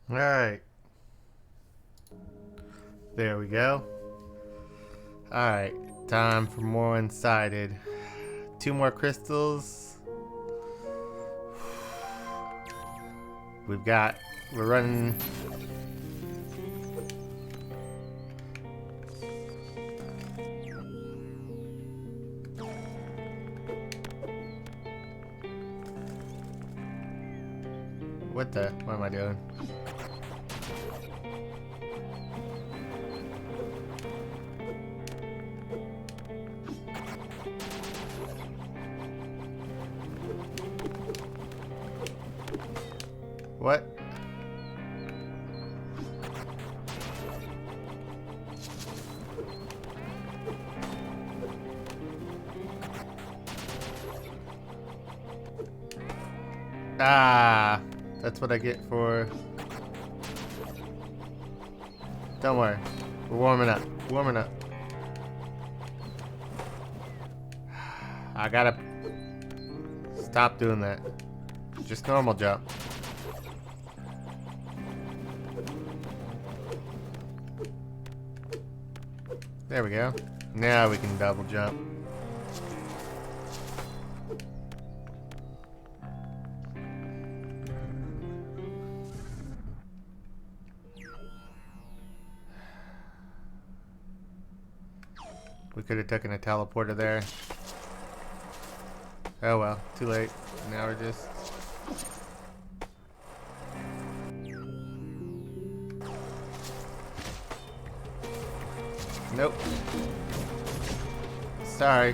Alright. There we go. Alright. Time for more Unsighted. 2 more crystals. We're running. What am I doing? What? Ah, that's what I get for. Don't worry, we're warming up. Warming up. I gotta stop doing that. Just normal jump. There we go. Now we can double jump. We could have taken a teleporter there. Oh well, too late. Now we're just... Nope. Sorry.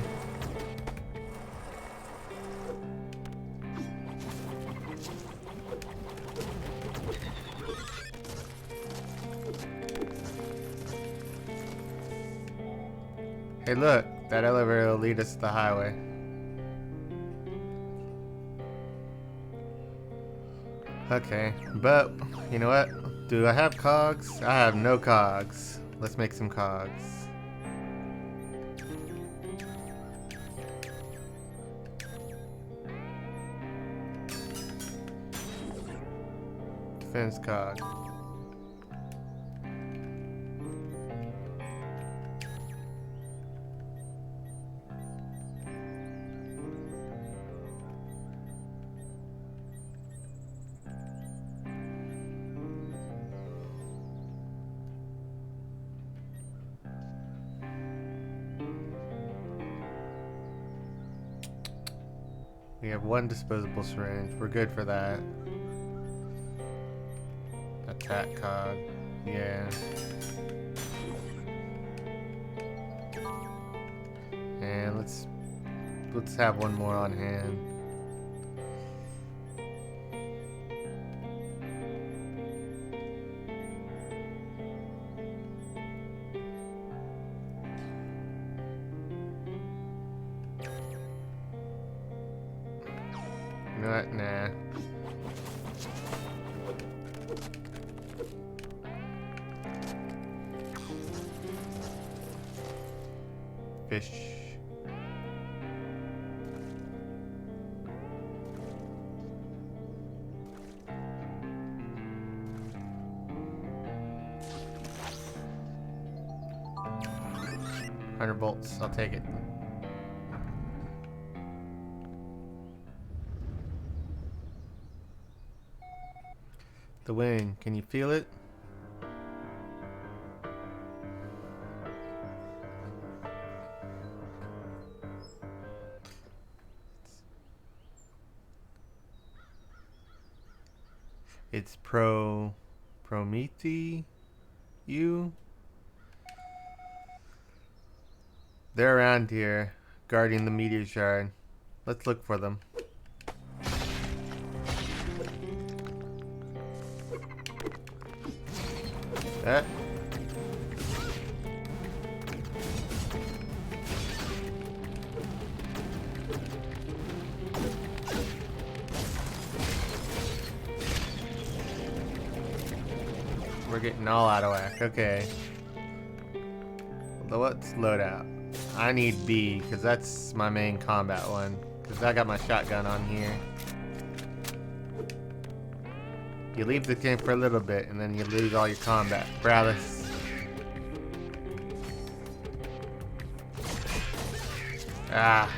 Hey look, that elevator will lead us to the highway. Okay, but you know what? Do I have cogs? I have no cogs. Let's make some cogs. Defense cog. We have 1 disposable syringe. We're good for that. Attack cog. Yeah. And let's have 1 more on hand. You know what? Nah. Fish. $100 I'll take it. The wind, can you feel it? It's Promethe you. They're around here, guarding the meteor shard. Let's look for them. That. We're getting all out of whack. Okay. Let's load out. I need B, because that's my main combat one. Because I got my shotgun on here. You leave the game for a little bit and then you lose all your combat. Brallis. Ah.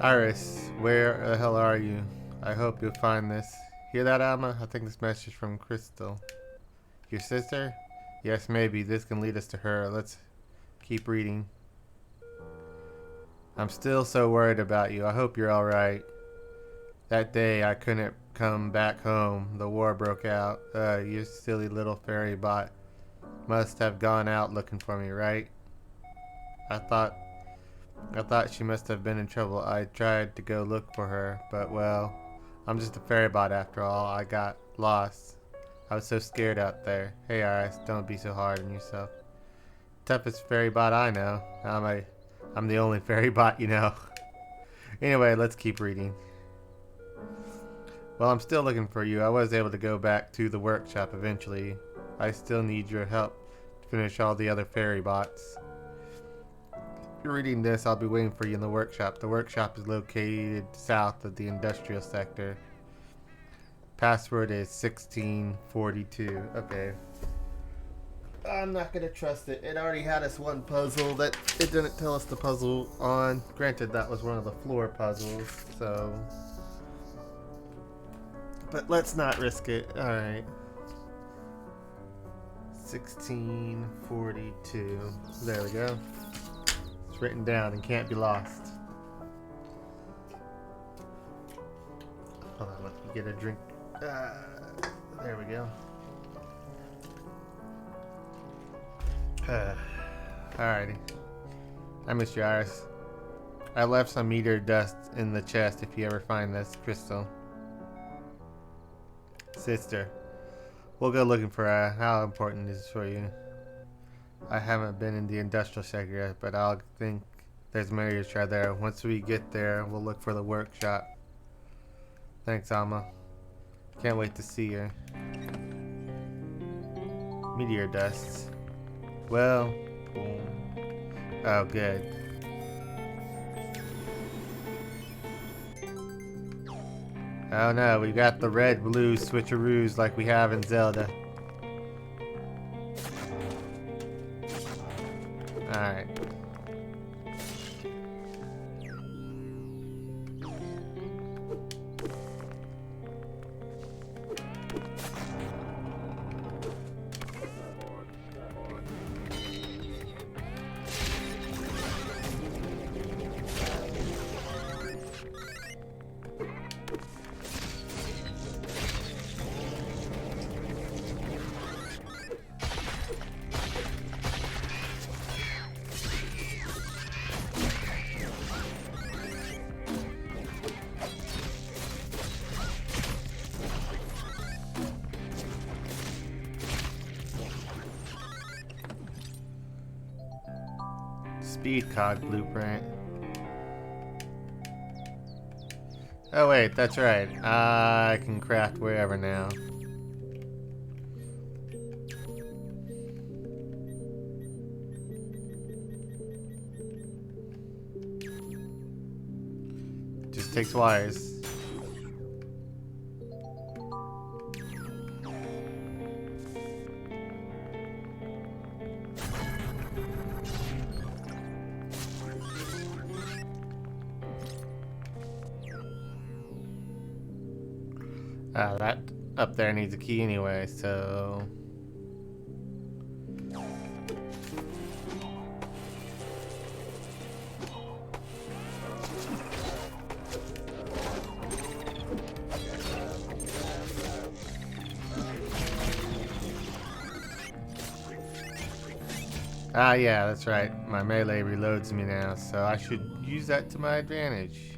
Iris, where the hell are you? I hope you'll find this. Hear that, Alma? I think this message is from Crystal. Your sister? Yes, maybe. This can lead us to her. Let's keep reading. I'm still so worried about you. I hope you're alright. That day I couldn't come back home. The war broke out. You silly little fairy bot must have gone out looking for me, right? I thought she must have been in trouble. I tried to go look for her, but well, I'm just a fairy bot after all. I got lost. I was so scared out there. Hey Iris, don't be so hard on yourself. Toughest fairy bot I know. I'm the only fairy bot you know. Anyway, let's keep reading. Well, I'm still looking for you. I was able to go back to the workshop eventually. I still need your help to finish all the other fairy bots. If you're reading this, I'll be waiting for you in the workshop. The workshop is located south of the industrial sector. Password is 1642. Okay. I'm not gonna trust it. It already had us one puzzle that it didn't tell us the puzzle on. Granted, that was one of the floor puzzles, so... But let's not risk it. Alright. 1642. There we go. It's written down and can't be lost. Hold on, let me get a drink. There we go. Alrighty. I miss you, Iris. I left some meteor dust in the chest if you ever find this, Crystal. Sister. We'll go looking for her. How important is this for you? I haven't been in the industrial sector yet, but I'll think there's many to try there. Once we get there, we'll look for the workshop. Thanks, Alma. Can't wait to see her. Meteor dust. Well, cool. Oh, good. Oh no, we got the red-blue switcheroos like we have in Zelda. Alright. Speed cog blueprint. Oh wait, that's right. I can craft wherever now. Just takes wires. That up there needs a key anyway, so... Ah, yeah, that's right. My melee reloads me now, so I should use that to my advantage.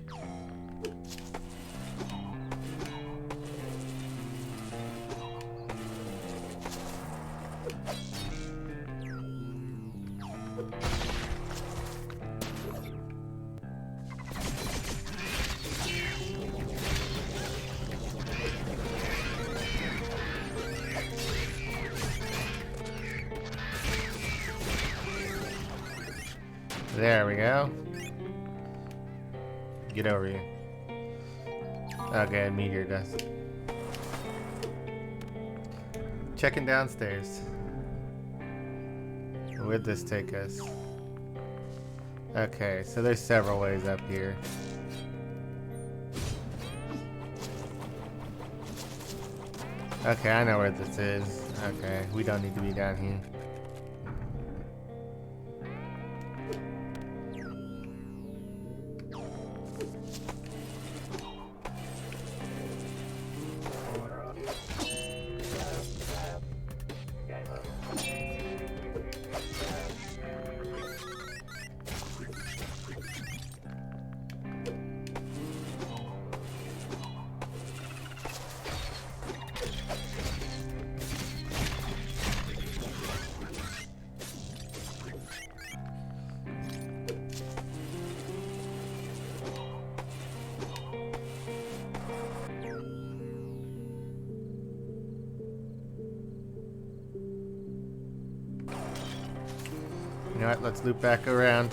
There we go. Get over here. Okay, meteor dust. Checking downstairs. Where'd this take us? Okay, so there's several ways up here. Okay, I know where this is. Okay, we don't need to be down here. You know what? Let's loop back around.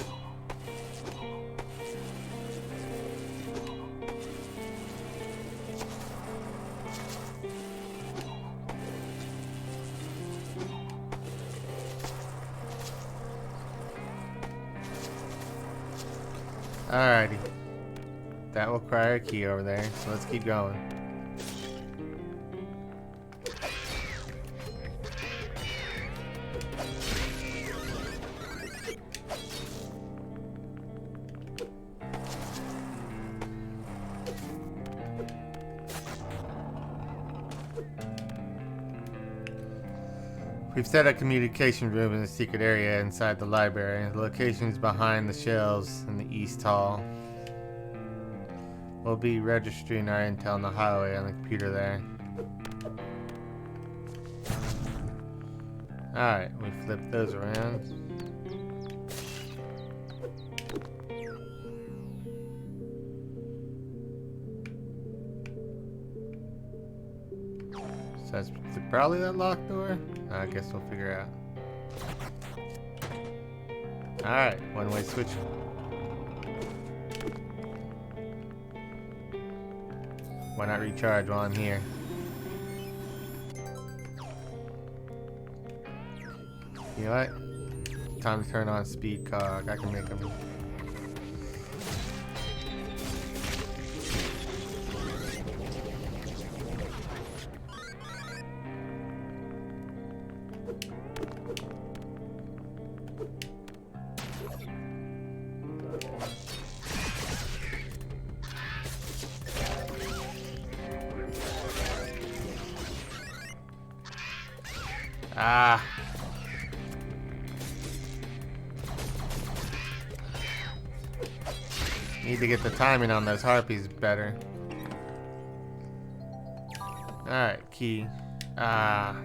Alrighty. That will require a key over there, so let's keep going. We've set a communication room in the secret area inside the library. The location is behind the shelves in the East Hall. We'll be registering our intel on the highway on the computer there. Alright, we flip those around. So that's probably that locked door? I guess we'll figure out. Alright, one-way switch. Why not recharge while I'm here? You know what? Time to turn on speed cog. I can make them. Ah. Need to get the timing on those harpies better. Alright, key. Ah.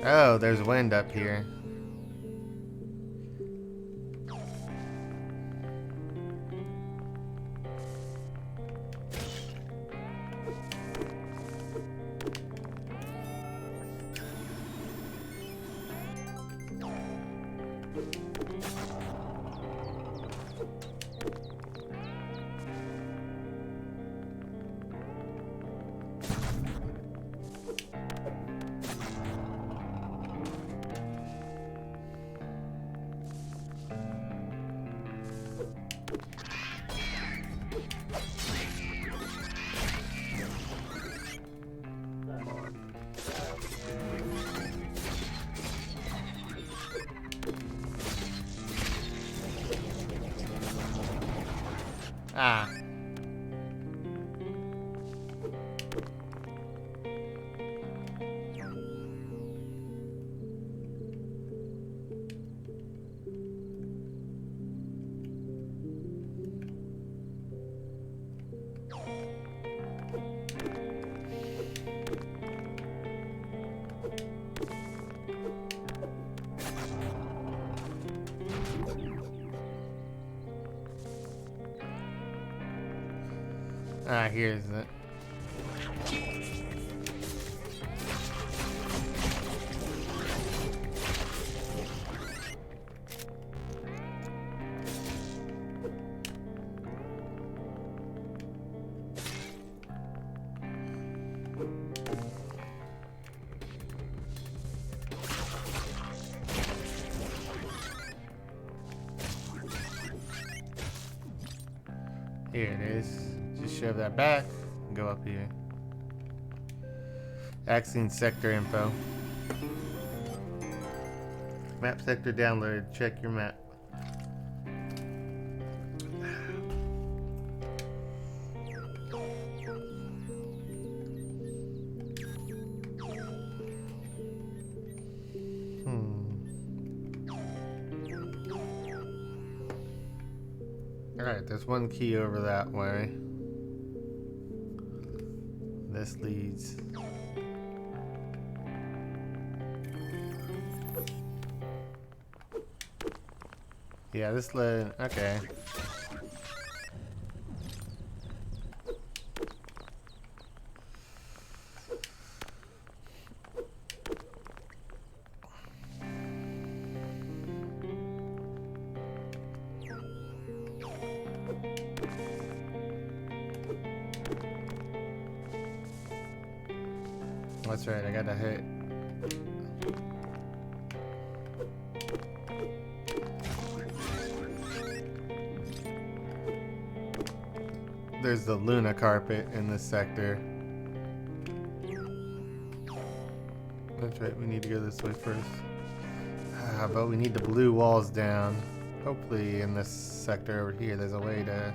Oh, there's wind up here. Ah. Ah, here's it. Here it is. Just shove that back and go up here. Accessing sector info. Map sector downloaded. Check your map. Alright, there's one key over that way. This leads. Yeah, this led. Okay. That's right, I got to hit. There's the Luna carpet in this sector. That's right, we need to go this way first. But we need the blue walls down. Hopefully in this sector over here there's a way to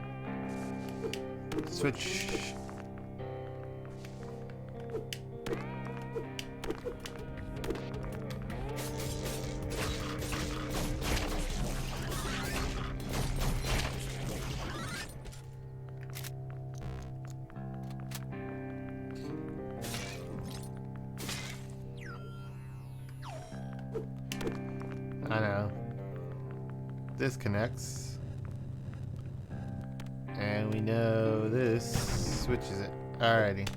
switch. I know. This connects. And we know this switches it. Alrighty.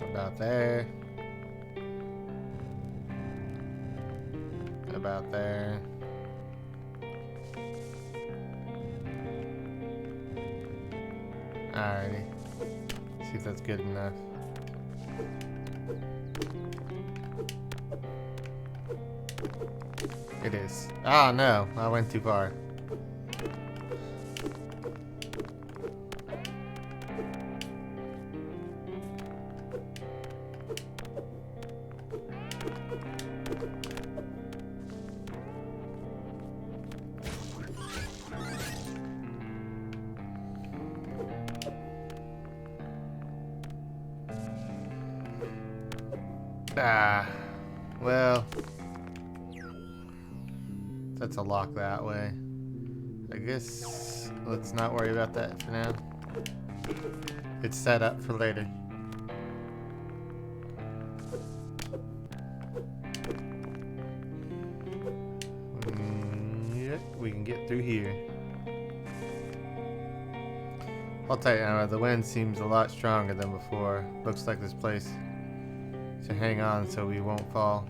About there. About there. Alrighty. See if that's good enough. It is. Ah, no. I went too far. Ah, well, that's a lock that way. I guess let's not worry about that for now. It's set up for later. Yep, we can get through here. I'll tell you, the wind seems a lot stronger than before. Looks like this place to hang on so we won't fall.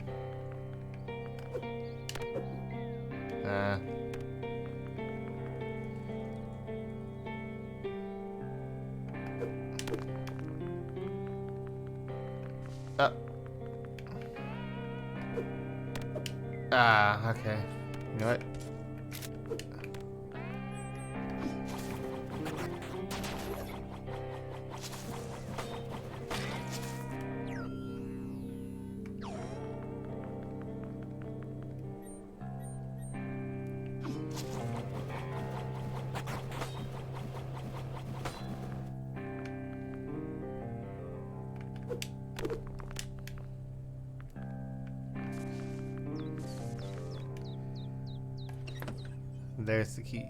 Okay. You know what? There's the key.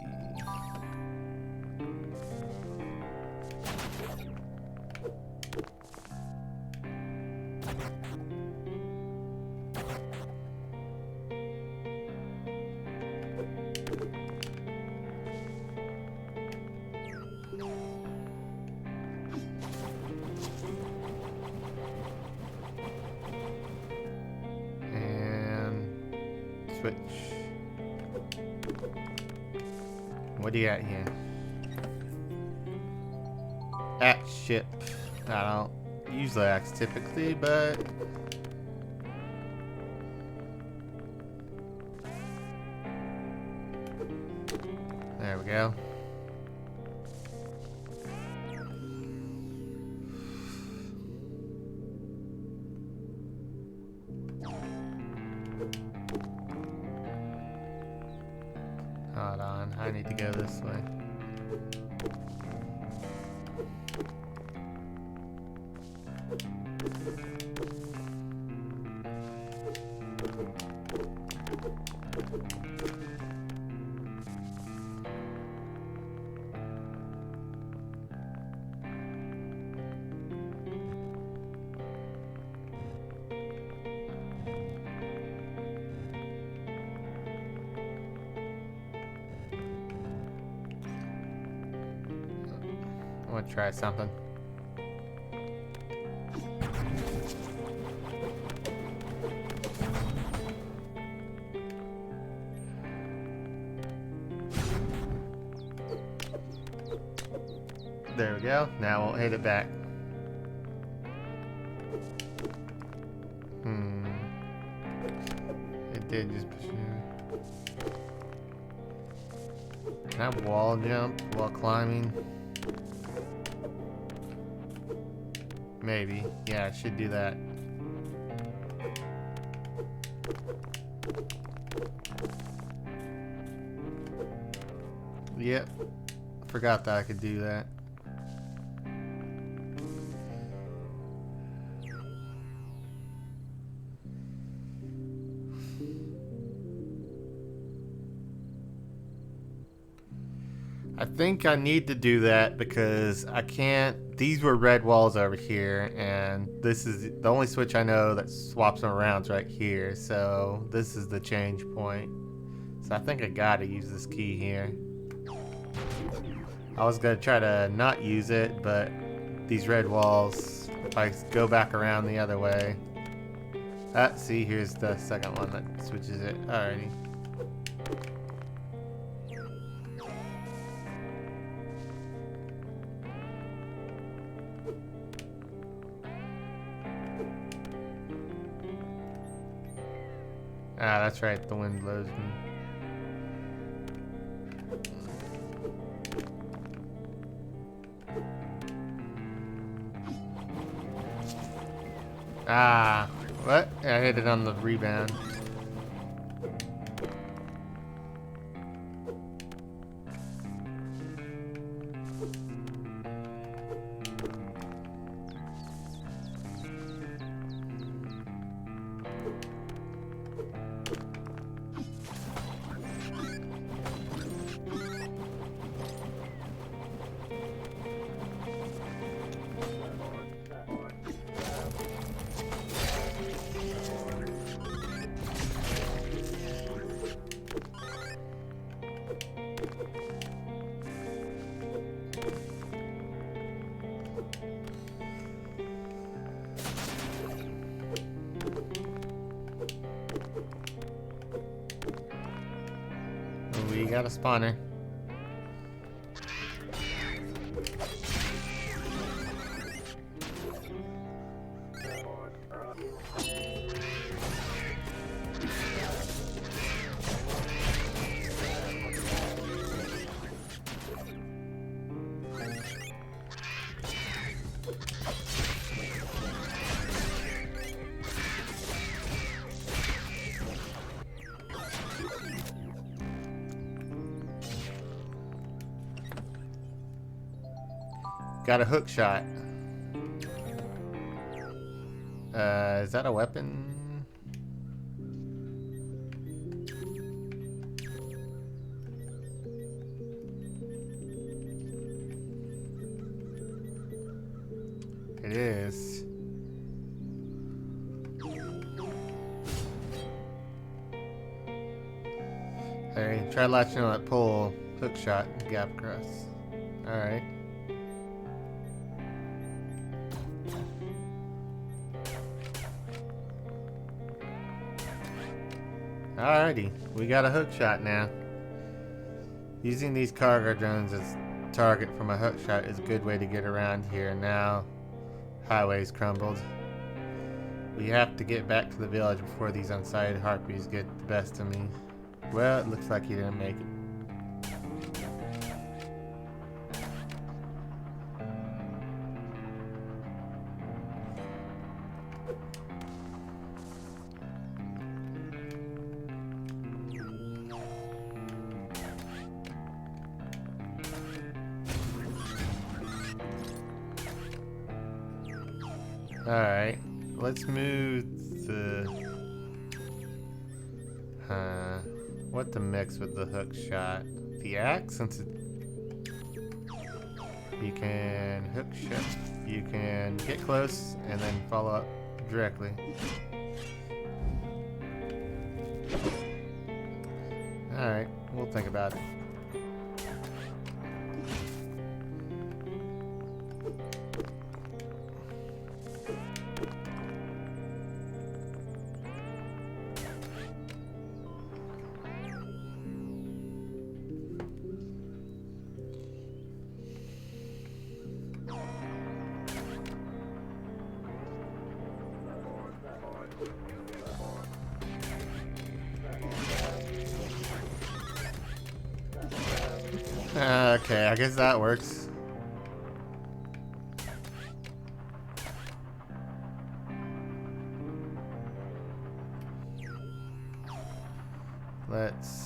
switch. What do you got here? Axe ship. I don't use the axe typically, but there we go. Hold on, I need to go this way. I want to try something. There we go. Now we'll hit it back. It did just push me. Can I wall jump while climbing? Maybe. Yeah, I should do that. Yep. Forgot that I could do that. I think I need to do that because I can't. These were red walls over here, and this is the only switch I know that swaps them around right here. So this is the change point. So I think I gotta use this key here. I was gonna try to not use it, but these red walls, if I go back around the other way. See, here's the second one that switches it. Alrighty. Ah, that's right, the wind blows me. Ah, what? I hit it on the rebound. We got a spawner. Got a hook shot. Is that a weapon? It is. Alright, try latching on that pole. Hook shot, gap across. Alright. Alrighty, we got a hook shot now. Using these cargo drones as target from a hook shot is a good way to get around here. Now, highway's crumbled. We have to get back to the village before these unsighted harpies get the best of me. Well, it looks like he didn't make it. Alright, let's move the... what to mix with the hook shot? The axe, since it... You can hook shot. You can get close and then follow up directly. Alright, we'll think about it. Okay, I guess that works. Let's...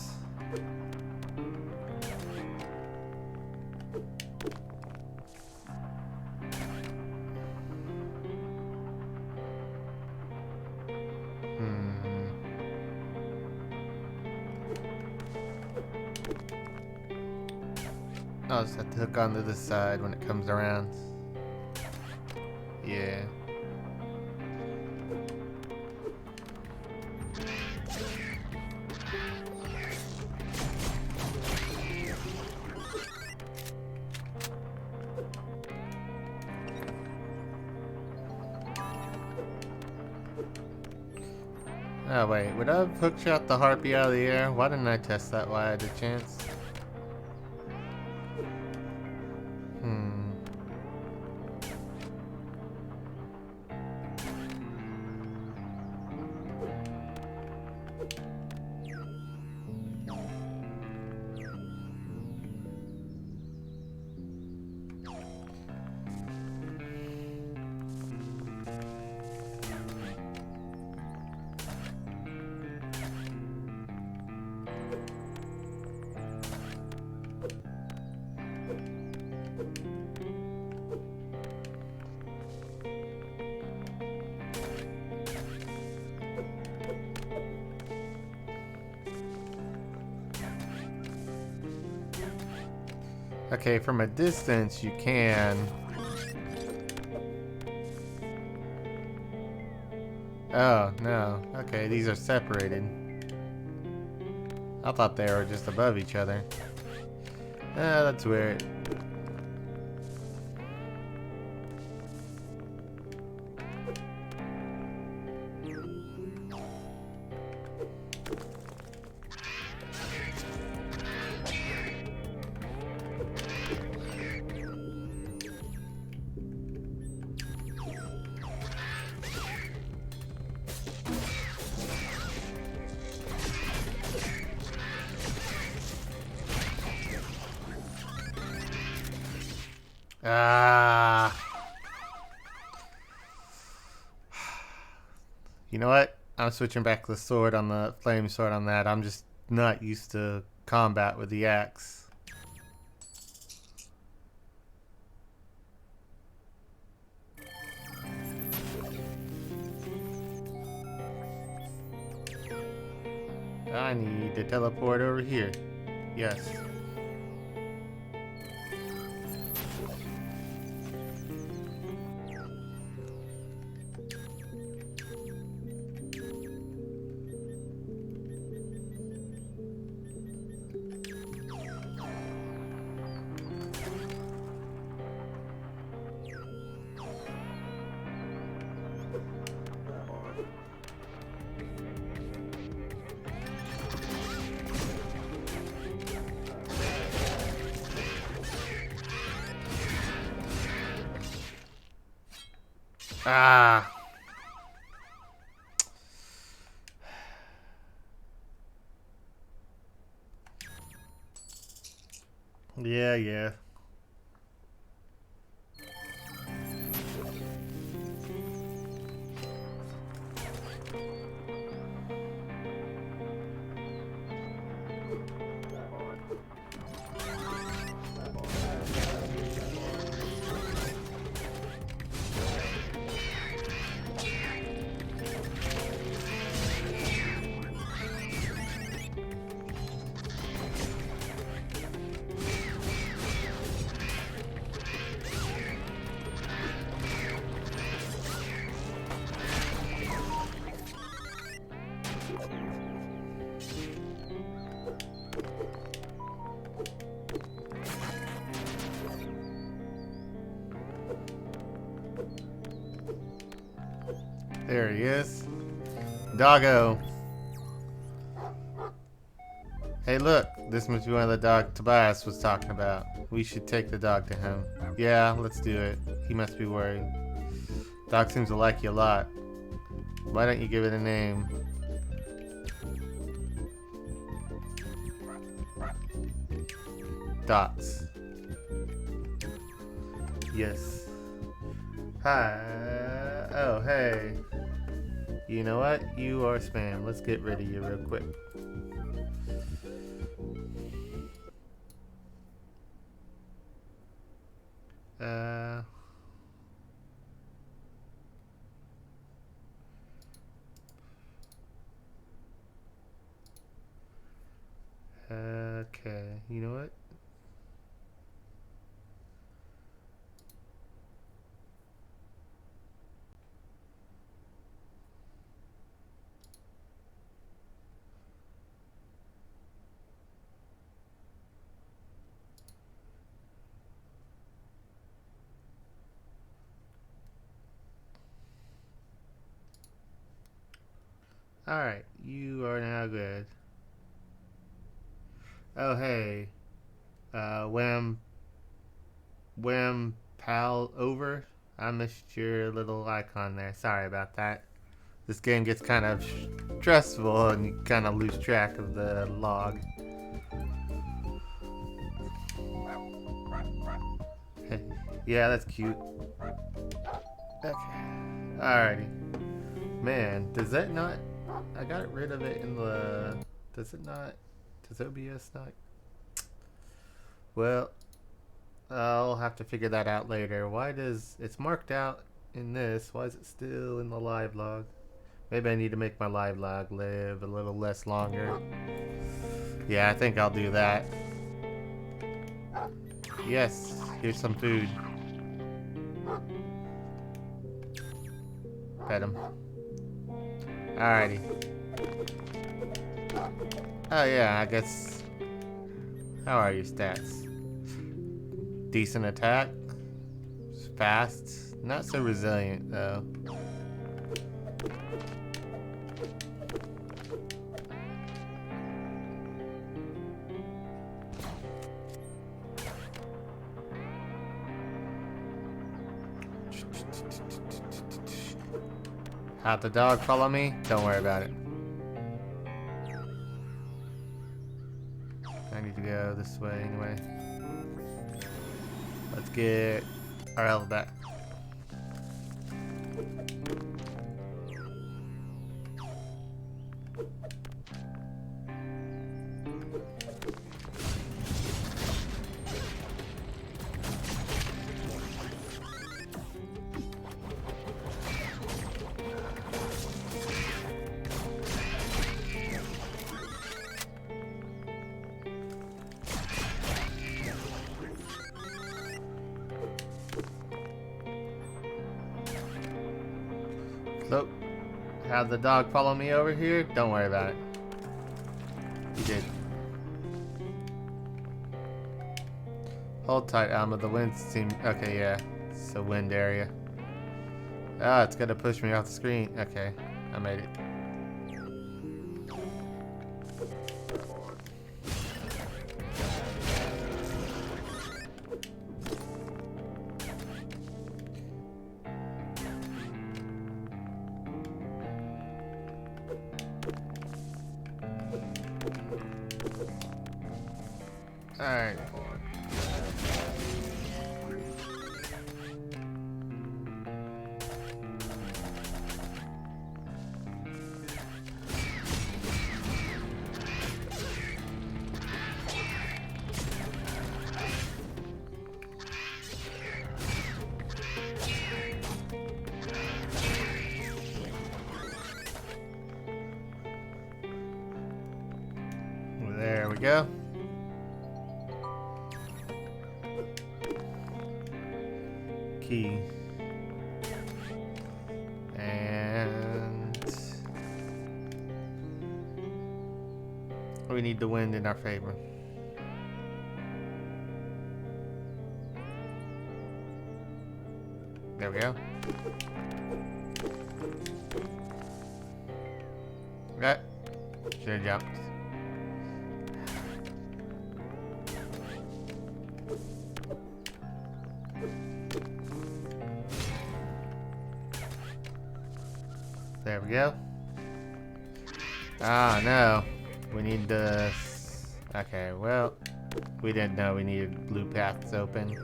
I'll just have to hook onto this side when it comes around. Yeah. Oh wait, would I have hookshot the harpy out of the air? Why didn't I test that while I had a chance? Okay, from a distance you can. Oh, no. Okay, these are separated. I thought they were just above each other. Ah, that's weird. Ah. You know what? I'm switching back to the sword on the flame sword on that. I'm just not used to combat with the axe. I need to teleport over here. Yes. Ah. Yeah, yeah. There he is. Doggo. Hey, look. This must be one of the dog Tobias was talking about. We should take the dog to him. Yeah, let's do it. He must be worried. Dog seems to like you a lot. Why don't you give it a name? Dots. Yes. Hi. Oh, hey. You know what? You are spam. Let's get rid of you real quick. Okay. You know what? Alright, you are now good. Oh, hey. Wham pal over. I missed your little icon there. Sorry about that. This game gets kind of stressful and you kind of lose track of the log. Yeah, that's cute. Okay. Alrighty. Man, does that not... I got rid of it in the... Does it not... Does OBS not... Well, I'll have to figure that out later. Why does... It's marked out in this. Why is it still in the live log? Maybe I need to make my live log live a little less longer. Yeah, I think I'll do that. Yes, here's some food. Pet him. Alrighty. Oh yeah, I guess... How are your stats? Decent attack. Fast. Not so resilient though. How'd the dog follow me? Don't worry about it. I need to go this way anyway. Let's get our health back. So, how'd the dog follow me over here? Don't worry about it. He did. Hold tight, Alma. The wind seems... Okay, yeah. It's a wind area. Ah, it's gonna push me off the screen. Okay, I made it. Alright. There we go. Key. And we need the wind in our favor. There we go. That should have jumped. There we go. Ah, no. We need the... Okay, well, we didn't know we needed blue paths open. You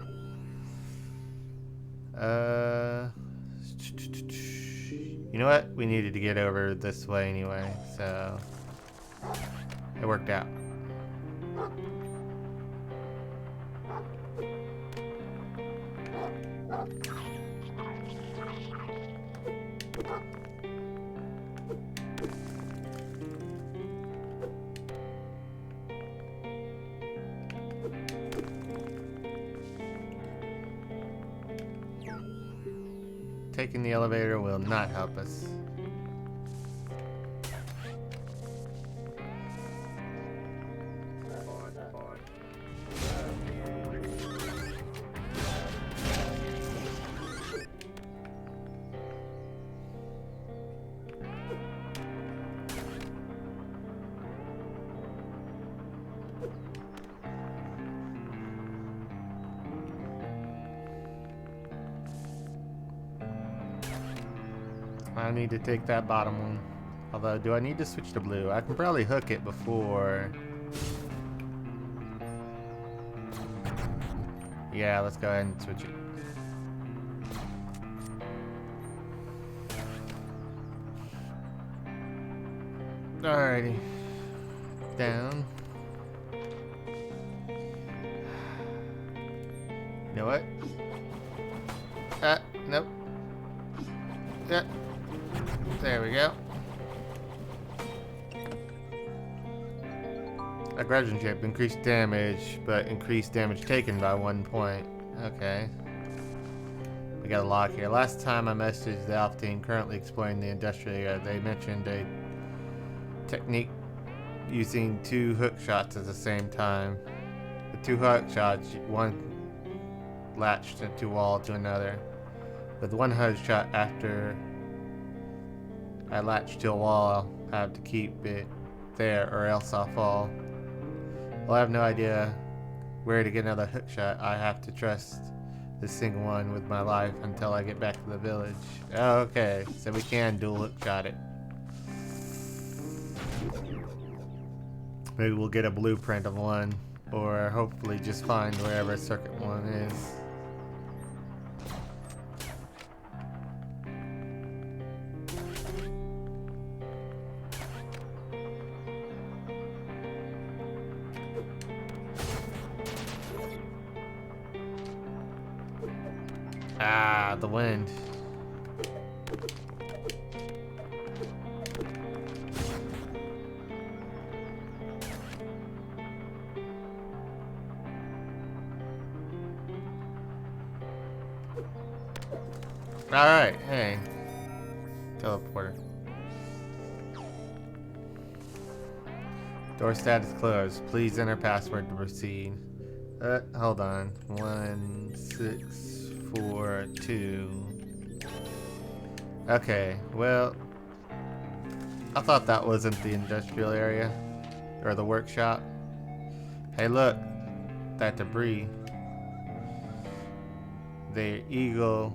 know what? We needed to get over this way anyway, so... It worked out. Taking the elevator will not help us. I need to take that bottom one. Although, do I need to switch to blue? I can probably hook it before. Yeah, let's go ahead and switch it. Alrighty. Down. You know what? Nope. There we go. Aggression chip. Increased damage, but increased damage taken by 1 point. Okay. We got a lock here. Last time I messaged the Alpha team currently exploring the industrial area, they mentioned a technique using 2 hook shots at the same time. The 2 hook shots, one latched into wall to another. With 1 hook shot after I latch to a wall, I have to keep it there or else I'll fall. Well, I have no idea where to get another hook shot. I have to trust this single one with my life until I get back to the village. Oh, okay, so we can dual hook shot it. Maybe we'll get a blueprint of one, or hopefully just find wherever circuit one is. Ah, the wind. Alright, hey. Teleporter. Door status closed. Please enter password to proceed. Hold on. 1642. Okay, well, I thought that wasn't the industrial area or the workshop. Hey, look, that debris. The Eagle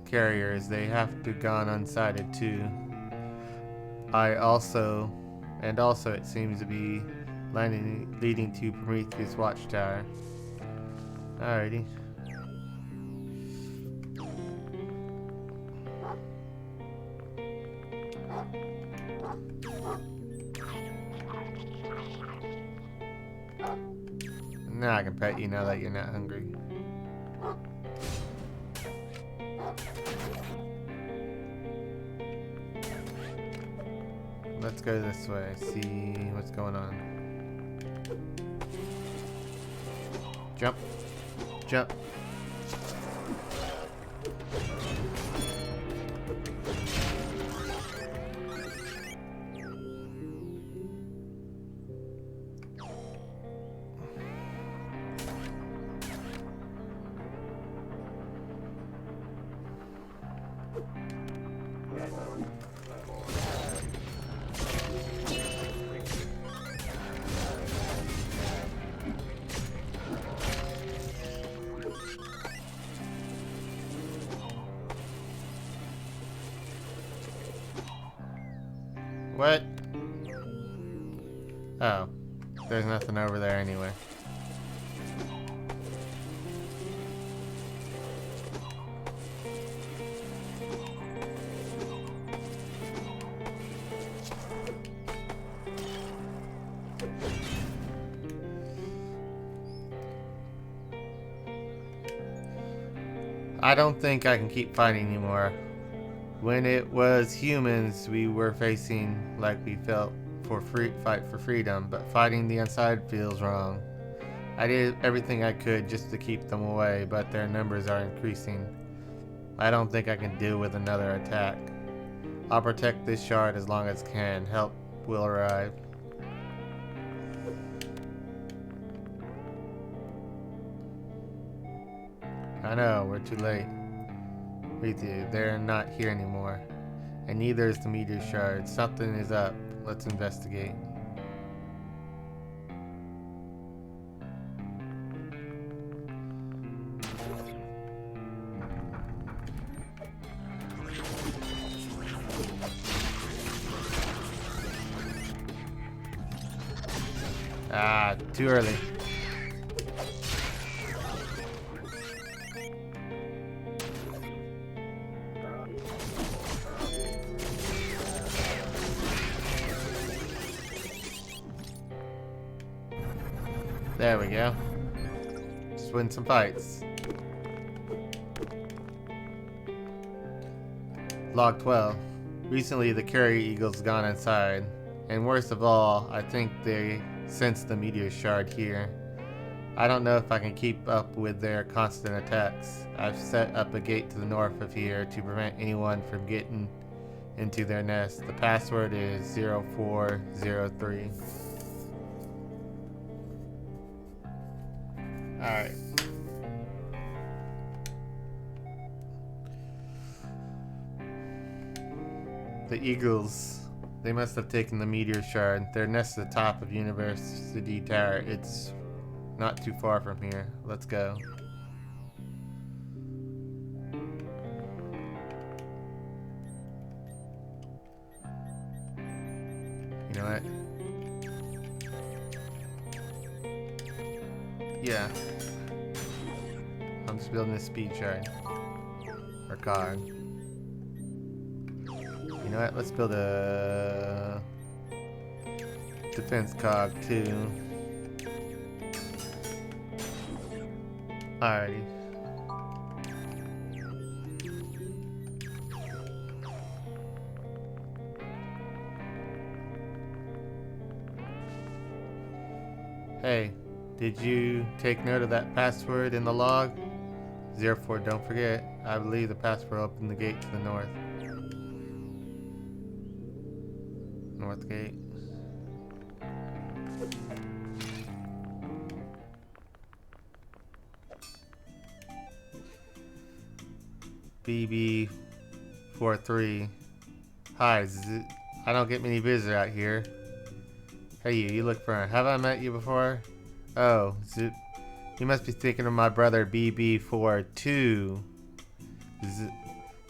carriers, they have to gone unsighted too. Also it seems to be leading to Prometheus Watchtower. Alrighty. Now I can pet you now that you're not hungry. Let's go this way, see what's going on. Jump. Jump. What? Oh, there's nothing over there anyway. I don't think I can keep fighting anymore. When it was humans we were facing, like we felt for fight for freedom, but fighting the Unsighted feels wrong. I did everything I could just to keep them away, but their numbers are increasing. I don't think I can deal with another attack. I'll protect this shard as long as can. Help will arrive. I know, we're too late. With you, they're not here anymore. And neither is the meteor shard. Something is up. Let's investigate. Ah, too early. There we go. Just win some fights. Log 12. Recently the carrier eagle's gone inside. And worst of all, I think they sense the meteor shard here. I don't know if I can keep up with their constant attacks. I've set up a gate to the north of here to prevent anyone from getting into their nest. The password is 0403. Alright. The eagles. They must have taken the meteor shard. Their nest at the top of University Tower. It's not too far from here. Let's go. You know what? Yeah. I'm just building a speed shard. Or cog. You know what? Let's build a defense cog too. Alrighty. Hey, did you take note of that password in the log? 04, don't forget. I believe the password opened the gate to the north. North gate. BB43. Hi, I don't get many visitors out here. Hey you look friendly. Have I met you before? Oh, you must be thinking of my brother BB42.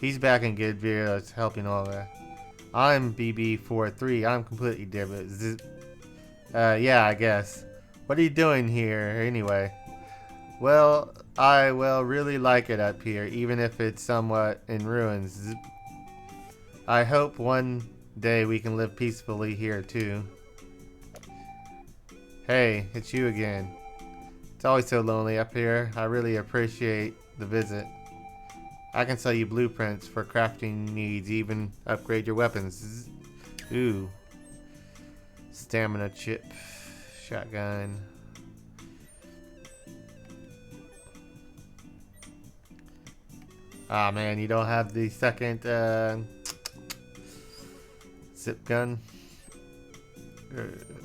He's back in good videos helping all that. I'm BB43. I'm completely different. Yeah, I guess. What are you doing here, anyway? Well, I will really like it up here, even if it's somewhat in ruins. I hope one day we can live peacefully here, too. Hey, it's you again. It's always so lonely up here. I really appreciate the visit. I can sell you blueprints for crafting needs, even upgrade your weapons. Ooh. Stamina chip. Shotgun. Ah, man, you don't have the second zip gun.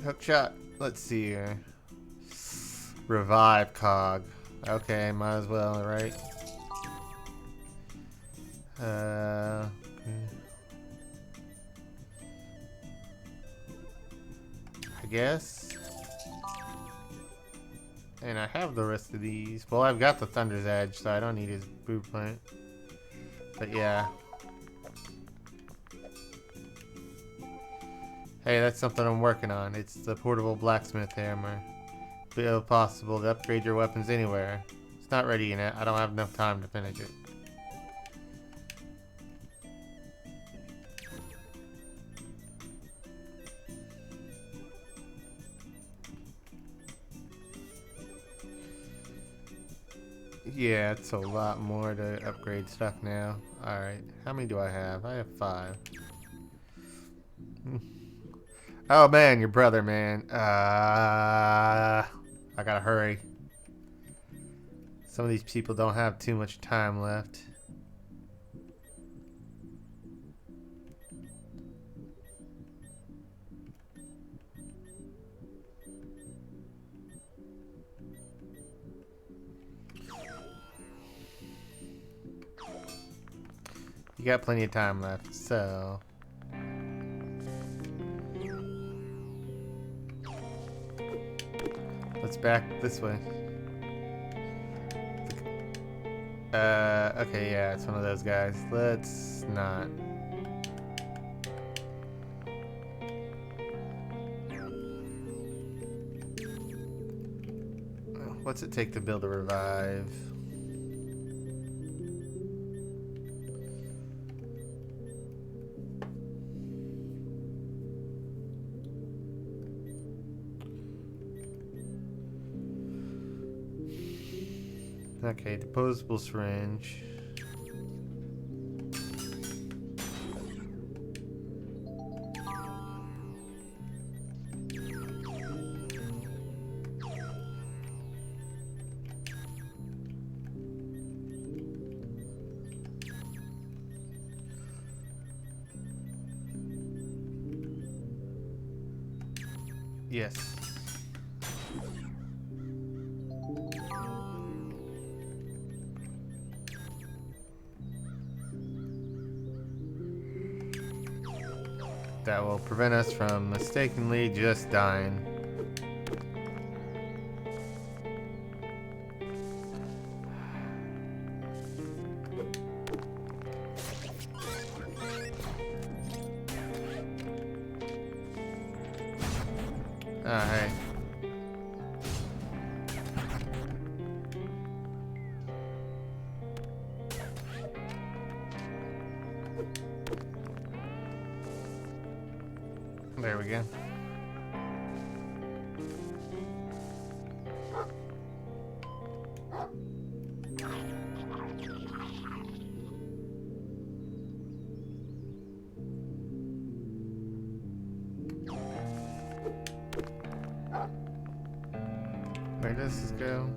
Hook shot. Let's see here. Revive cog. Okay, might as well, right? Okay. I guess. And I have the rest of these. Well, I've got the Thunder's Edge, so I don't need his blueprint. But yeah. Hey, that's something I'm working on. It's the portable blacksmith hammer. If possible to upgrade your weapons anywhere. It's not ready yet. I don't have enough time to finish it. Yeah, it's a lot more to upgrade stuff now. Alright, how many do I have? I have 5. Oh man, your brother, man. I gotta hurry. Some of these people don't have too much time left. You got plenty of time left, so... Let's back this way. Okay, yeah, it's one of those guys. Let's not. What's it take to build a revive? Okay, disposable syringe. Yes. That will prevent us from mistakenly just dying. Ah, hey. There we go. Where does this go?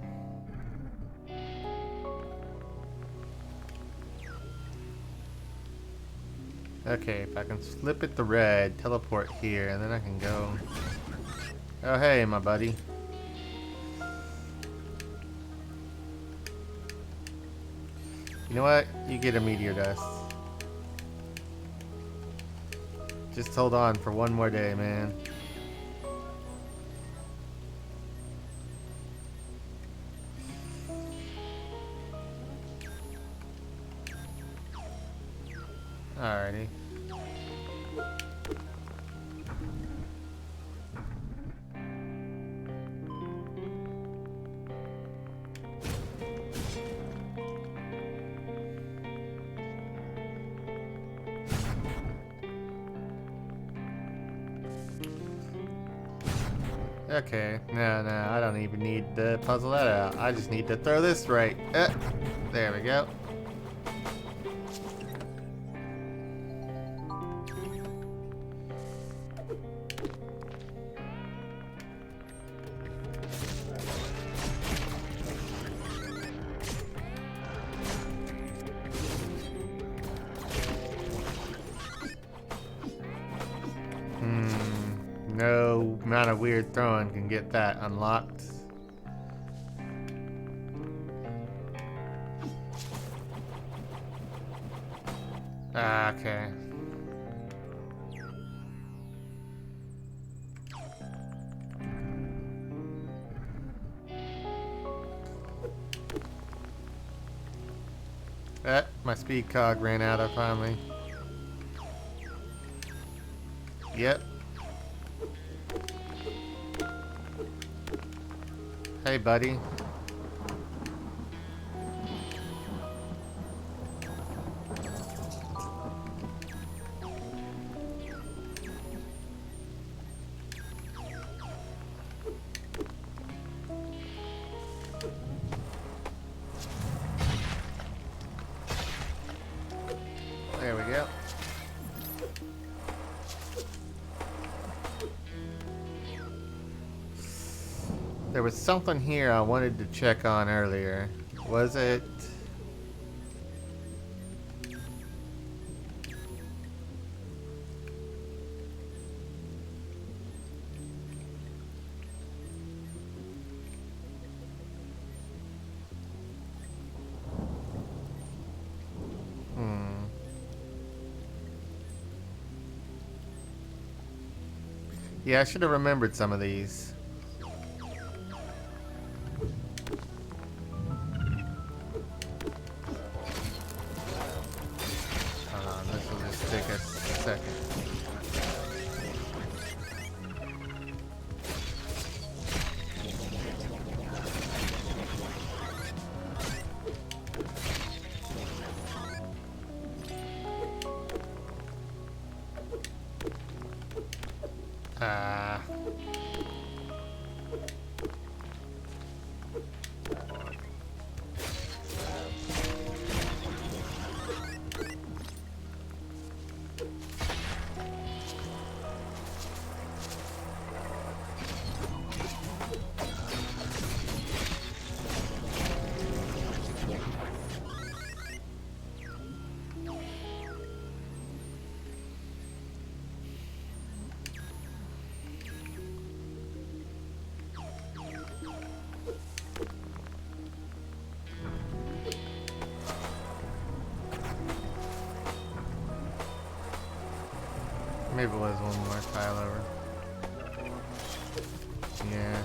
Okay, if I can flip it to red, teleport here, and then I can go. Oh, hey, my buddy. You know what? You get a meteor dust. Just hold on for one more day, man. Alrighty. Okay, no, I don't even need to puzzle that out. I just need to throw this right. There we go. No amount of weird throwing can get that unlocked. Okay. My speed cog ran out of finally. Yep. Hey, buddy. There we go. There was something here I wanted to check on earlier. Was it? Yeah, I should have remembered some of these. Hold on, this will just take us a second. Maybe it was one more tile over. Yeah.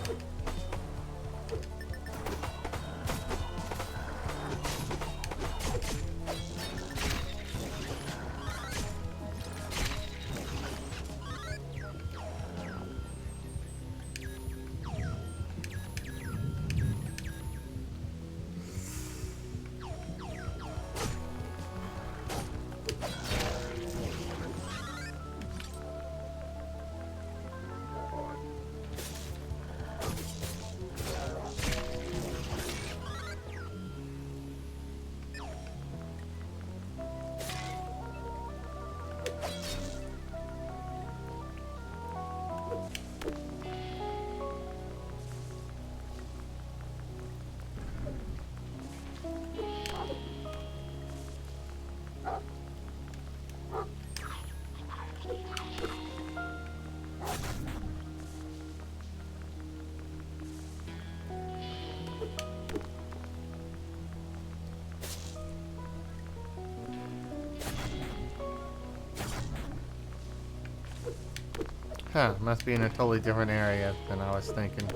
Huh, must be in a totally different area than I was thinking.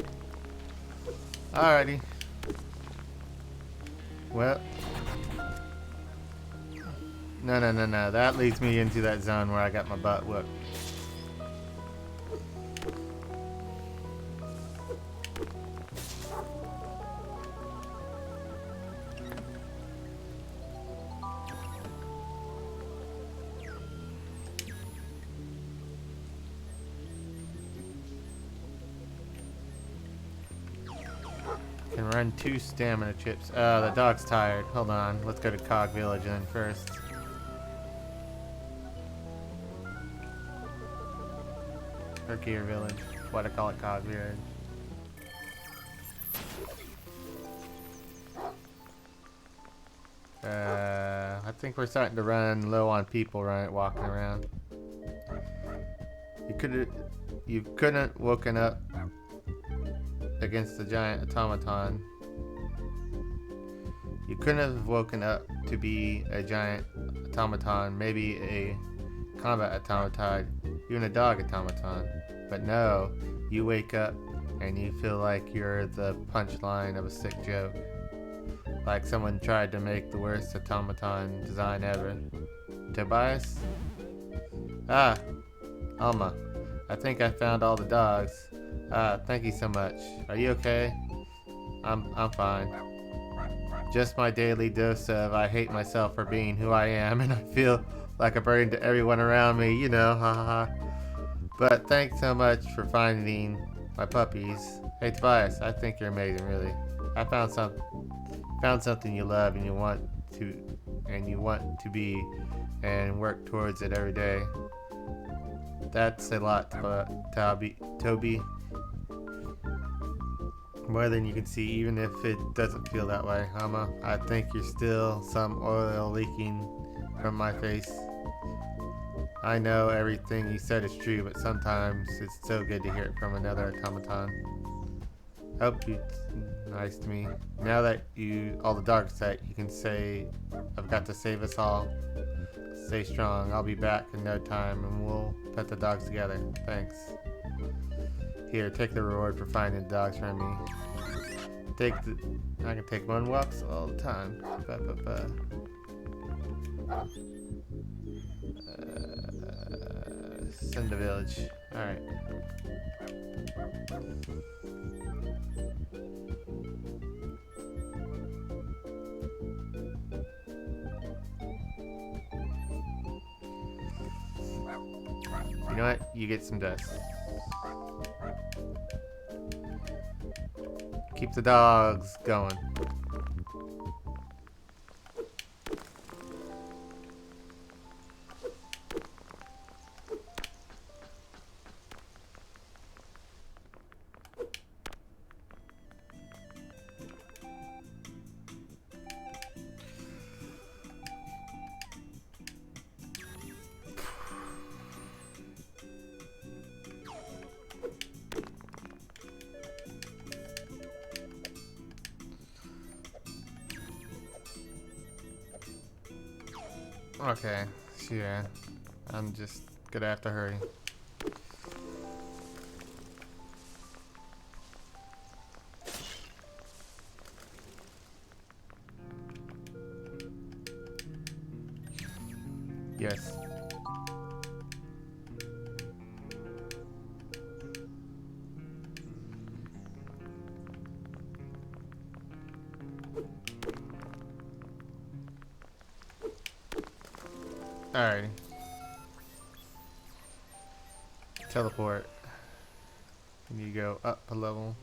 Alrighty. Well. No. That leads me into that zone where I got my butt whooped. And run 2 stamina chips. Oh, the dog's tired. Hold on. Let's go to Cog Village then first. Or Gear Village. What I call it, Cog Village. I think we're starting to run low on people walking around. You couldn't woken up against the giant automaton. You couldn't have woken up to be a giant automaton, maybe a combat automaton, even a dog automaton. But no, you wake up and you feel like you're the punchline of a sick joke. Like someone tried to make the worst automaton design ever. Tobias? Ah, Alma. I think I found all the dogs. Thank you so much. Are you okay? I'm fine. Just my daily dose of I hate myself for being who I am and I feel like a burden to everyone around me, you know, haha. But thanks so much for finding my puppies. Hey Tobias, I think you're amazing, really. I found something you love and you want to be and work towards it every day. That's a lot, Toby. More than you can see, even if it doesn't feel that way, Hama. I think you're still some oil leaking from my face. I know everything you said is true, but sometimes it's so good to hear it from another automaton. Hope you're nice to me. Now that all the dark set, you can say, I've got to save us all. Stay strong. I'll be back in no time, and we'll pet the dogs together. Thanks. Here, take the reward for finding the dogs from me. I can take one walks all the time. Send the village. Alright. You know what? You get some dust. Keep the dogs going. Okay, yeah, I'm just gonna have to hurry. Yes. Alrighty. Teleport. And you go up a level.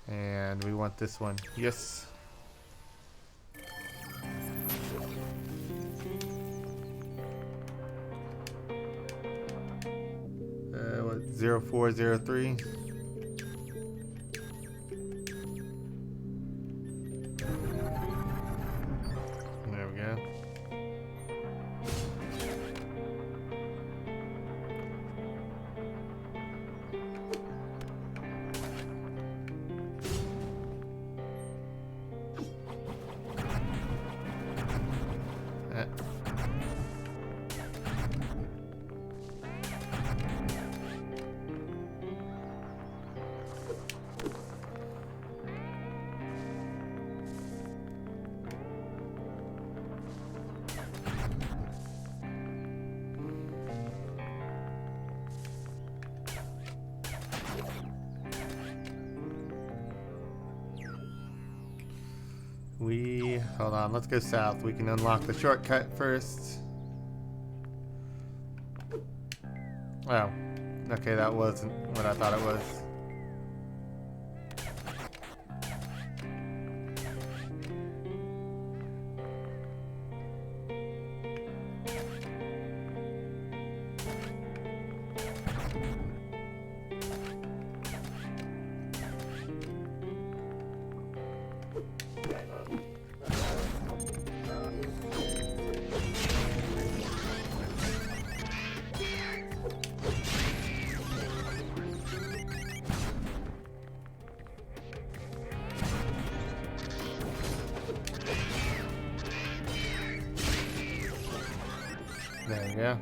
And we want this one. Yes. What, 0403? There we go. Hold on, let's go south. We can unlock the shortcut first. Oh, okay, that wasn't what I thought it was. There we go.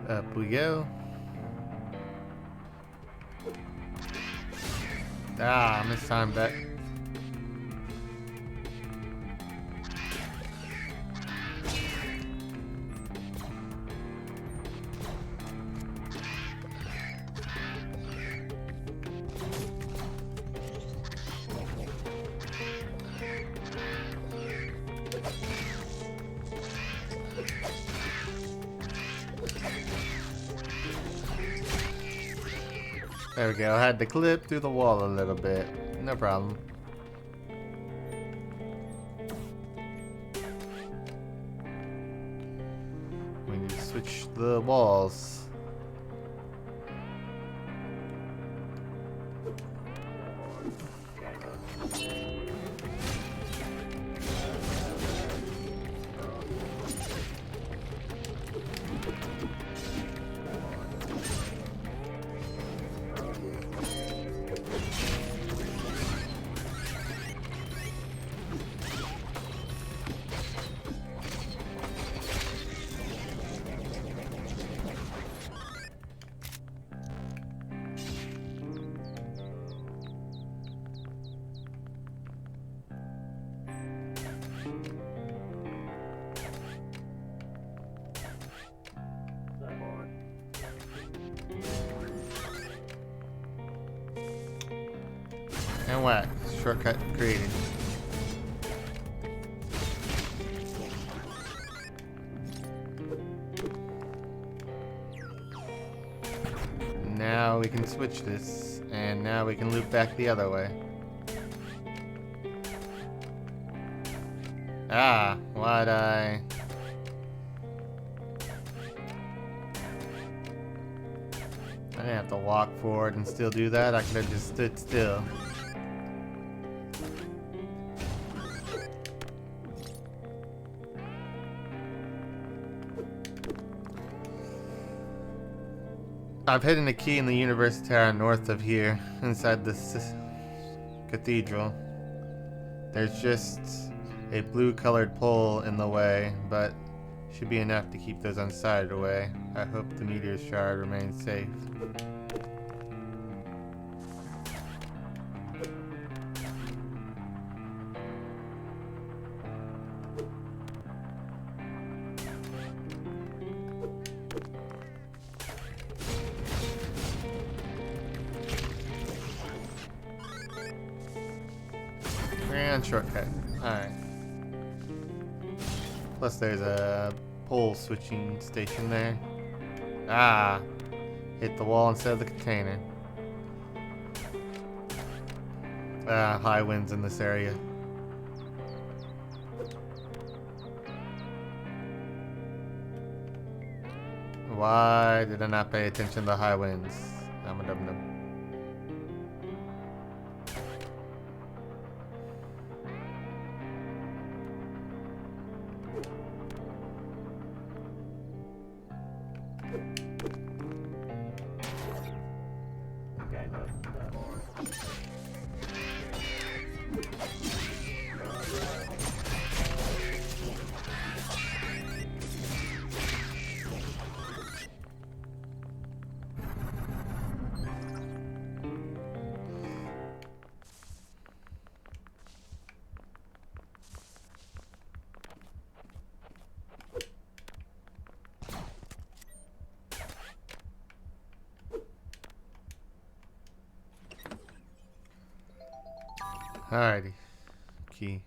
Up we go. Ah, mistimed that. There we go. I had to clip through the wall a little bit. No problem. We need to switch the walls. And what? Shortcut created. Now we can switch this, and now we can loop back the other way. Ah, why'd I didn't have to walk forward and still do that. I could have just stood still. I've hidden a key in the University Tower north of here, inside this cathedral. There's just a blue-colored pole in the way, but should be enough to keep those Unsighted away. I hope the meteor shard remains safe. And shortcut. Alright. Plus there's a pole switching station there. Ah! Hit the wall instead of the container. Ah, high winds in this area. Why did I not pay attention to the high winds? I'm a dum-dum. Alrighty. Key.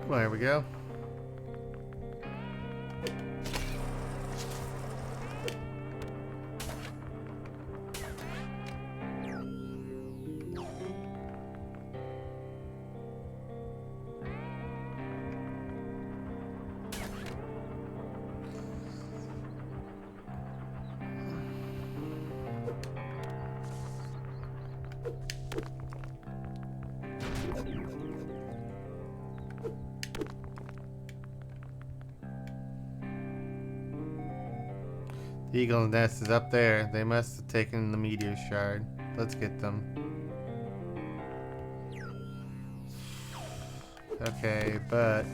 There we go. The eagle's nest is up there. They must have taken the meteor shard. Let's get them. Okay, but...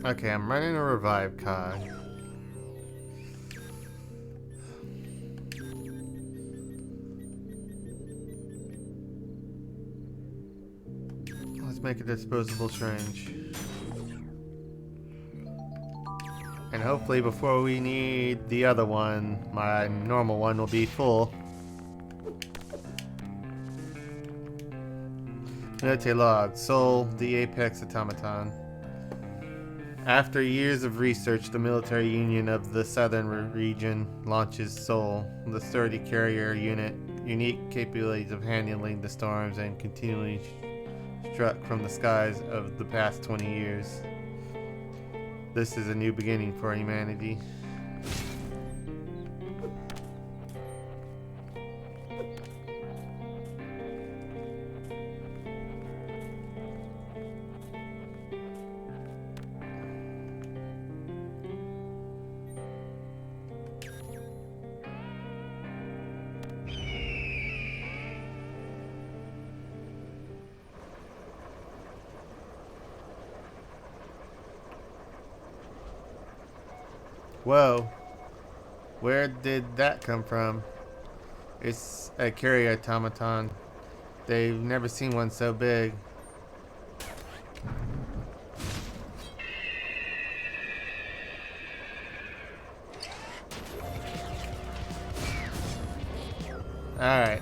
Okay, I'm running a revive cog. Let's make a disposable syringe. And hopefully before we need the other one, my normal one will be full. Note log. Soul, the apex automaton. After years of research, the military union of the southern region launches Soul, the sturdy carrier unit, unique capabilities of handling the storms and continually struck from the skies of the past 20 years. This is a new beginning for humanity. Whoa. Where did that come from? It's a carrier automaton. They've never seen one so big. Alright.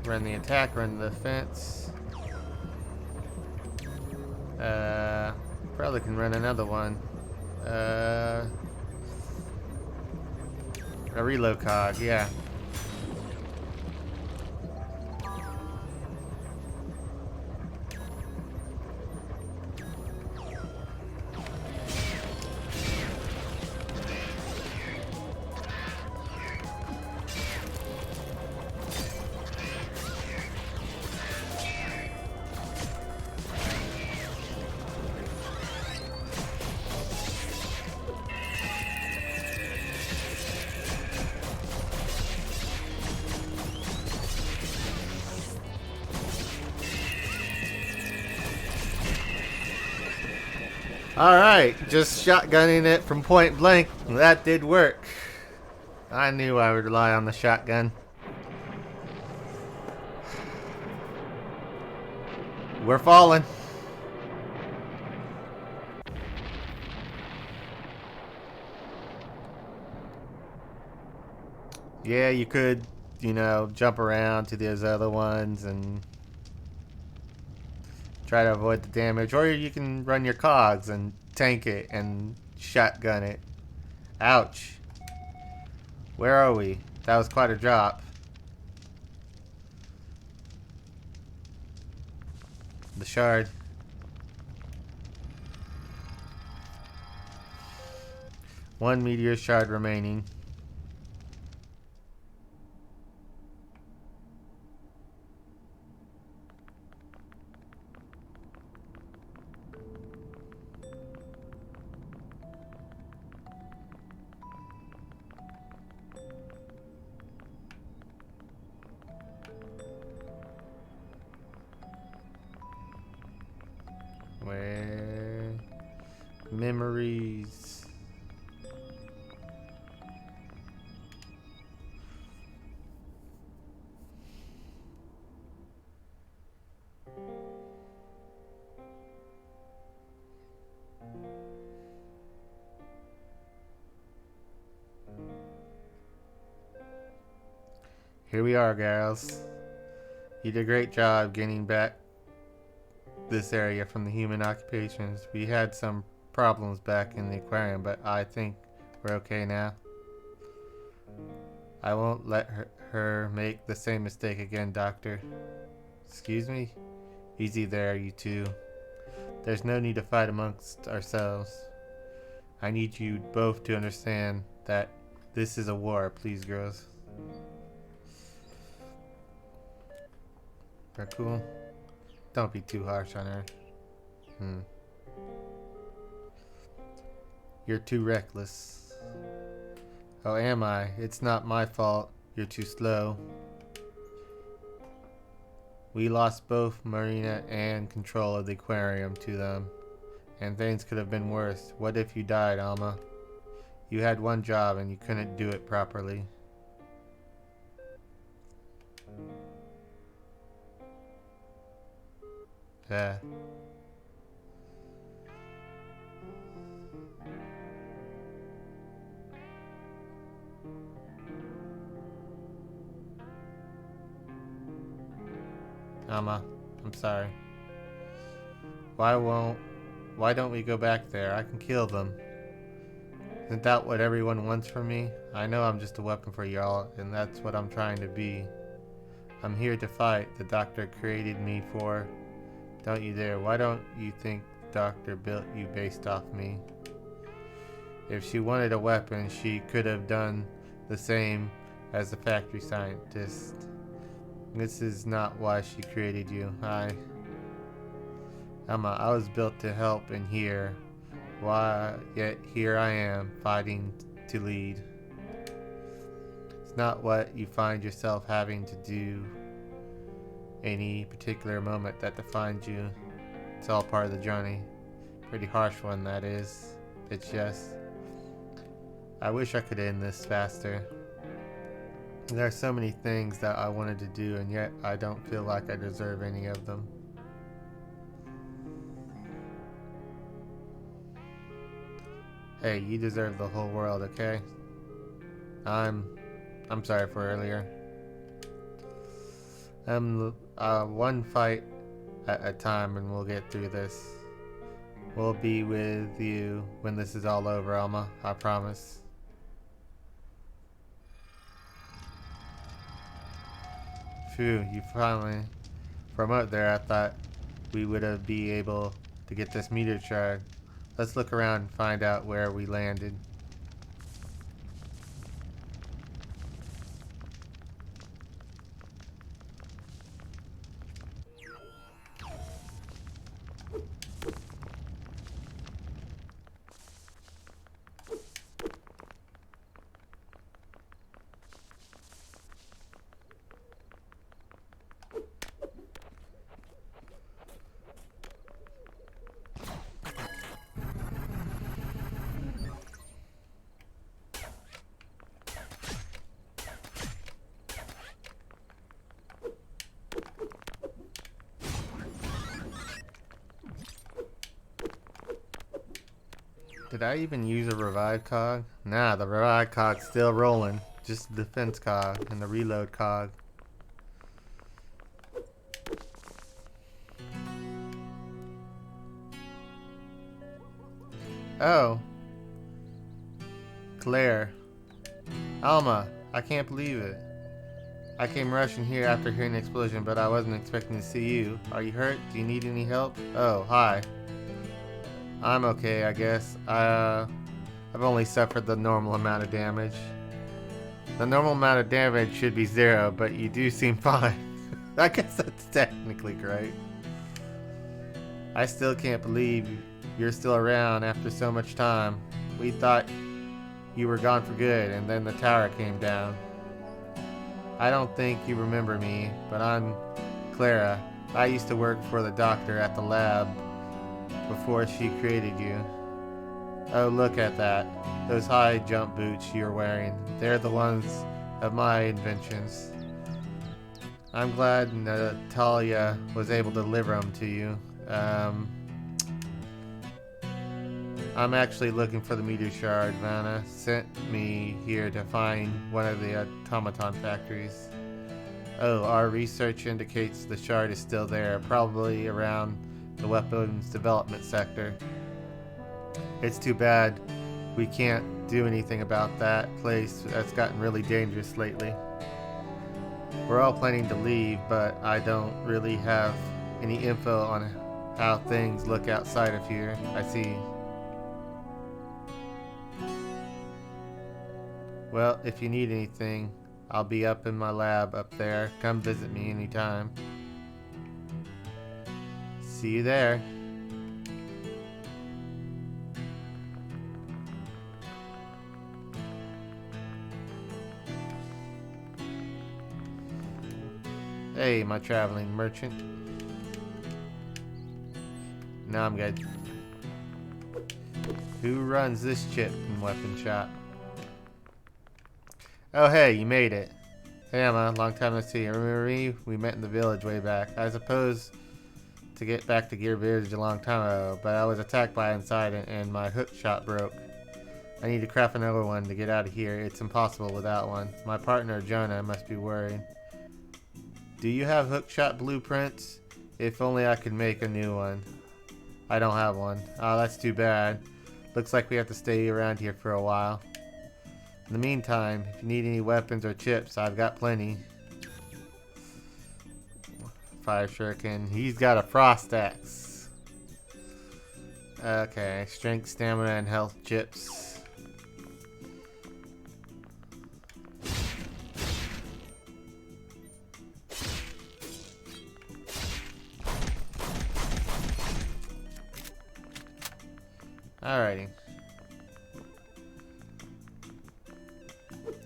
Run the attack, run the defense. Probably can run another one. A reload cog, yeah. Alright, just shotgunning it from point blank. That did work. I knew I would rely on the shotgun. We're falling. Yeah, you could, you know, jump around to those other ones and try to avoid the damage, or you can run your cogs and tank it and shotgun it. Ouch. Where are we? That was quite a drop. The shard. One meteor shard remaining. Memories. Here we are, girls. You did a great job getting back this area from the human occupations. We had some problems back in the aquarium, but I think we're okay now. I won't let her make the same mistake again, Doctor. Excuse me? Easy there, you two. There's no need to fight amongst ourselves. I need you both to understand that this is a war, please, girls. They're cool. Don't be too harsh on her. You're too reckless. Oh, am I? It's not my fault. You're too slow. We lost both Marina and control of the aquarium to them. And things could have been worse. What if you died, Alma? You had one job and you couldn't do it properly. Yeah. Alma, I'm sorry. Why don't we go back there? I can kill them. Isn't that what everyone wants from me? I know I'm just a weapon for y'all, and that's what I'm trying to be. I'm here to fight. The doctor created me for. Don't you dare. Why don't you think the doctor built you based off me? If she wanted a weapon, she could have done the same as the factory scientist. This is not why she created you. Emma, I was built to help and here. Yet here I am, fighting to lead. It's not what you find yourself having to do any particular moment that defines you. It's all part of the journey. Pretty harsh one, that is. It's just, I wish I could end this faster. There are so many things that I wanted to do, and yet I don't feel like I deserve any of them. Hey, you deserve the whole world, okay? I'm sorry for earlier. One fight at a time, and we'll get through this. We'll be with you when this is all over, Alma. I promise. Phew, you finally... From up there, I thought we would be able to get this meteor shard. Let's look around and find out where we landed. Did I even use a revive cog? Nah, the revive cog's still rolling. Just the defense cog and the reload cog. Oh. Claire. Alma, I can't believe it. I came rushing here after hearing the explosion, but I wasn't expecting to see you. Are you hurt? Do you need any help? Oh, hi. I'm okay, I guess. I've only suffered the normal amount of damage. The normal amount of damage should be 0, but you do seem fine. I guess that's technically great. I still can't believe you're still around after so much time. We thought you were gone for good, and then the tower came down. I don't think you remember me, but I'm Clara. I used to work for the doctor at the lab before she created you. Oh, look at that. Those high jump boots you're wearing. They're the ones of my inventions. I'm glad Natalia was able to deliver them to you. I'm actually looking for the meteor shard. Vanna sent me here to find one of the Automaton factories. Oh, our research indicates the shard is still there, probably around the weapons development sector. It's too bad we can't do anything about that place that's gotten really dangerous lately. We're all planning to leave, but I don't really have any info on how things look outside of here. I see. Well, if you need anything, I'll be up in my lab up there. Come visit me anytime. See you there. Hey, my traveling merchant. Now I'm good. Who runs this chip and weapon shop? Oh hey, you made it. Hey Emma, long time no see. Remember me? We met in the village way back. I was supposed to get back to Gear Village a long time ago, but I was attacked by Unsighted and my hook shot broke. I need to craft another one to get out of here. It's impossible without one. My partner Jonah must be worried. Do you have hookshot blueprints? If only I could make a new one. I don't have one. Oh, that's too bad. Looks like we have to stay around here for a while. In the meantime, if you need any weapons or chips, I've got plenty. Fire shuriken. He's got a frost axe. Okay, strength, stamina, and health chips. Alrighty.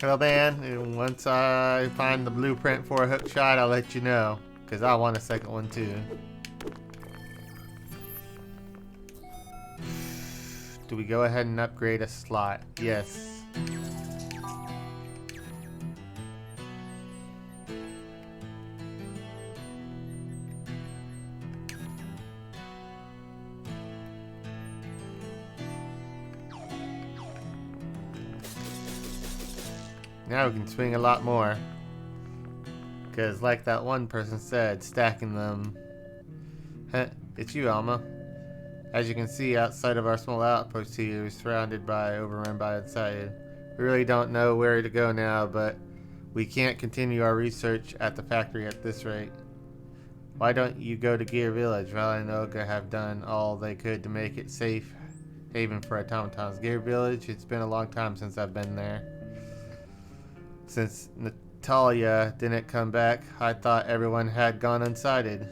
Well then, once I find the blueprint for a hook shot, I'll let you know. Because I want a second one too. Do we go ahead and upgrade a slot? Yes. Now we can swing a lot more. Because like that one person said, stacking them. Heh, it's you, Alma. As you can see, outside of our small outpost here, we're surrounded by, overrun by Unsighted. We really don't know where to go now, but we can't continue our research at the factory at this rate. Why don't you go to Gear Village? Val and Olga have done all they could to make it safe haven for automatons. Gear Village, it's been a long time since I've been there. Since Natalia didn't come back, I thought everyone had gone unsighted.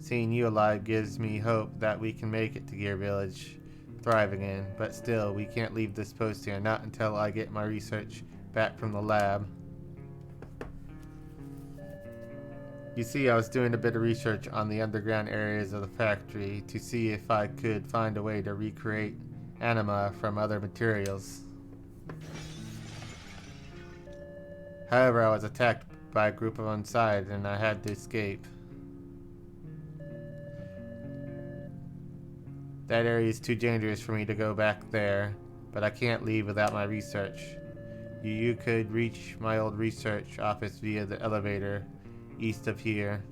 Seeing you alive gives me hope that we can make it to Gear Village, thrive again. But still, we can't leave this post here, not until I get my research back from the lab. You see, I was doing a bit of research on the underground areas of the factory to see if I could find a way to recreate anima from other materials. However, I was attacked by a group of Unsighted and I had to escape. That area is too dangerous for me to go back there, but I can't leave without my research. You could reach my old research office via the elevator east of here.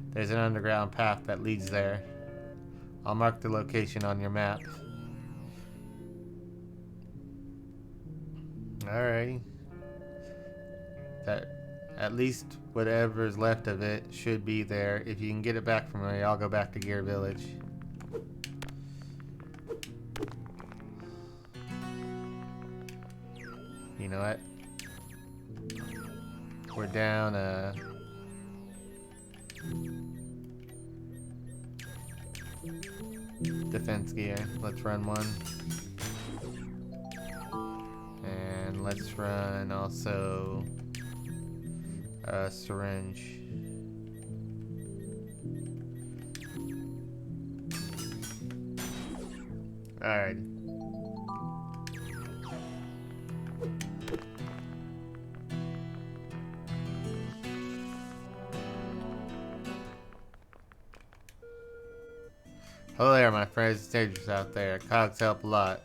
There's an underground path that leads there. I'll mark the location on your map. Alrighty. That at least whatever's left of it should be there. If you can get it back from me, I'll go back to Gear Village. You know what? We're down defense gear. Let's run one. And let's run also a syringe. Alright. Hello there, my friends. It's dangerous out there. Cogs help a lot.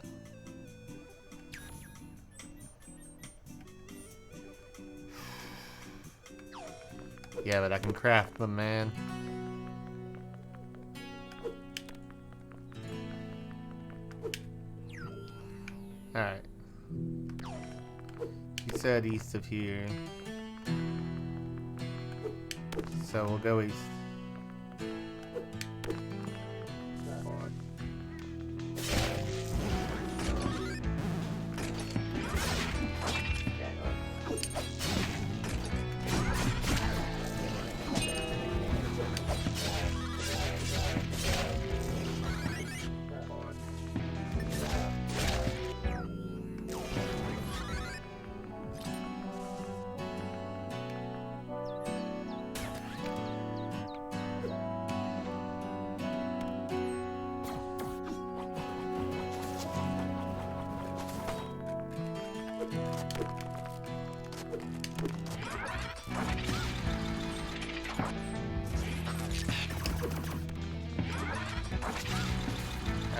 Yeah, but I can craft them, man. Alright. She said east of here. So we'll go east.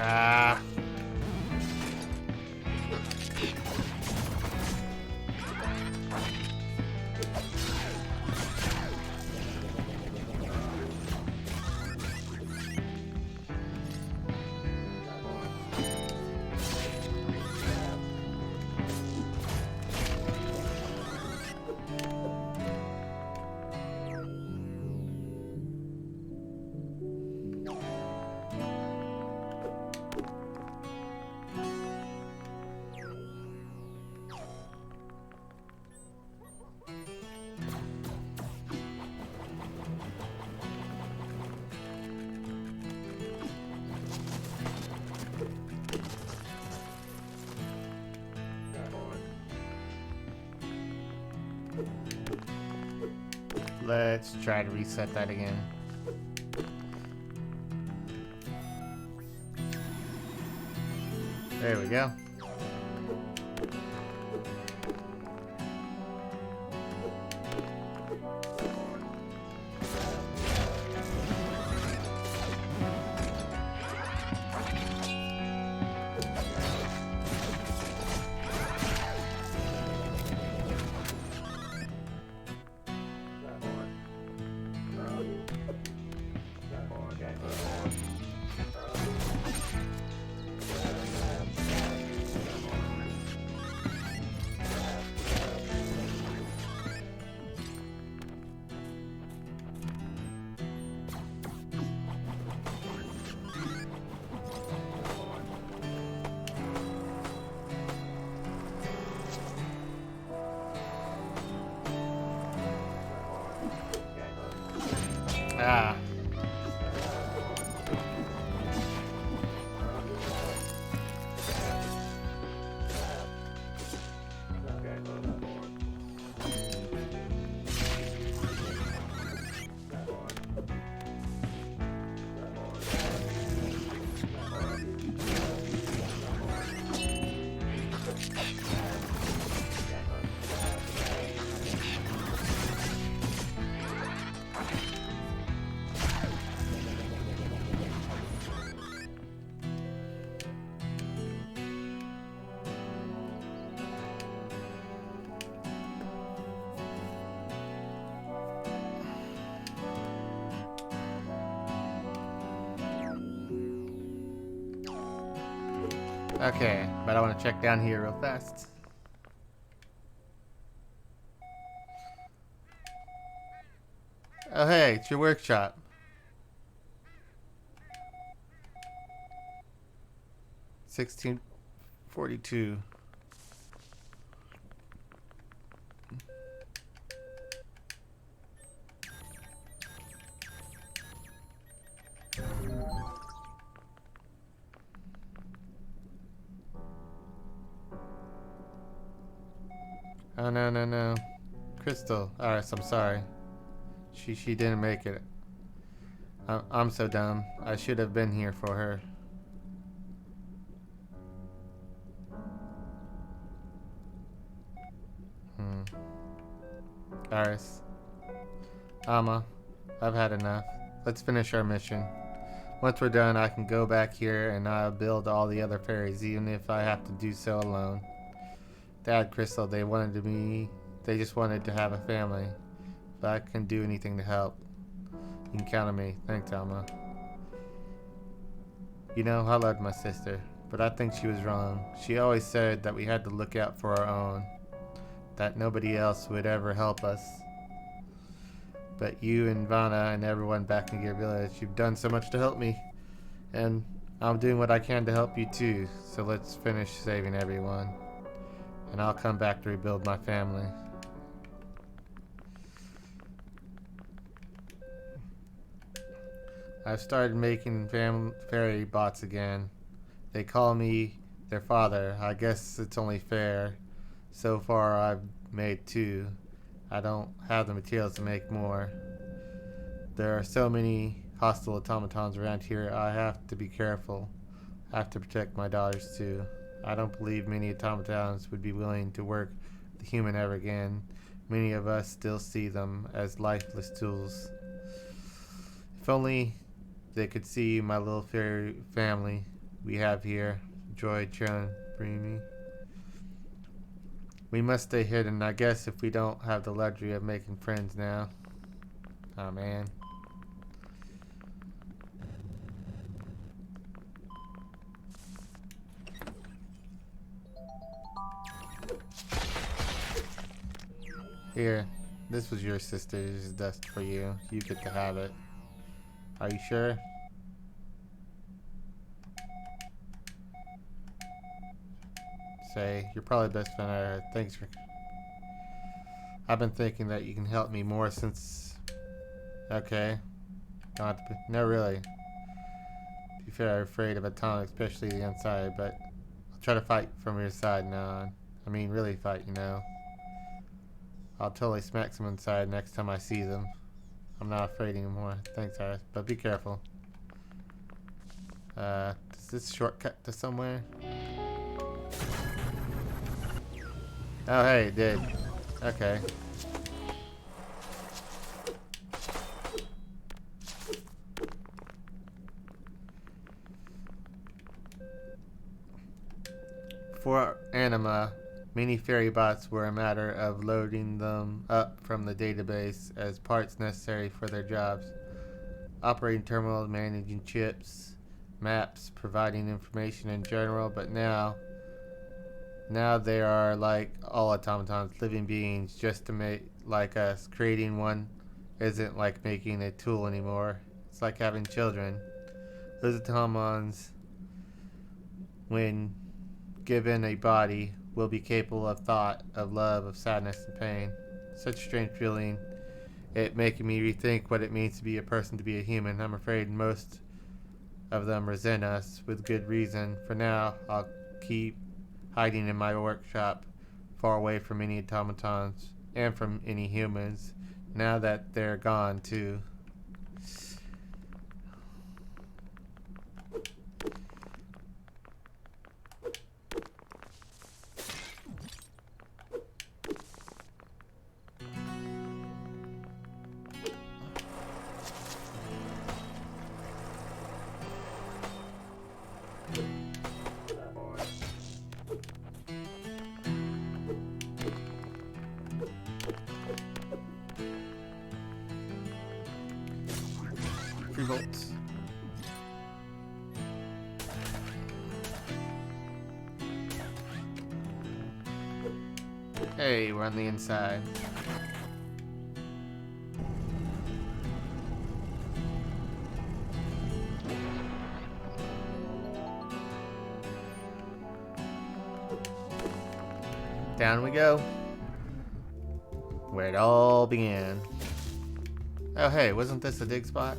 Ah. Let's try to reset that again. There we go. Ah. Okay, but I want to check down here real fast. Oh hey, it's your workshop. 1642. Oh no no no, Crystal. Alright, I'm sorry. She didn't make it. I'm so dumb. I should have been here for her. Iris. Alma, I've had enough. Let's finish our mission. Once we're done, I can go back here and I'll build all the other fairies, even if I have to do so alone. Dad, Crystal, they just wanted to have a family. If I can do anything to help, you can count on me. Thanks, Alma. You know, I loved my sister, but I think she was wrong. She always said that we had to look out for our own, that nobody else would ever help us. But you and Vanna and everyone back in your village, you've done so much to help me. And I'm doing what I can to help you too. So let's finish saving everyone. And I'll come back to rebuild my family. I've started making fairy bots again. They call me their father. I guess it's only fair. So far I've made 2. I don't have the materials to make more. There are so many hostile automatons around here. I have to be careful. I have to protect my daughters too. I don't believe many automatons would be willing to work with a human ever again. Many of us still see them as lifeless tools. If only they could see my little fairy family we have here. Joy, Chun, Breamy. We must stay hidden, I guess, if we don't have the luxury of making friends now. Oh man. Here, this was your sister's dust for you. You get to have it. Are you sure? Say, you're probably the best friend I heard. Thanks for... I've been thinking that you can help me more since... Okay. Not to be... No, really. To be fair, I'm afraid of atomic, especially the Unsighted, but I'll try to fight from your side now on. I mean, really fight, you know. I'll totally smack some Unsighted next time I see them. I'm not afraid anymore. Thanks, Iris. But be careful. Does this shortcut to somewhere? Oh, hey, it did. Okay. For Anima, many fairy bots were a matter of loading them up from the database as parts necessary for their jobs. Operating terminals, managing chips, maps, providing information in general, but now they are like all automatons, living beings just to make like us. Creating one isn't like making a tool anymore. It's like having children. Those automatons, when given a body, will be capable of thought, of love, of sadness and pain. Such a strange feeling, it making me rethink what it means to be a person, to be a human. I'm afraid most of them resent us, with good reason. For now, I'll keep hiding in my workshop, far away from any automatons, and from any humans, now that they're gone too. Volts. Hey, we're on the inside. Down we go. Where it all began. Oh hey, wasn't this a dig spot?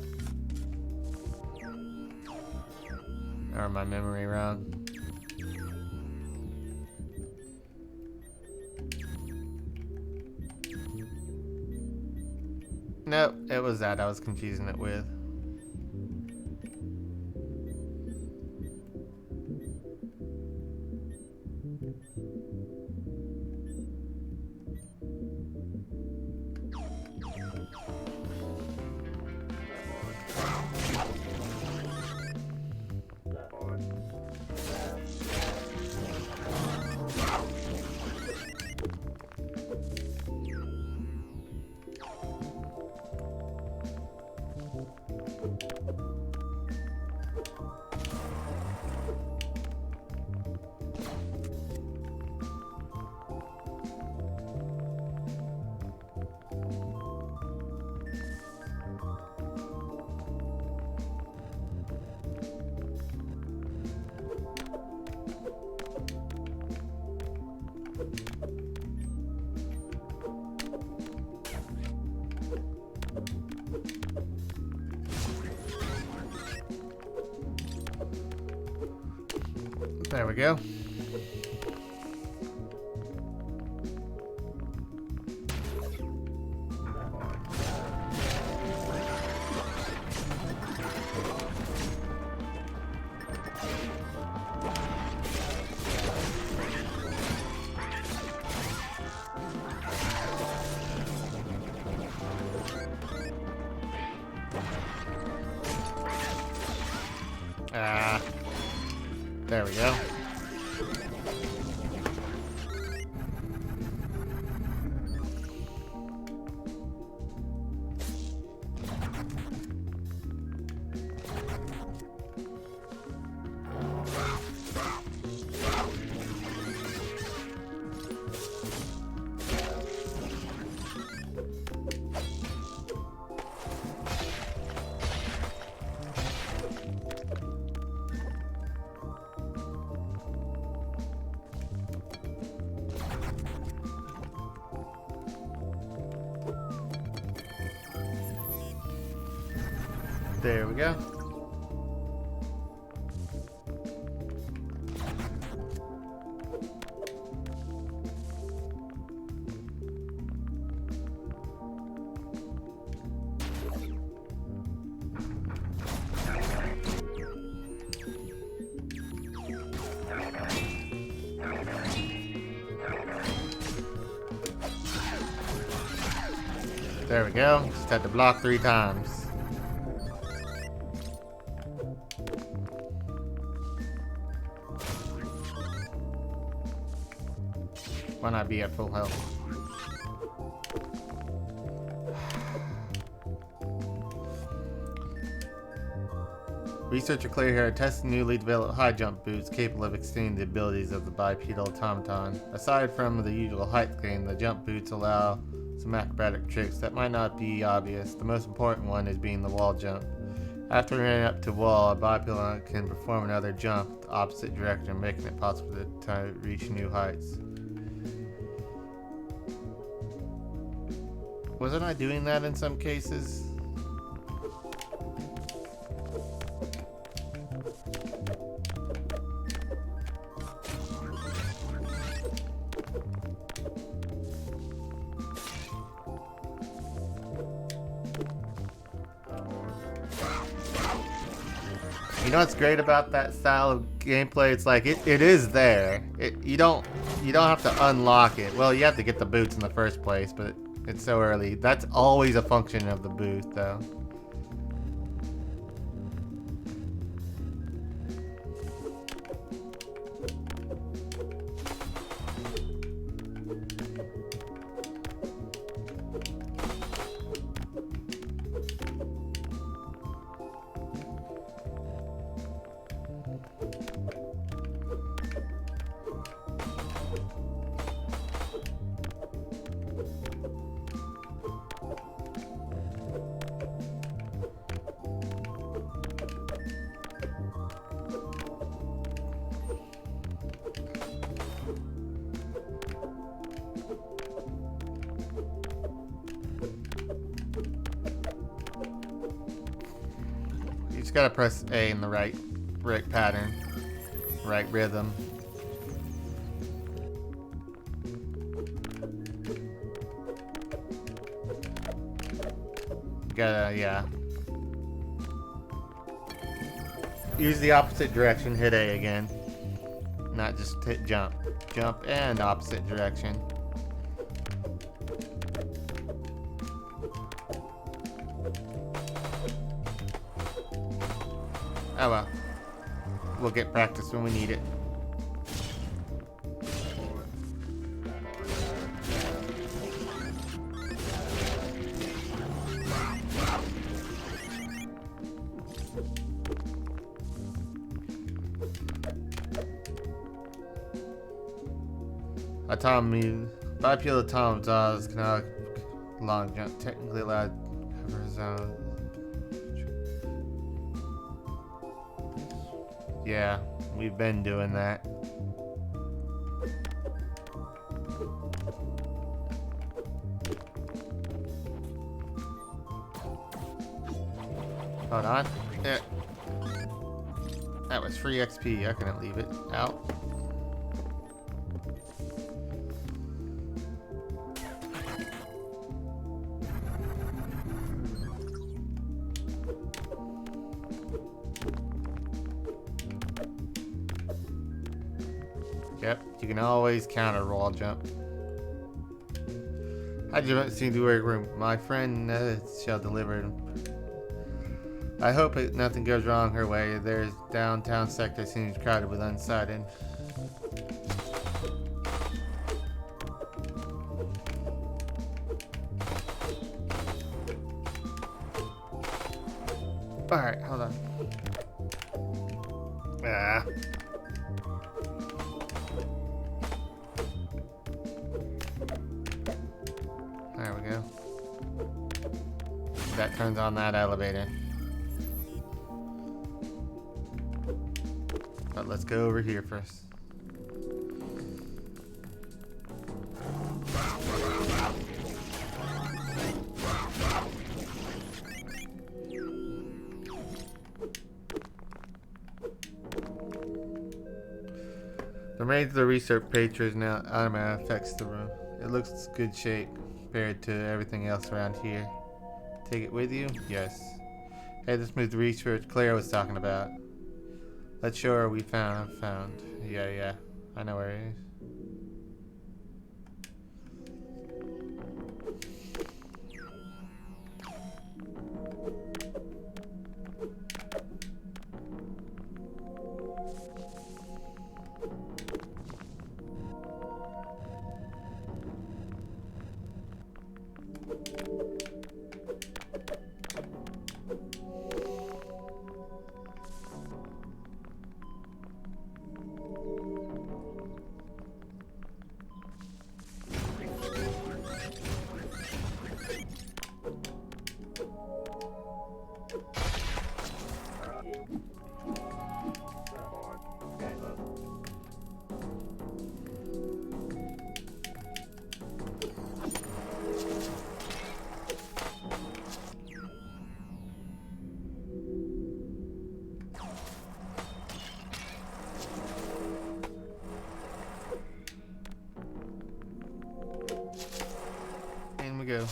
Or my memory wrong? Nope, it was that I was confusing it with. There we go. Ah, there we go. There we go. There we go. Just had to block 3 times. Why not be at full health? Researcher Claire here tests newly developed high jump boots capable of extending the abilities of the bipedal automaton. Aside from the usual height gain, the jump boots allow some acrobatic tricks that might not be obvious. The most important one is being the wall jump. After running up to wall, a bipedal can perform another jump the opposite direction, making it possible to reach new heights. Wasn't I doing that in some cases? You know what's great about that style of gameplay? It's like it is there. You don't have to unlock it. Well, you have to get the boots in the first place, but it's so early. That's always a function of the boot, though. You just gotta press A in the right pattern, right rhythm. Yeah. Use the opposite direction, hit A again. Not just hit jump. Jump and opposite direction. Oh well. We'll get practice when we need it. Bipedal automatons cannot long jump, technically allowed to cover zone. Yeah, we've been doing that. Hold on. There. That was free XP. I couldn't leave it out. Yep, you can always counter wall jump. I just seem to work room. My friend shall deliver. I hope nothing goes wrong her way. Their downtown sector seems crowded with Unsighted. Alright, hold on. Ah. There we go. That turns on that elevator. But let's go over here first. The remains of the research paper is now Automaton affects the room. It looks good shape compared to everything else around here. Take it with you? Yes. Hey, let's move the research Claire was talking about. Let's show her we found. Yeah. I know where it is. In we go.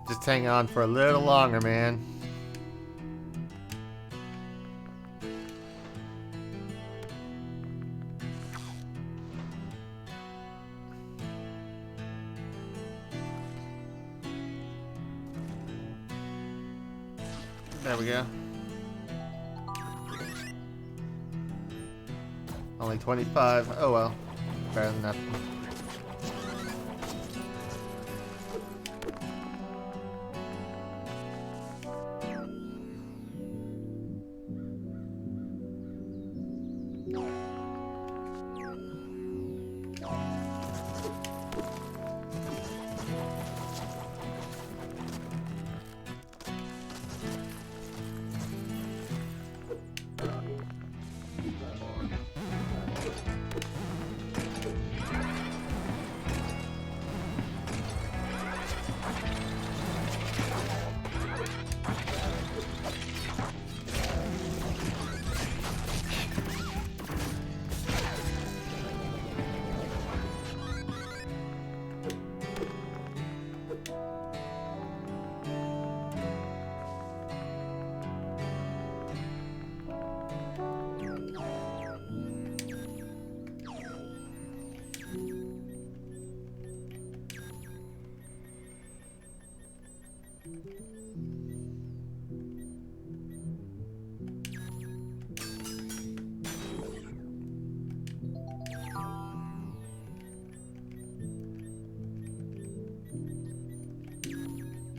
Just hang on for a little longer, man. There we go. Only 25. Oh well. Better than nothing.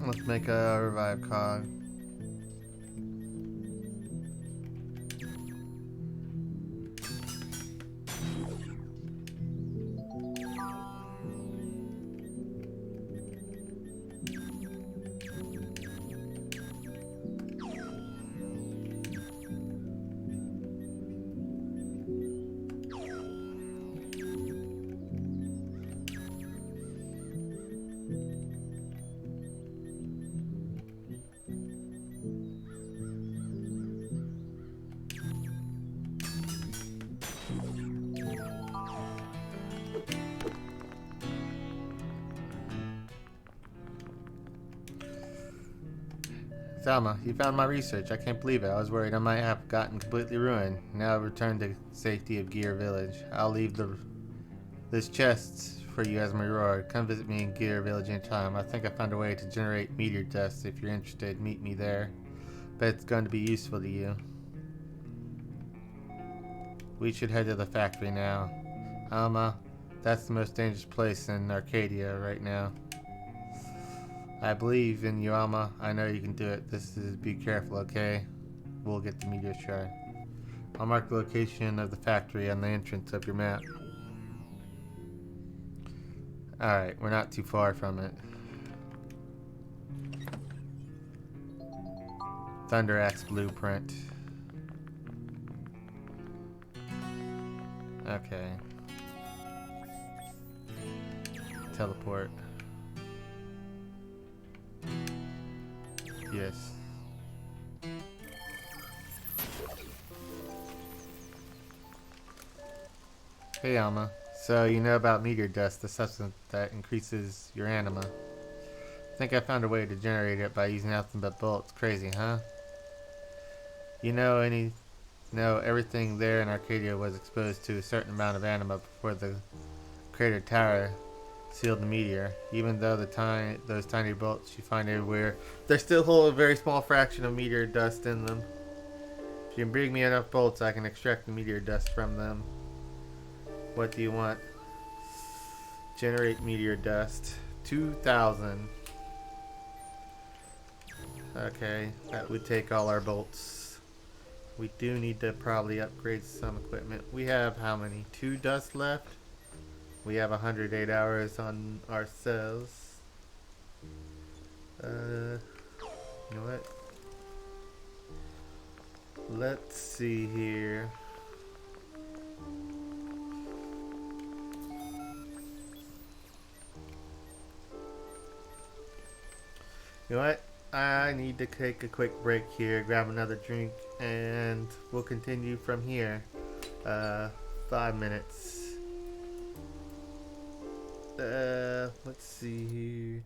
Let's make a revive cog. Thelma, you found my research. I can't believe it. I was worried I might have gotten completely ruined. Now I've returned to safety of Gear Village. I'll leave this chest for you as my reward. Come visit me in Gear Village anytime. I think I found a way to generate meteor dust. If you're interested, meet me there. Bet it's going to be useful to you. We should head to the factory now. Alma, that's the most dangerous place in Arcadia right now. I believe in you, Alma. I know you can do it. Be careful, okay? We'll get the meteor shard. I'll mark the location of the factory on the entrance of your map. Alright, we're not too far from it. Thunder Axe blueprint. Okay. Teleport. Yes. Hey Alma. So you know about meteor dust, the substance that increases your anima. I think I found a way to generate it by using nothing but bullets. Crazy, huh? You know everything there in Arcadia was exposed to a certain amount of anima before the crater tower sealed the meteor. Even though those tiny bolts you find everywhere, they still hold a very small fraction of meteor dust in them. If you can bring me enough bolts, I can extract the meteor dust from them. What do you want? Generate meteor dust. 2,000. Okay, that would take all our bolts. We do need to probably upgrade some equipment. We have how many? 2 dust left? We have 108 hours on ourselves. You know what? Let's see here. You know what? I need to take a quick break here, grab another drink, and we'll continue from here. 5 minutes. Let's see here.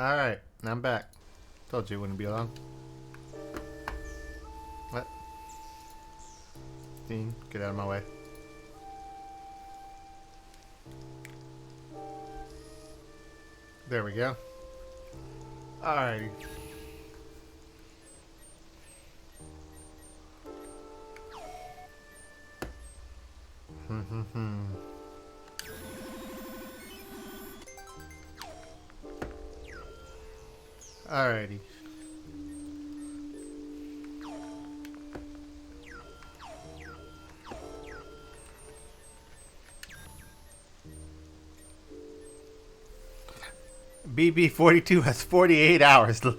Alright, I'm back. Told you it wouldn't be long. What? Dean, get out of my way. There we go. Alrighty. Alrighty. BB42 has 48 hours left.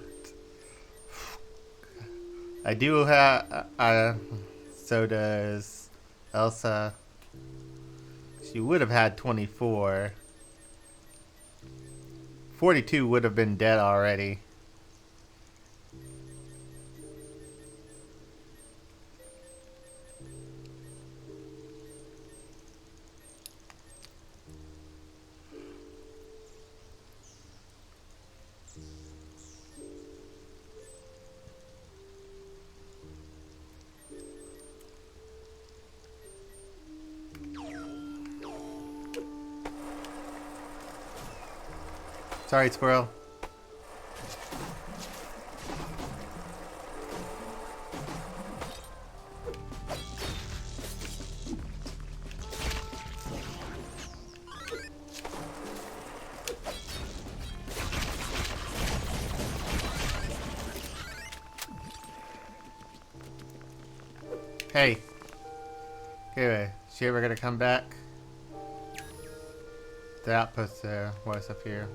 I do have, so does Elsa. She would have had 24. 42 would have been dead already. Sorry, squirrel. Hey. Anyway, is she ever gonna come back? The outpost there. What's up here?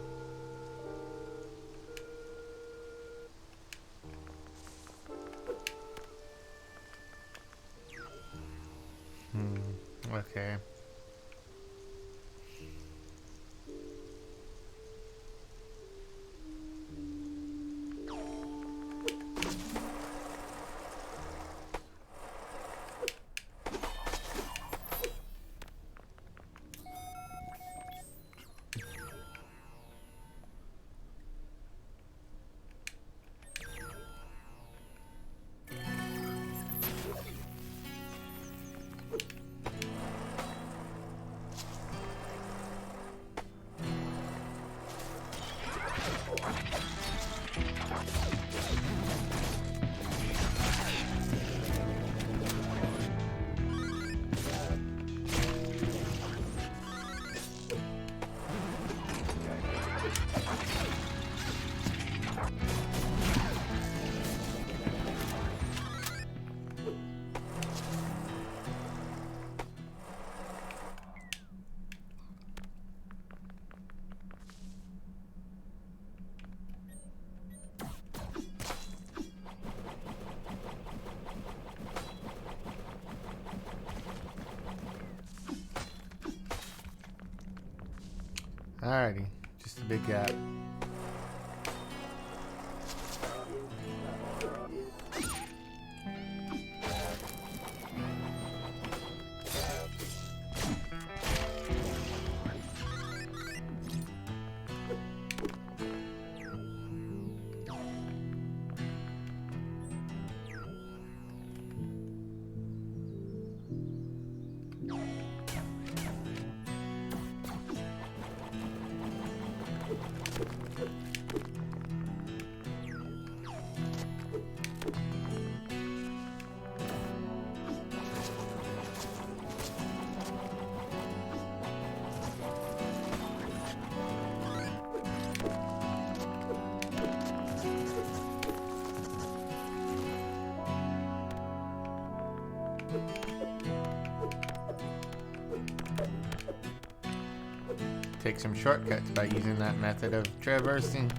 Okay. Alrighty, just a big gap. Take some shortcuts by using that method of traversing.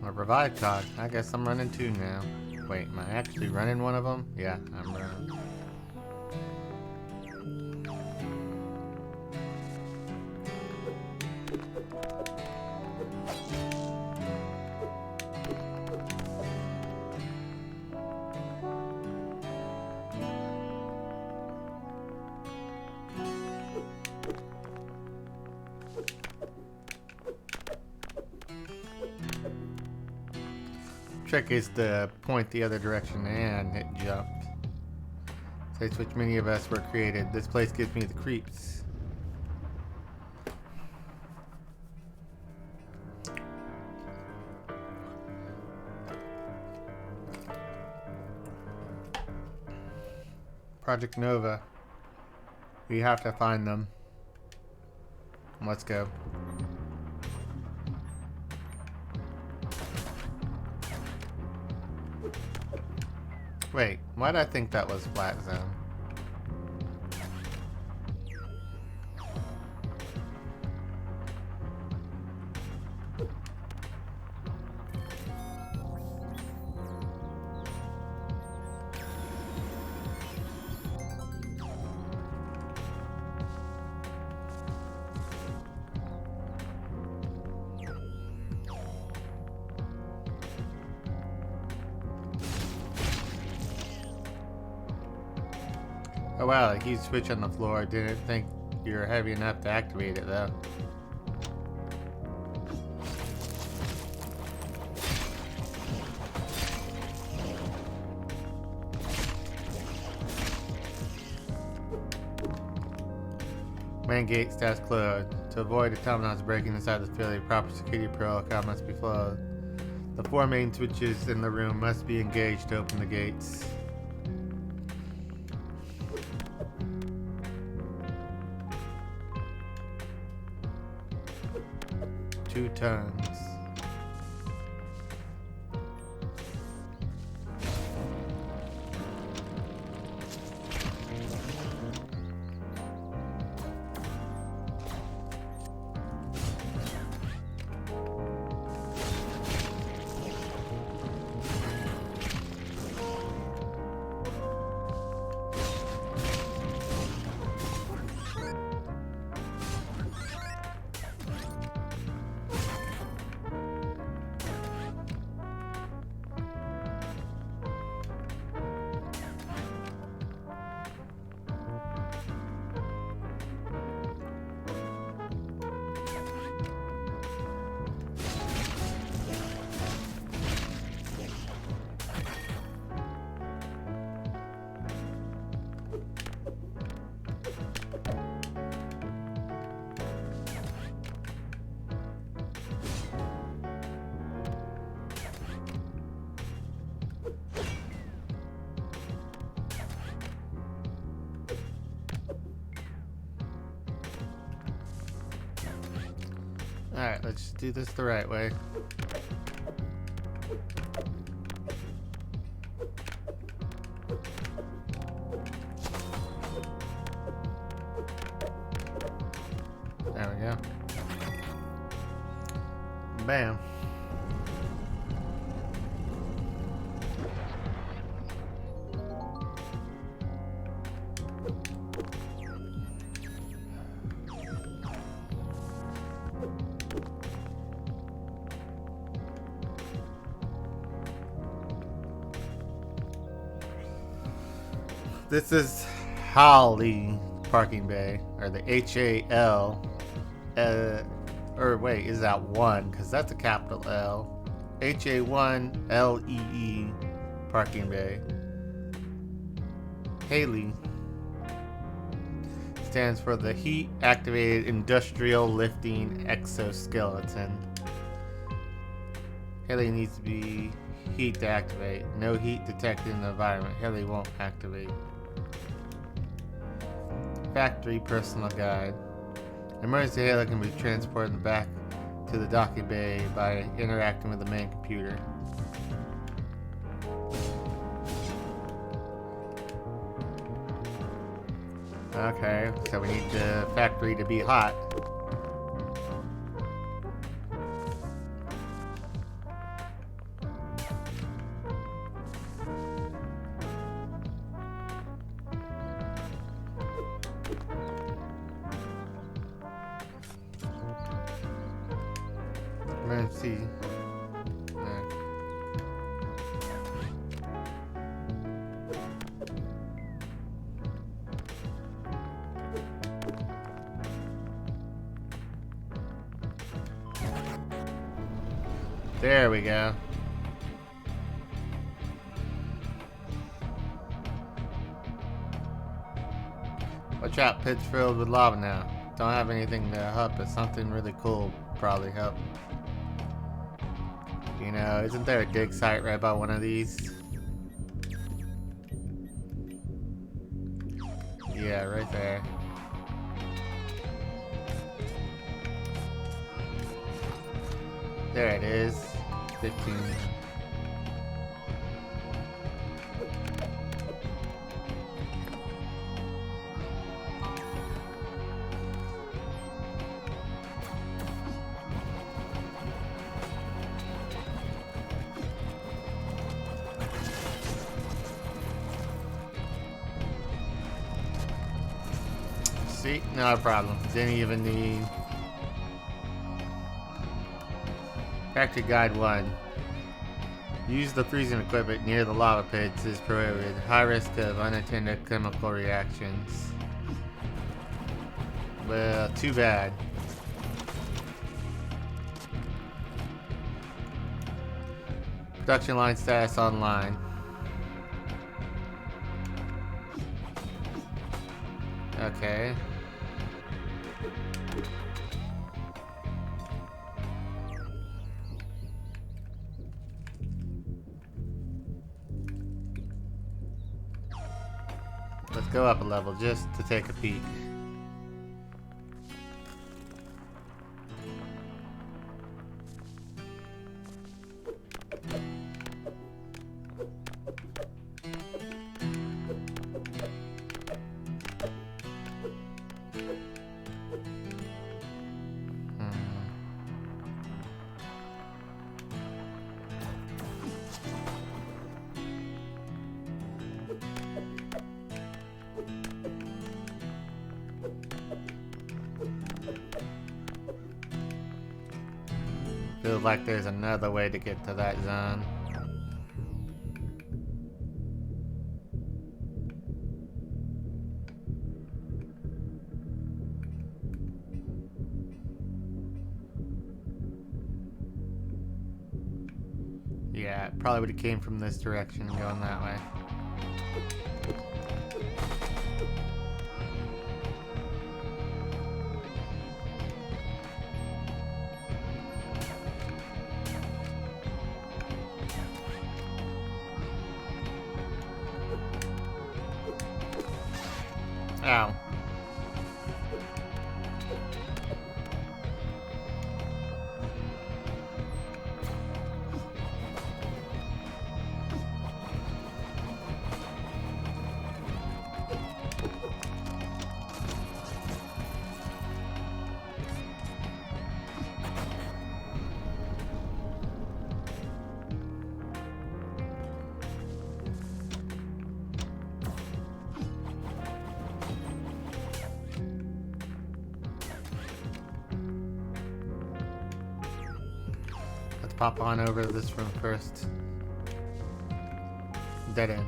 A revive cog. I guess I'm running two now. Wait, am I actually running one of them? Yeah, I'm running. trick is to point the other direction and hit jump. Place which many of us were created. This place gives me the creeps. Project Nova. We have to find them. Let's go. Wait, why did I think that was flat zone? Oh wow, a huge switch on the floor. Didn't think you were heavy enough to activate it though. Main gate status closed. To avoid automatons breaking inside the facility, proper security protocol must be followed. The 4 main switches in the room must be engaged to open the gates. 2 tons. Alright, let's do this the right way. There we go. Bam. This is Holly parking bay, or the H-A-L, or wait, is that one? Because that's a capital L. H-A-1-L-E-E parking bay. Haley stands for the Heat Activated Industrial Lifting Exoskeleton. Haley needs to be heat to activate. No heat detected in the environment. Haley won't activate. Factory personal guide. Emergency Haley can be transported back to the docking bay by interacting with the main computer. Okay, so we need the factory to be hot. Emergency. There we go. trap pit's filled with lava now. Don't have anything to help, but something really cool probably help. You know, isn't there a dig site right by one of these? Yeah, right there. There it is. 15. See? No problem. Didn't even need... Factory Guide 1. Use the freezing equipment near the lava pits is prohibited. High risk of unattended chemical reactions. Well, too bad. Production line status online. Okay. Let's go up a level just to take a peek. Feels like there's another way to get to that zone. Yeah, it probably would have came from this direction and going that way. Ow. Pop on over to this room first. Dead end.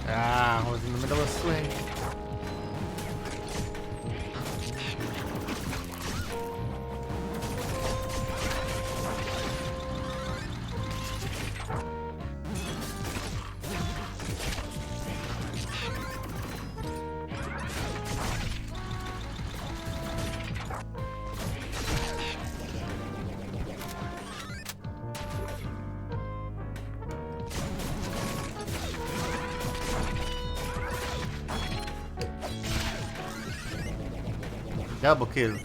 Ah, I was in the middle of a swing. Double kill.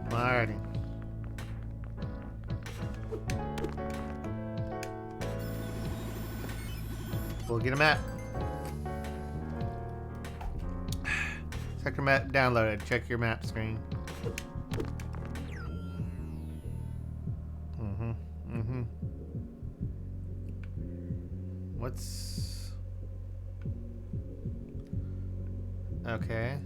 Alrighty. We'll get a map. Sector map downloaded. Check your map screen. What's... Okay.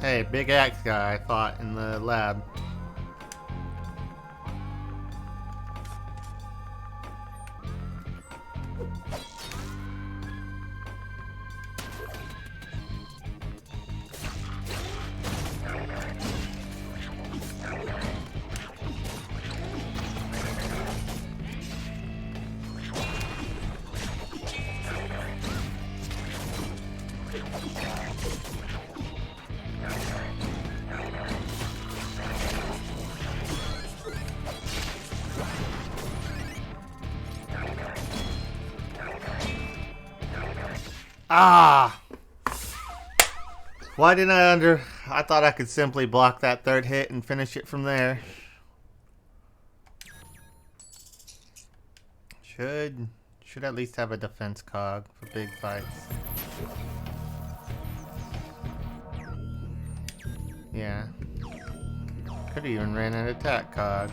Hey, big axe guy I fought in the lab. Ah! Why didn't I thought I could simply block that third hit and finish it from there. Should at least have a defense cog for big fights. Yeah. Could even ran an attack cog.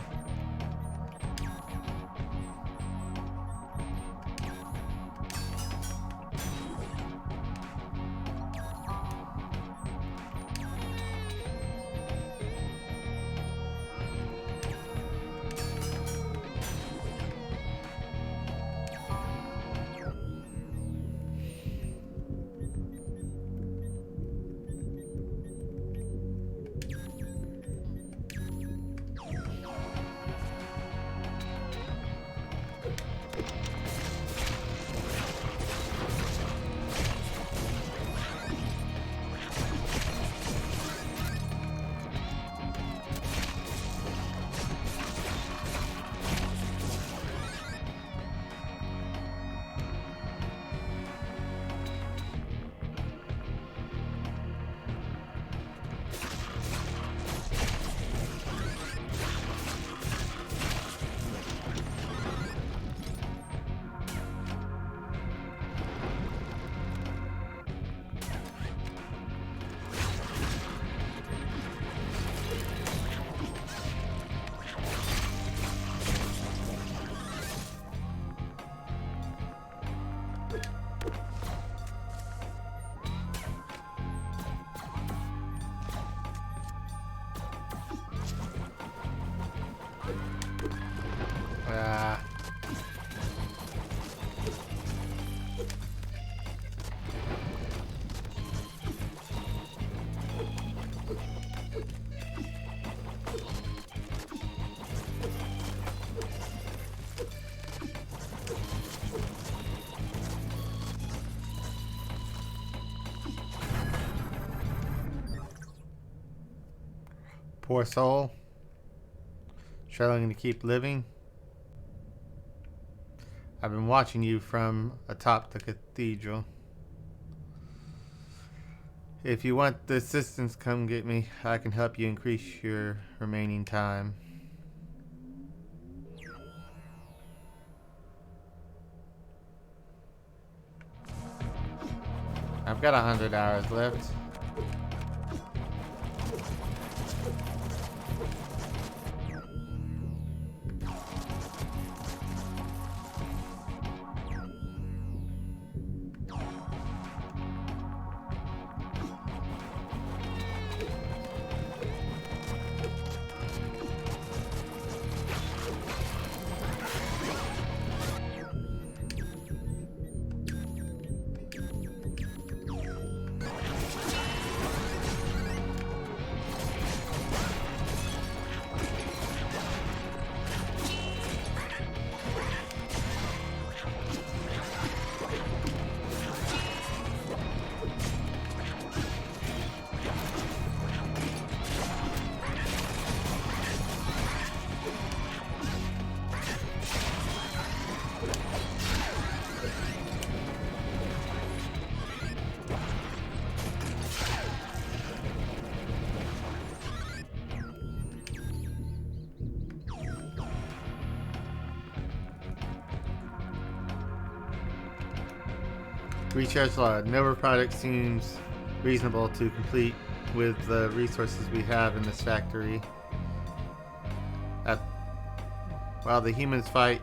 Poor soul. Struggling to keep living. I've been watching you from atop the cathedral. If you want the assistance, come get me. I can help you increase your remaining time. I've got 100 hours left. Research log. Nova product seems reasonable to complete with the resources we have in this factory. While the humans fight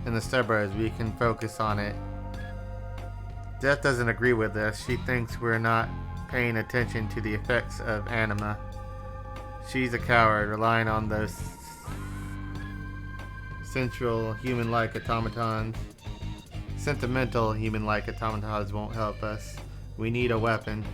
in the suburbs, we can focus on it. Death doesn't agree with this. She thinks we're not paying attention to the effects of anima. She's a coward, relying on those sensual human-like automatons. Sentimental human-like automatons won't help us. We need a weapon.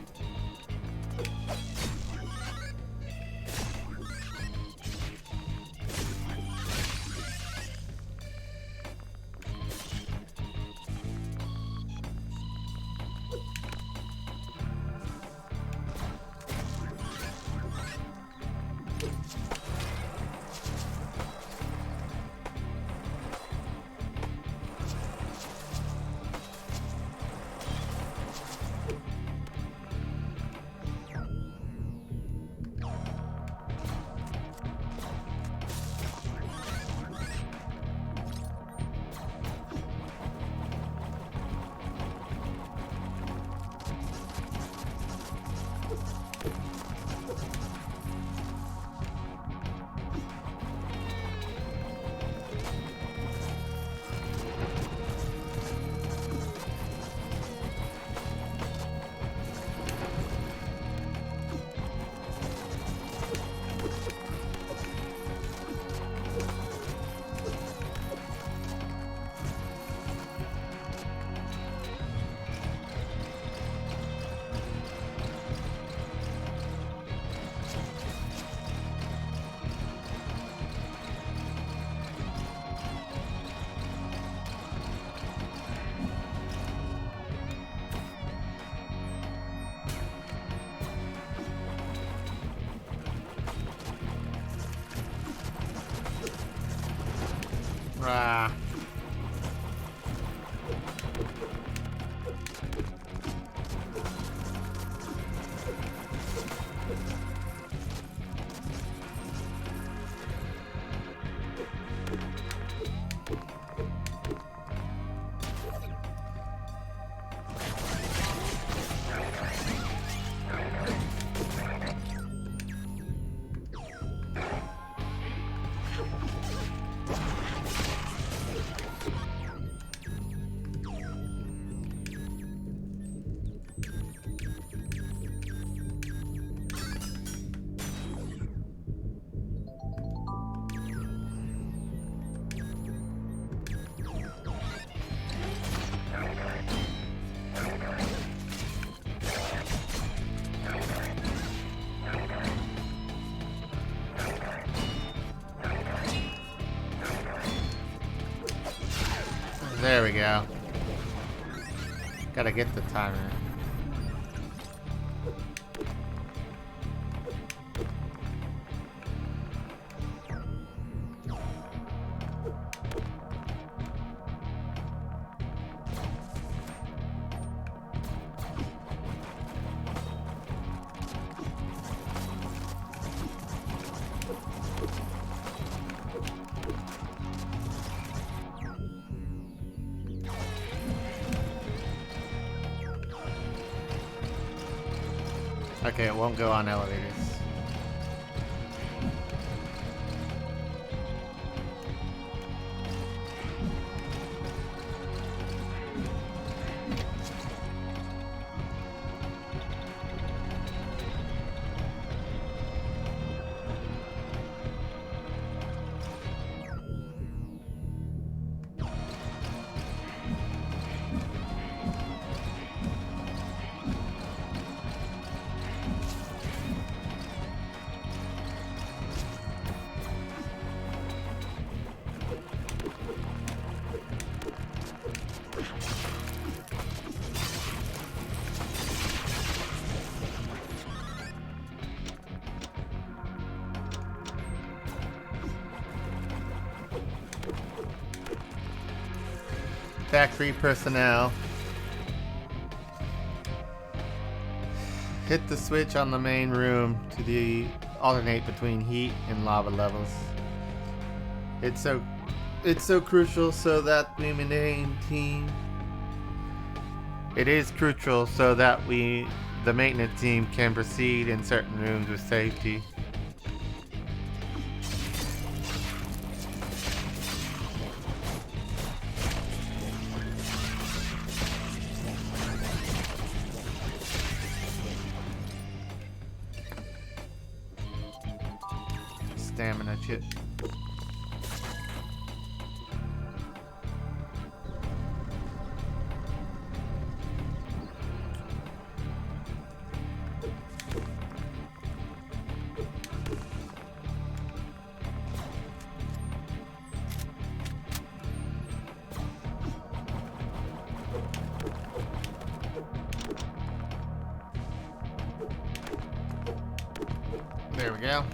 Ah. There we go. Gotta get the timer. Okay, it won't go on elevators. Factory personnel. Hit the switch on the main room to alternate between heat and lava levels. It's so crucial so that we maintain team. It is crucial so that the maintenance team can proceed in certain rooms with safety. shit. There we go.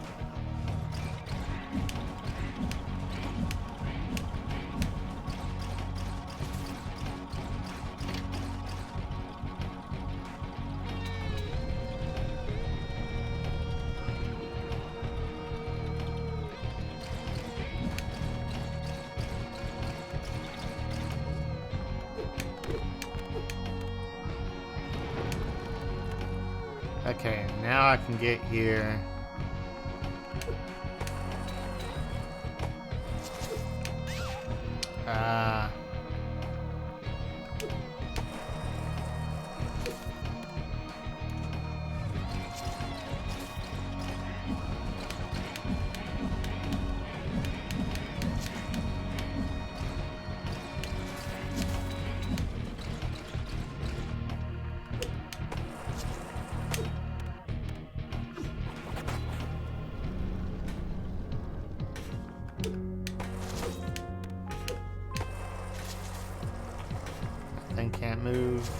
Okay, now I can get here. Thing can't move.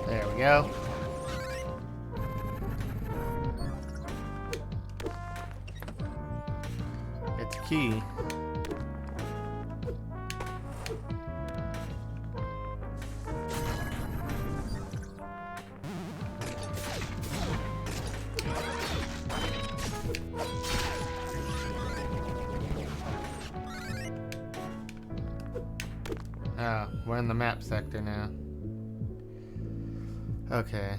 There we go. It's a key. Oh, we're in the map sector now. Okay.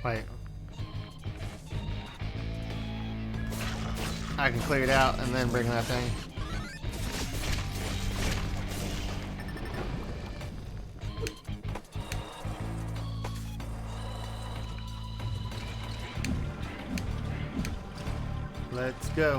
Wait. I can clear it out and then bring that thing. Let's go.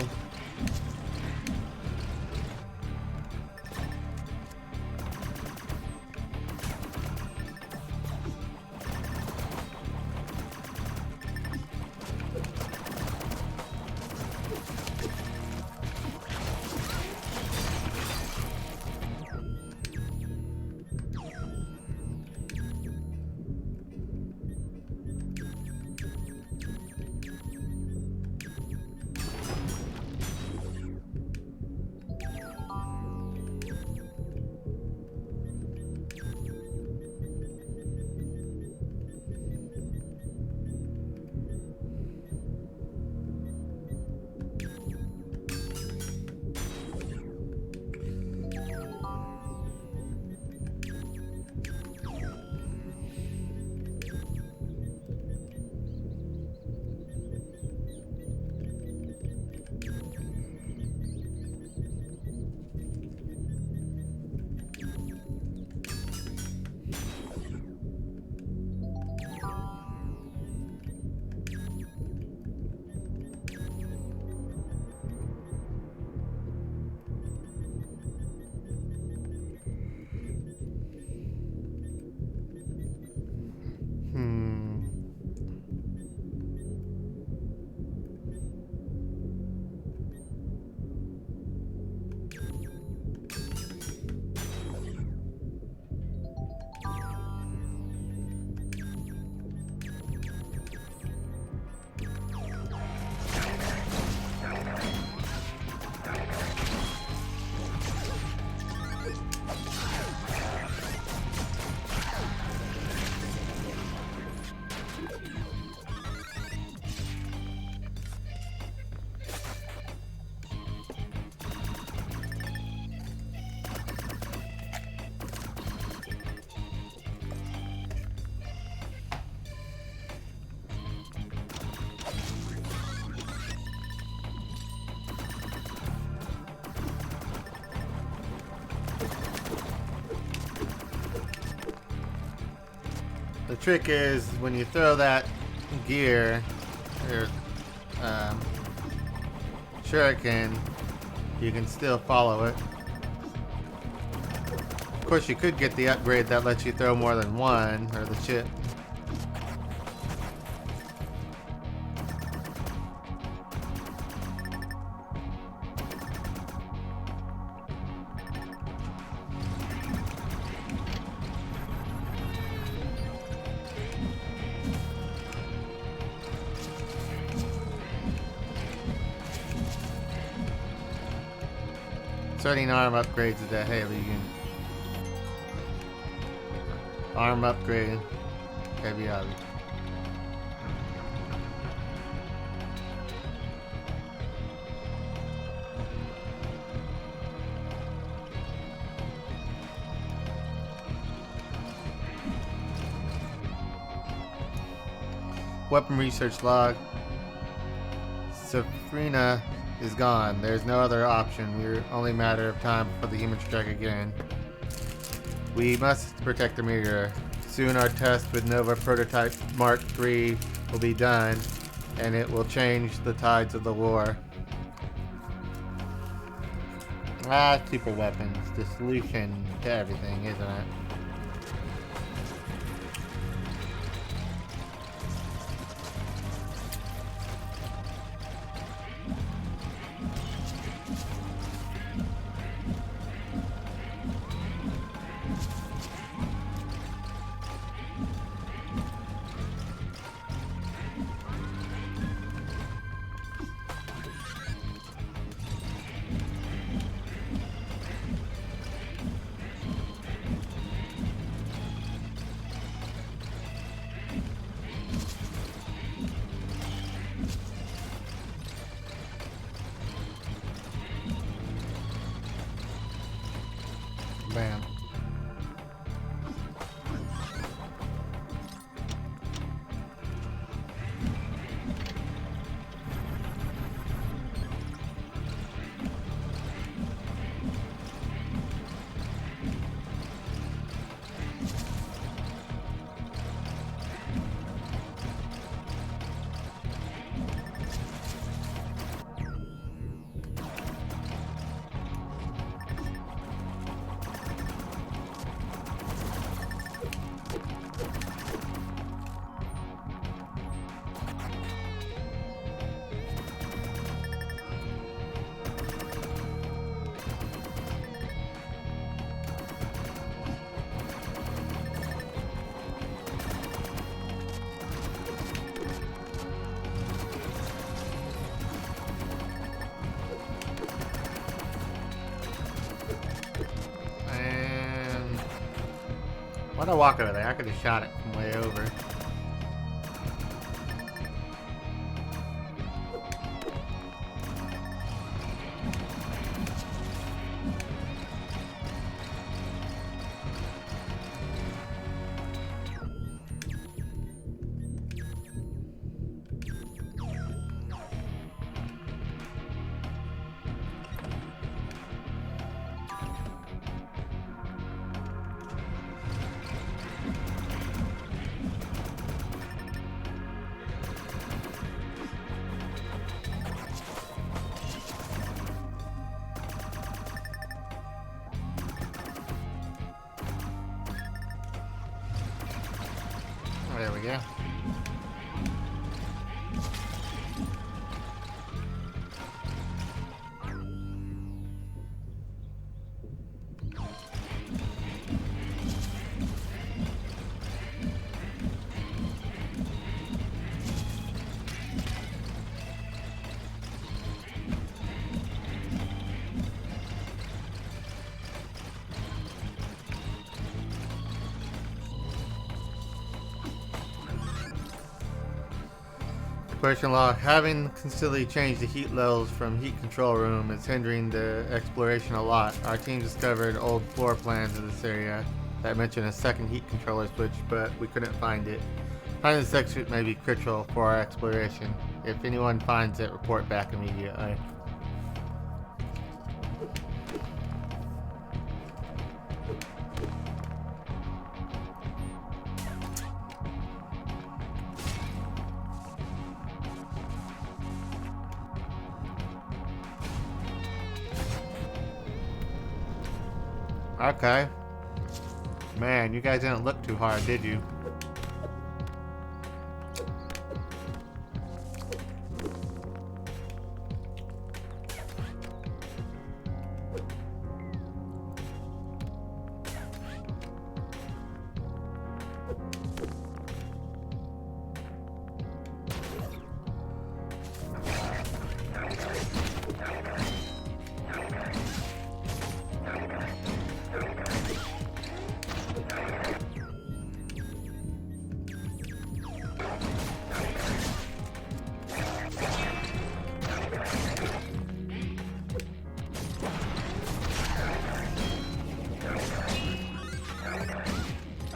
The trick is when you throw that gear, or shuriken, you can still follow it. Of course, you could get the upgrade that lets you throw more than one, or the chip. Starting arm upgrades at the Hey Legion. Arm upgrade. Heavy obby. Weapon research log. Sabrina is gone. There's no other option. We're only a matter of time for the human strike again. We must protect the meteor. Soon our test with Nova Prototype Mark III will be done, and it will change the tides of the war. Super weapons. The solution to everything, isn't it? Bam. Why'd I walk over there? I could have shot it from way over. There we go. Question log. Having constantly changed the heat levels from heat control room is hindering the exploration a lot. Our team discovered old floor plans of this area that mentioned a second heat controller switch, but we couldn't find it. Finding the section may be critical for our exploration. If anyone finds it, report back immediately. Okay. Man, you guys didn't look too hard, did you?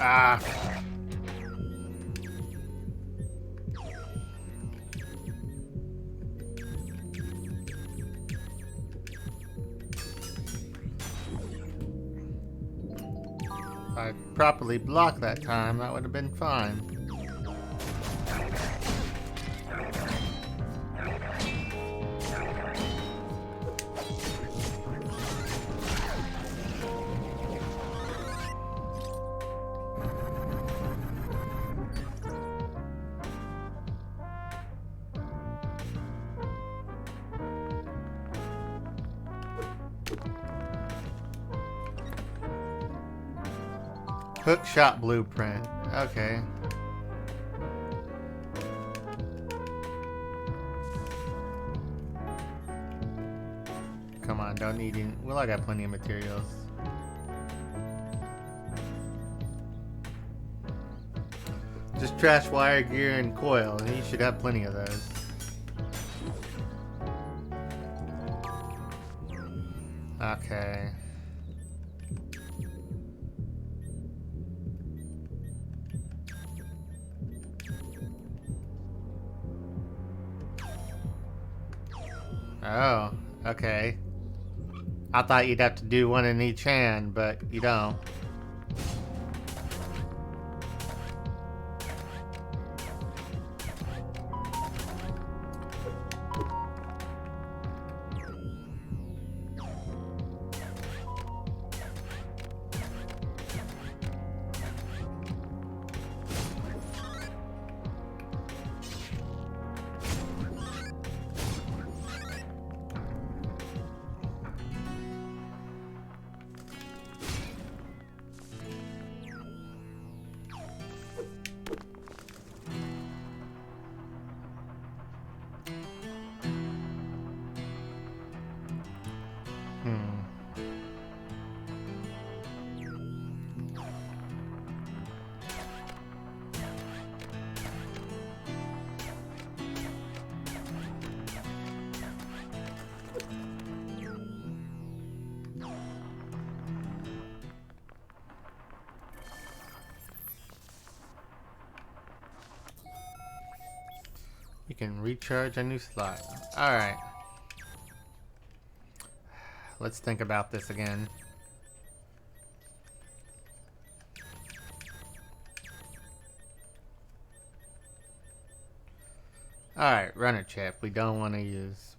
Ah. If I properly blocked that time, that would have been fine. Hook shot blueprint. Okay. Come on, don't need any. Well, I got plenty of materials. Just trash wire, gear, and coil, and you should have plenty of those. Okay. Oh, okay. I thought you'd have to do one in each hand, but you don't. You can recharge a new slot. Alright. Let's think about this again. Alright, runner chip we don't want to use.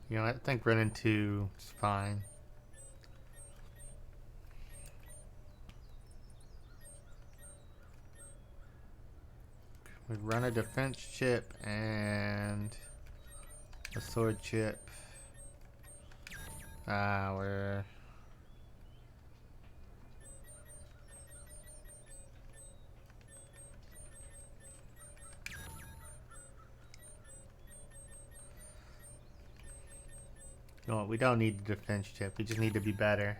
You know, I think running 2 is fine. We run a defense chip and a sword chip. We're... No, we don't need the defense chip. We just need to be better.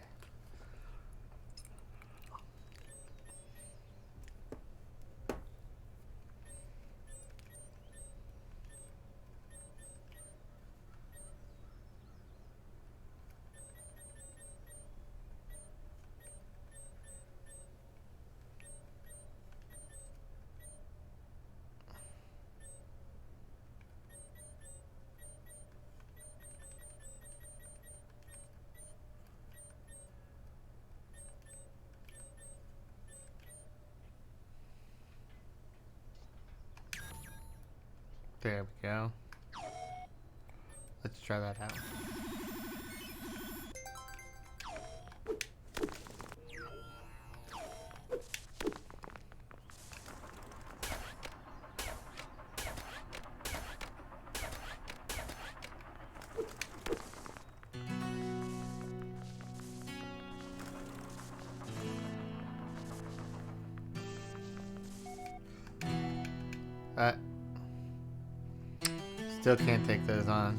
There we go. Let's try that out. Still can't take those on.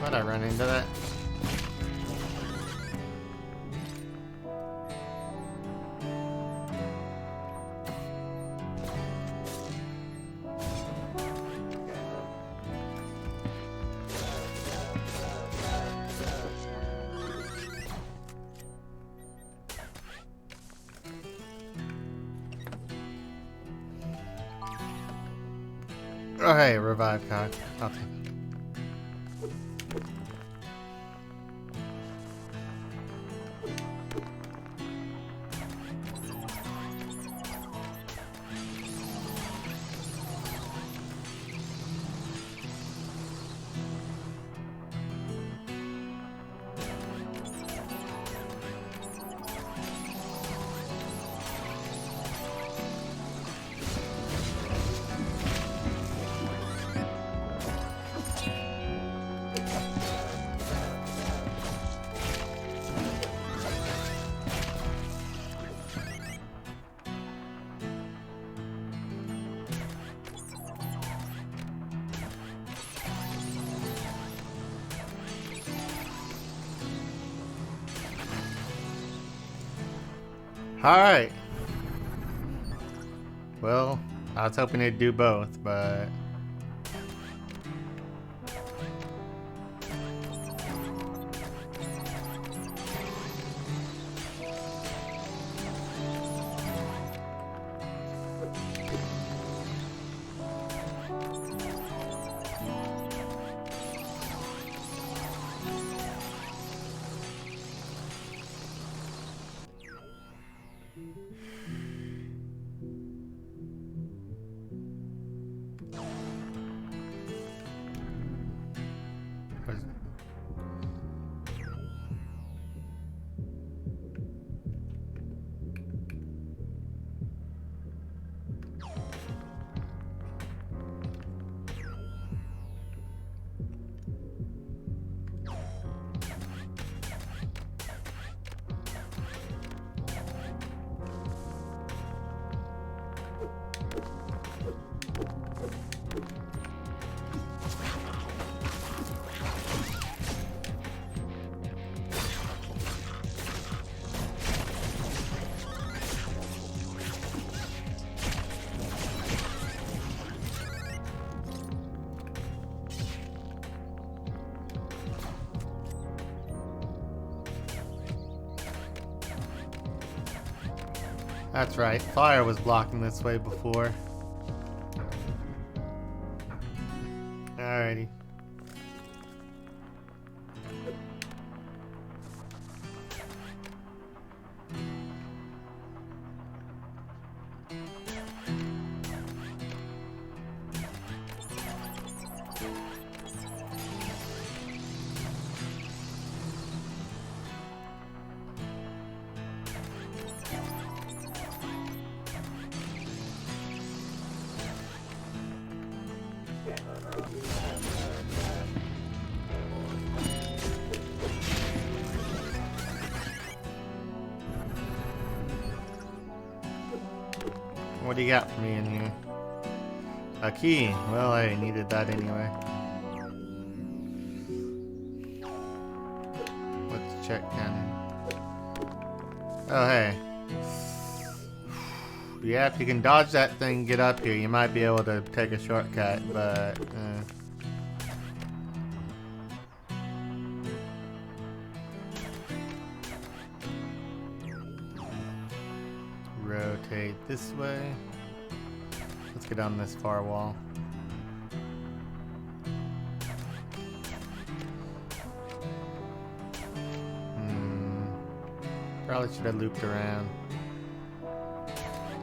Why'd I run into that? Oh hey, revive cock. I'll take it. Alright. Well, I was hoping they'd do both, but... That's right, fire was blocking this way before. Alrighty. What do you got for me in here? A key. Well, I needed that anyway. Let's check cannon. Oh, hey. Yeah, if you can dodge that thing, get up here, you might be able to take a shortcut, but... Rotate this way. Let's get on this far wall. Probably should have looped around.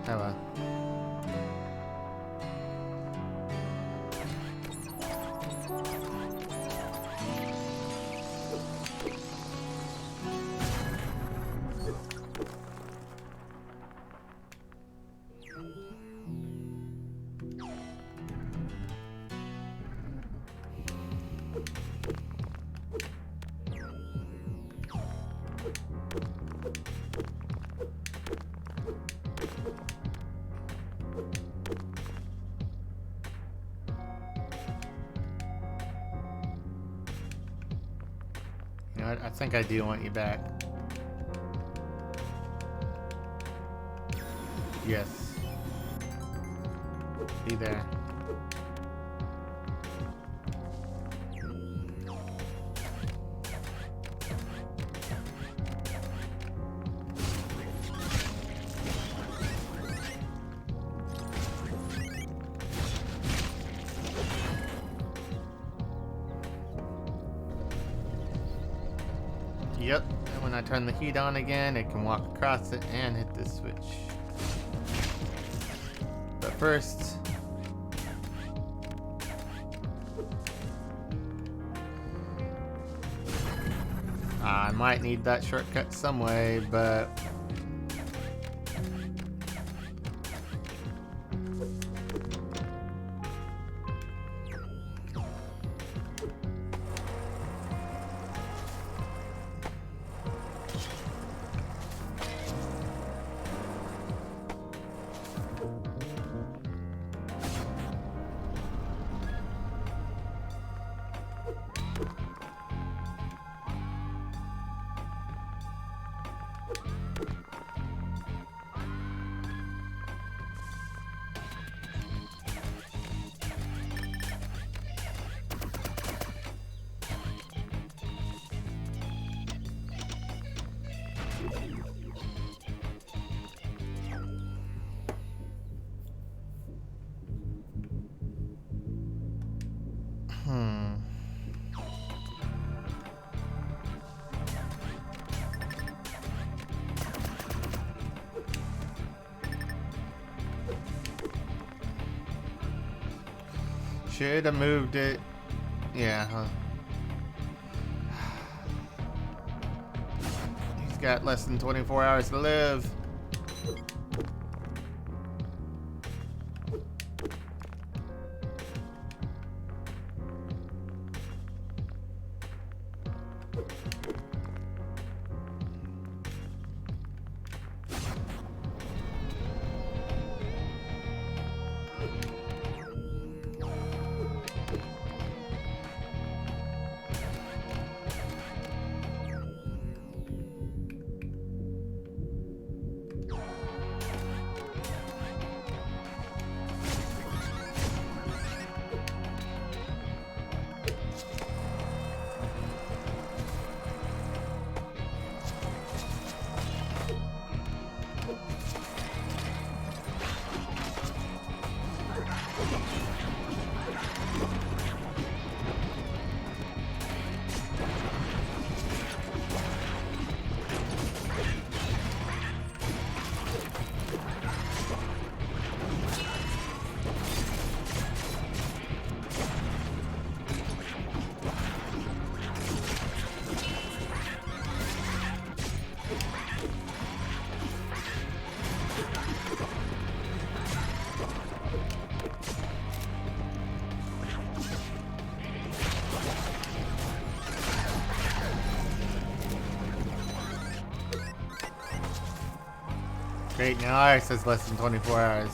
Oh well. I think I do want you back. Yes. Be there. Yep, and when I turn the heat on again, it can walk across it and hit this switch. But first... I might need that shortcut some way, but... Should have moved it. Yeah, huh? He's got less than 24 hours to live. Wait, now ours says less than 24 hours.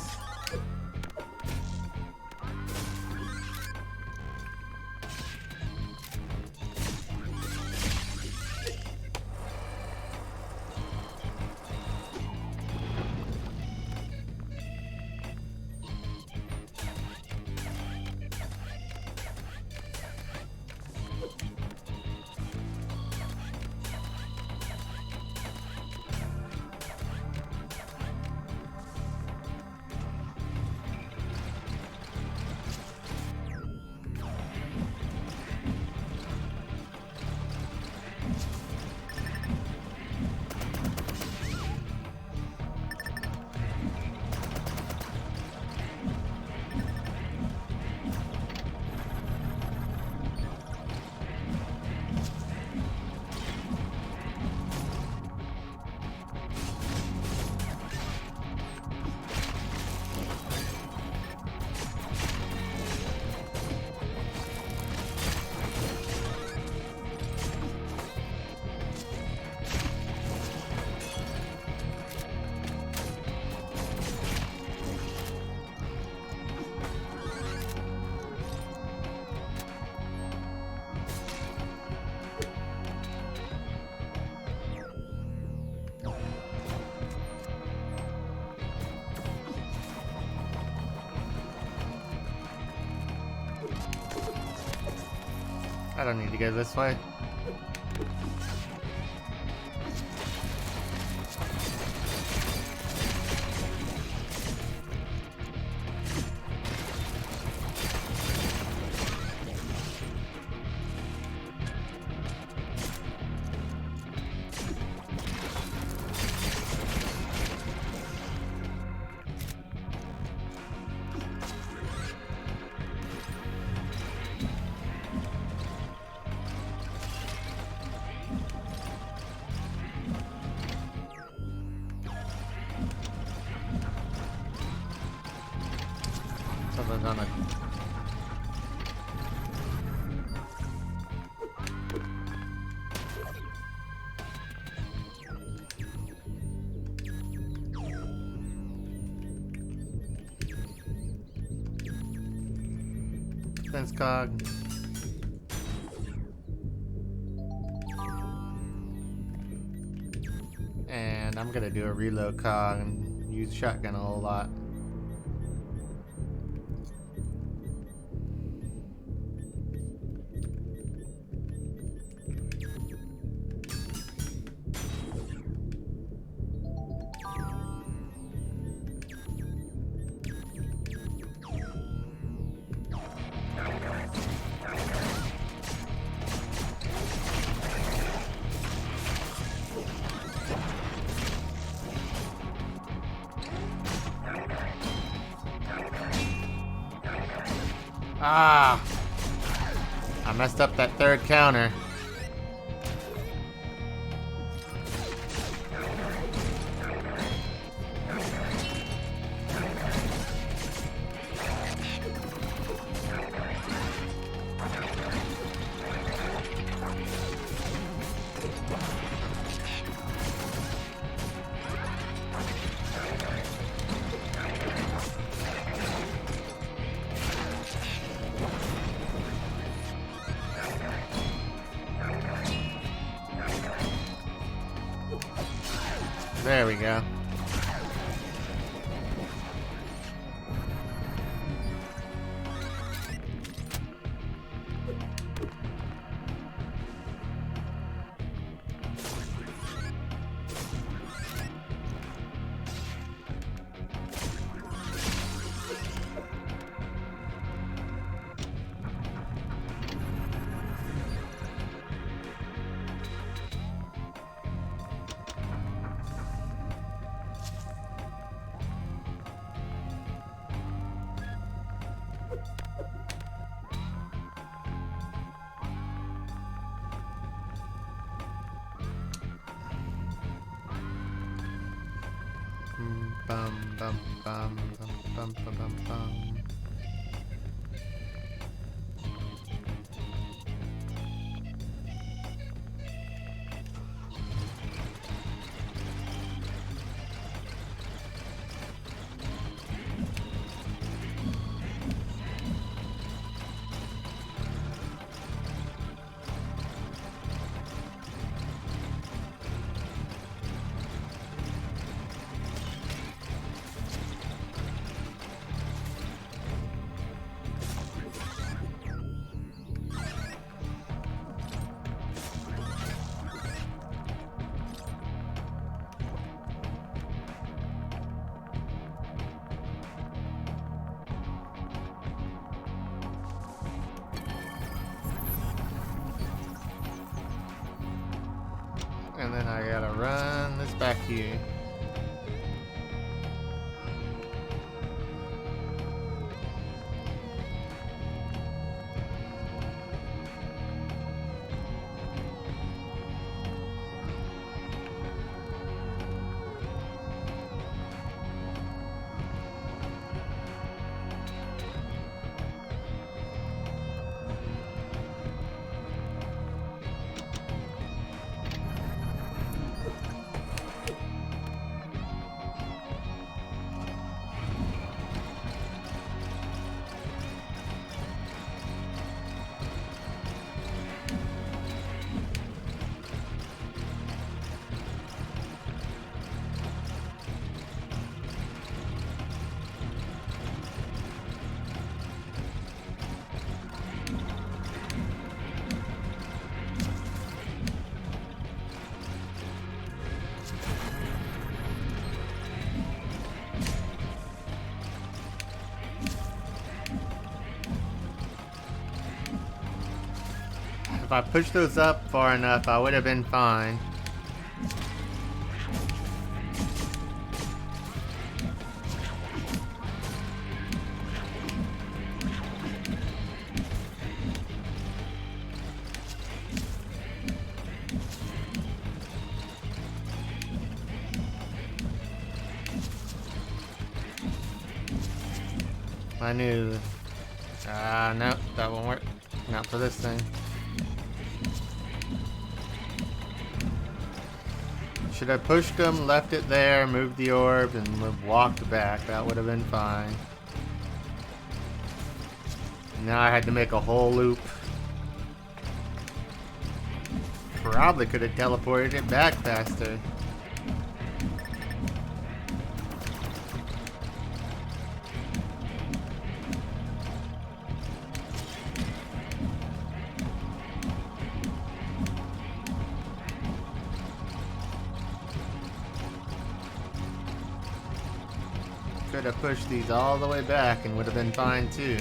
I don't need to go this way. Something's on it. Defense cog. And I'm gonna do a reload cog and use shotgun a whole lot. Ah! I messed up that third counter. There we go. Bum bum bum bum bum bum bum. you. If I pushed those up far enough, I would have been fine. I knew. No, that won't work. Not for this thing. Should have pushed them, left it there, moved the orb, and walked back. That would have been fine. Now I had to make a whole loop. Probably could have teleported it back faster. Could have pushed these all the way back and would have been fine too.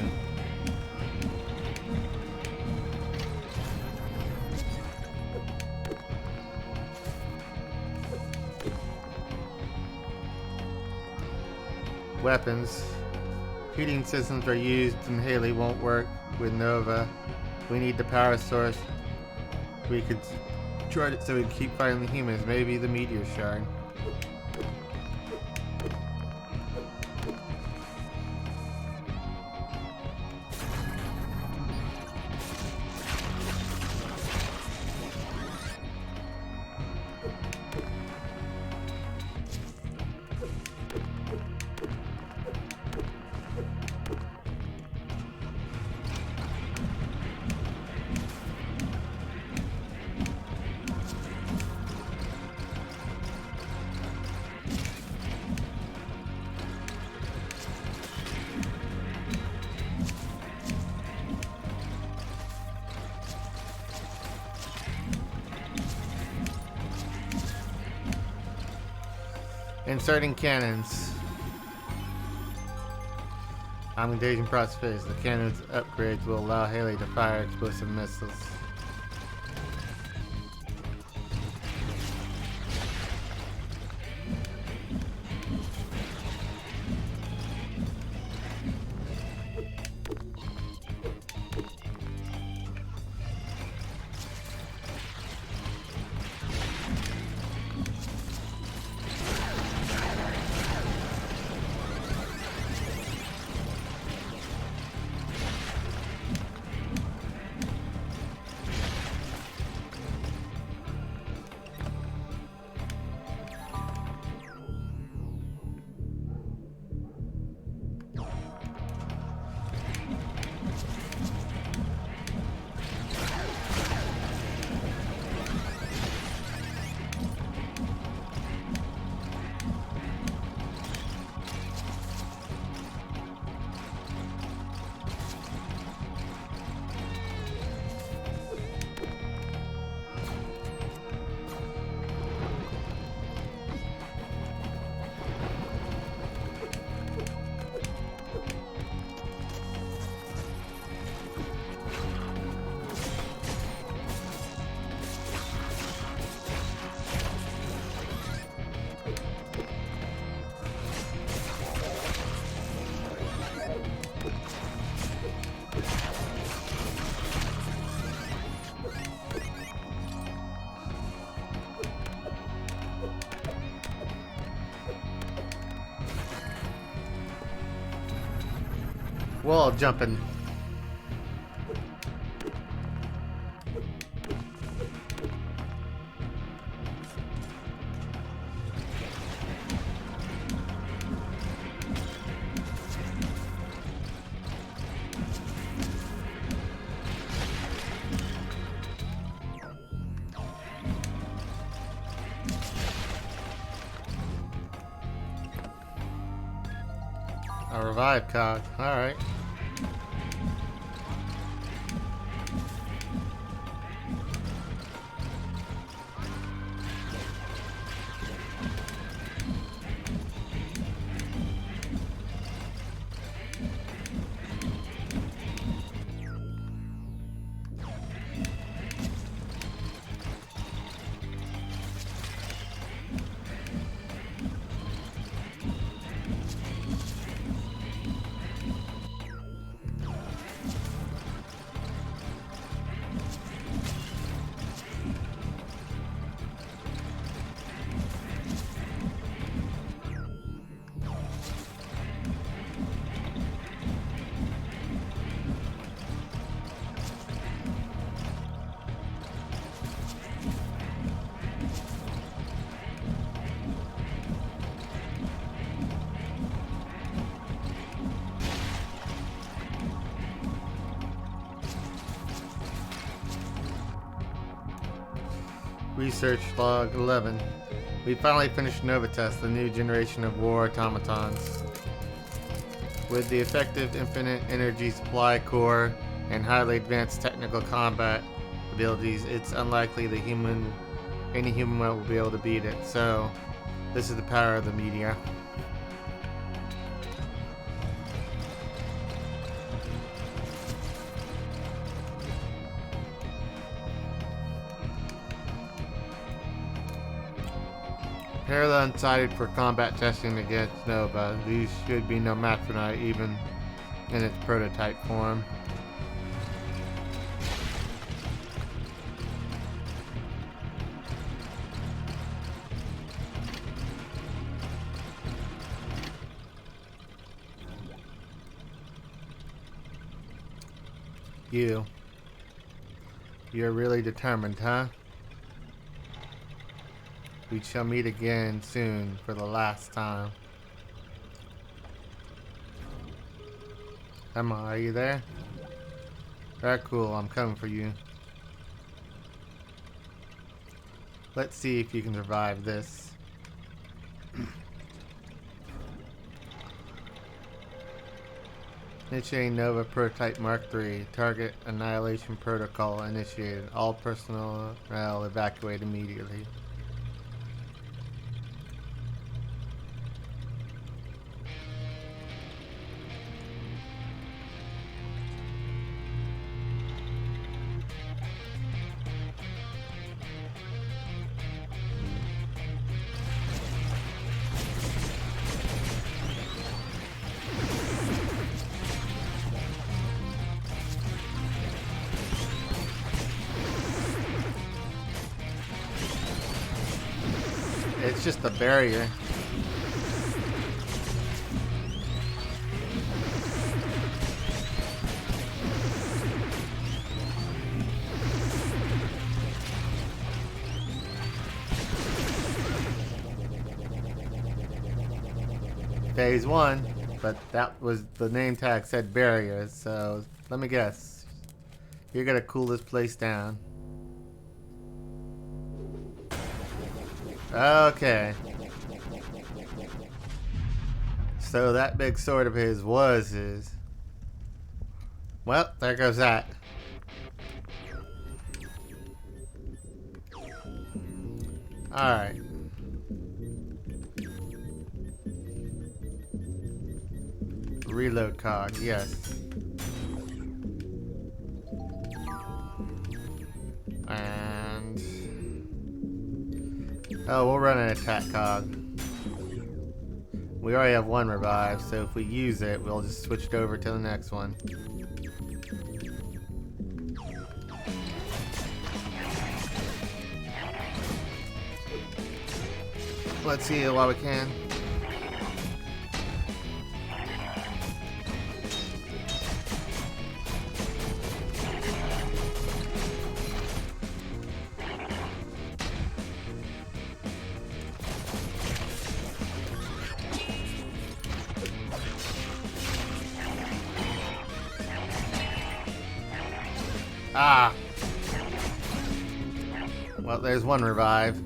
Weapons. Heating systems are used and Haley won't work with Nova. We need the power source. We could charge it so we can keep fighting the humans. Maybe the meteor shard. Inserting cannons. Augmentation process phase. The cannons upgrades will allow Haley to fire explosive missiles. Wall jumping. A revive cog. Alright. Research log 11. We finally finished Nova Test, the new generation of war automatons. With the effective infinite energy supply core and highly advanced technical combat abilities, it's unlikely that any human will be able to beat it. So, this is the power of the media. Prepare the Unsighted for combat testing against Nova. These should be no match for Night, even in its prototype form. You're really determined, huh? We shall meet again soon for the last time. Emma, are you there? Very cool, I'm coming for you. Let's see if you can survive this. Initiating Nova Prototype Mark III. Target Annihilation Protocol initiated. All personnel evacuate immediately. It's just a barrier. Phase 1, but that was the name tag said barriers, so let me guess. You're gonna cool this place down. Okay. So that big sword of his was his. Well, there goes that. Alright. Reload cog, yes. And... oh, we'll run an attack cog. We already have one revive, so if we use it, we'll just switch it over to the next one. Let's heal while we can. Ah! Well, there's one revive.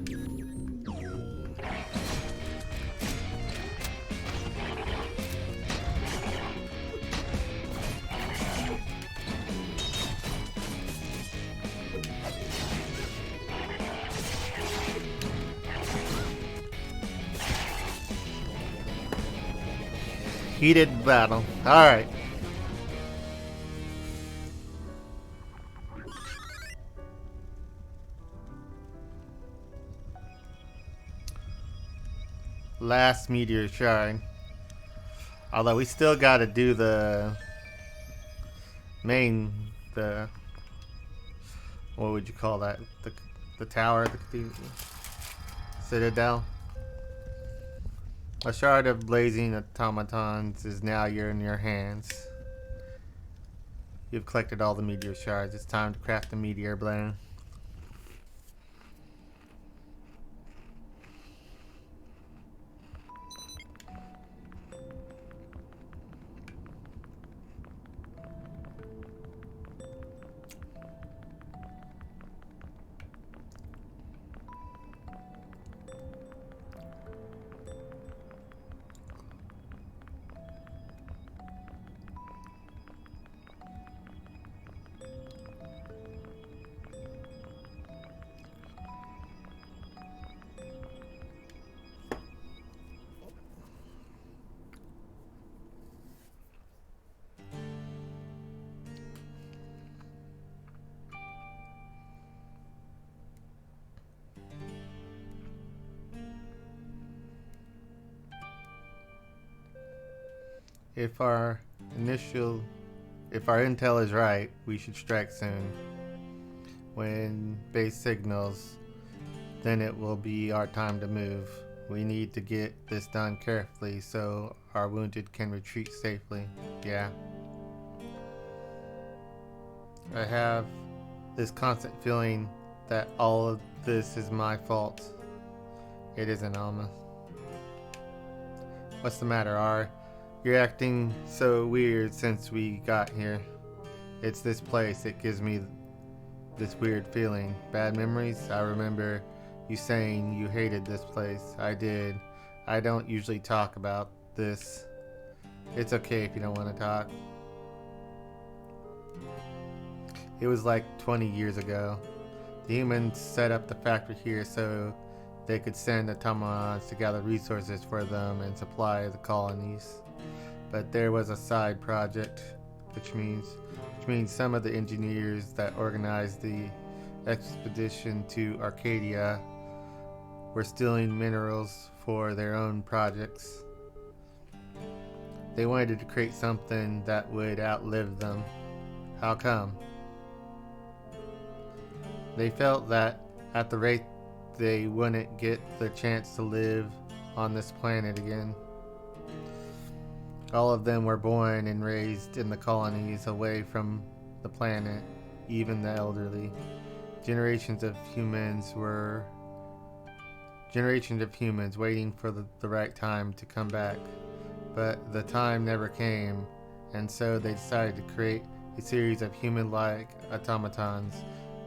Heated battle. Alright. Last meteor shard. Although we still gotta do the main, the, what would you call that? The tower, the citadel. A shard of blazing automatons is now in your hands. You've collected all the meteor shards. It's time to craft the meteor blade. If our intel is right, we should strike soon. When base signals, then it will be our time to move. We need to get this done carefully so our wounded can retreat safely. Yeah. I have this constant feeling that all of this is my fault. It isn't, Alma. What's the matter, R? You're acting so weird since we got here. It's this place. It gives me this weird feeling. Bad memories? I remember you saying you hated this place. I did. I don't usually talk about this. It's okay if you don't want to talk. It was like 20 years ago. The humans set up the factory here so they could send automatons to gather resources for them and supply the colonies. But there was a side project, which means some of the engineers that organized the expedition to Arcadia were stealing minerals for their own projects. They wanted to create something that would outlive them. How come? They felt that at the rate they wouldn't get the chance to live on this planet again. All of them were born and raised in the colonies away from the planet, even the elderly. Generations of humans waiting for the right time to come back. But the time never came, and so they decided to create a series of human-like automatons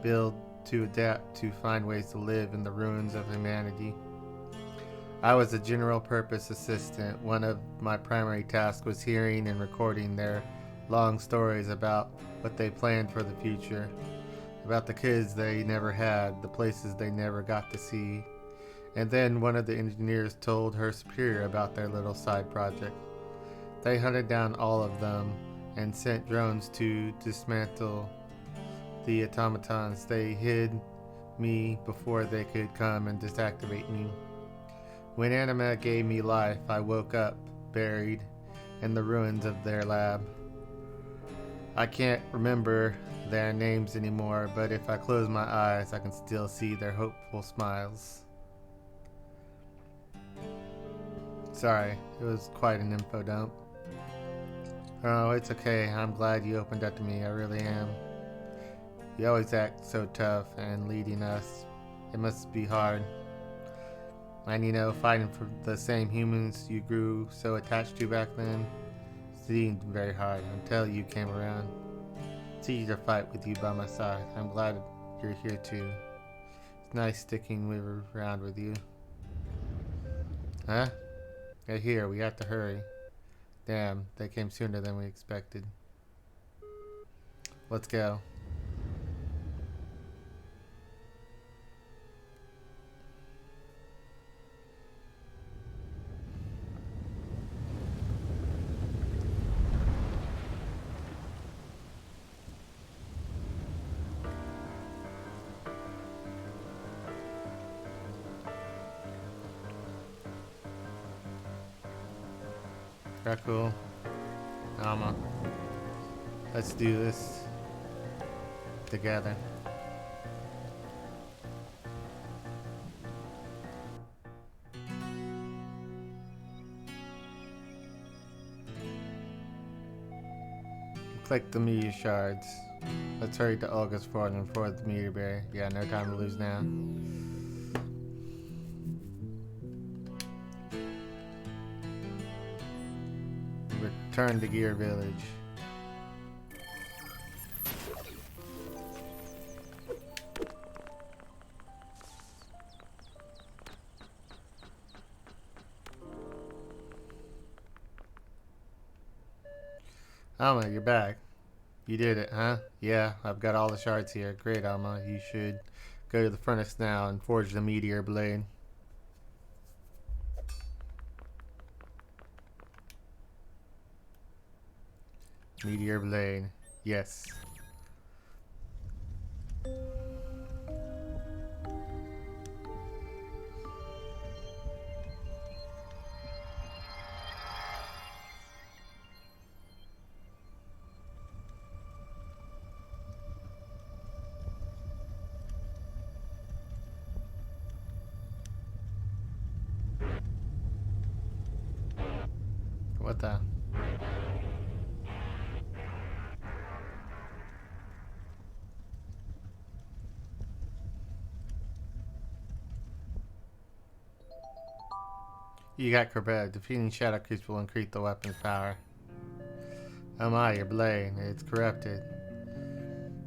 built to adapt to find ways to live in the ruins of humanity. I was a general purpose assistant. One of my primary tasks was hearing and recording their long stories about what they planned for the future, about the kids they never had, the places they never got to see. And then one of the engineers told her superior about their little side project. They hunted down all of them and sent drones to dismantle the automatons. They hid me before they could come and deactivate me. When Anima gave me life, I woke up, buried in the ruins of their lab. I can't remember their names anymore, but if I close my eyes, I can still see their hopeful smiles. Sorry, it was quite an info dump. Oh, it's okay. I'm glad you opened up to me. I really am. You always act so tough and leading us. It must be hard. And fighting for the same humans you grew so attached to back then seemed very hard until you came around. It's easy to fight with you by my side. I'm glad you're here too. It's nice sticking around with you. Huh? They're here. We have to hurry. Damn, they came sooner than we expected. Let's go. Very cool. Alma. Let's do this together. Click the meteor shards. Let's hurry to August Ford and forward the meteor bear. Yeah, no time to lose now. Return to Gear Village. Alma, you're back. You did it, huh? Yeah, I've got all the shards here. Great, Alma. You should go to the furnace now and forge the meteor blade. Meteor blade. Yes. What the? You got prepared. Defeating shadow creatures will increase the weapon's power. Oh my, your blade. It's corrupted.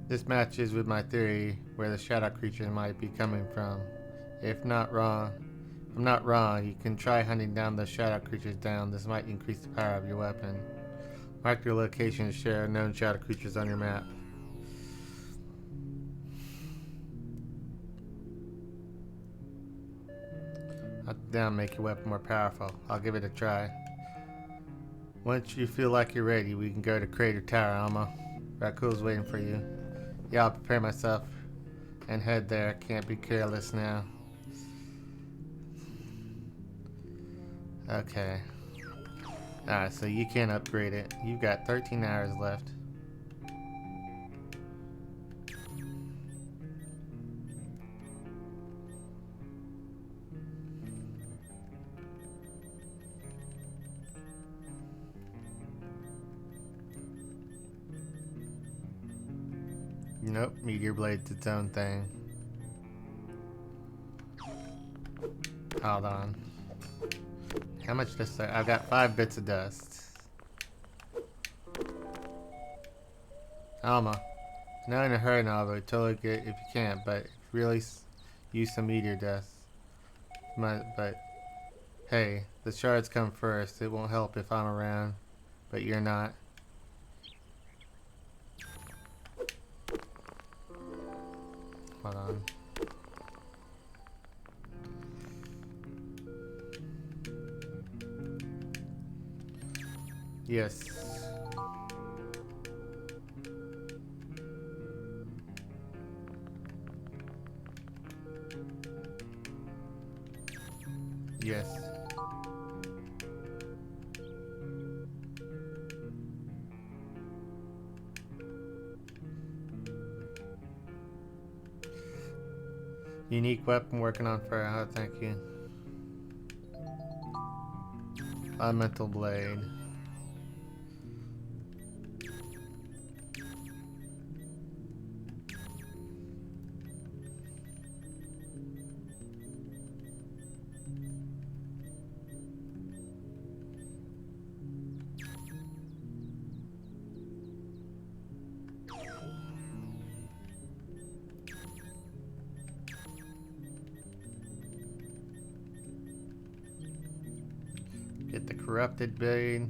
This matches with my theory where the shadow creature might be coming from. If I'm not wrong, you can try hunting down the shadow creatures down. This might increase the power of your weapon. Mark your location to share known shadow creatures on your map. Down, make your weapon more powerful. I'll give it a try. Once you feel like you're ready, we can go to Crater Tower, Alma. Raccoon's waiting for you. Yeah, I'll prepare myself and head there. Can't be careless now. Okay. Alright, so you can't upgrade it. You've got 13 hours left. Nope, Meteor Blade's its own thing. Hold on. How much dust? I've got 5 bits of dust. Alma. Not in a hurry now, but totally good if you can't, but really use some meteor dust. But hey, the shards come first. It won't help if I'm around, but you're not. Hold on. Yes. Yes. Unique weapon working on for thank you. Elemental blade. Corrupted blade.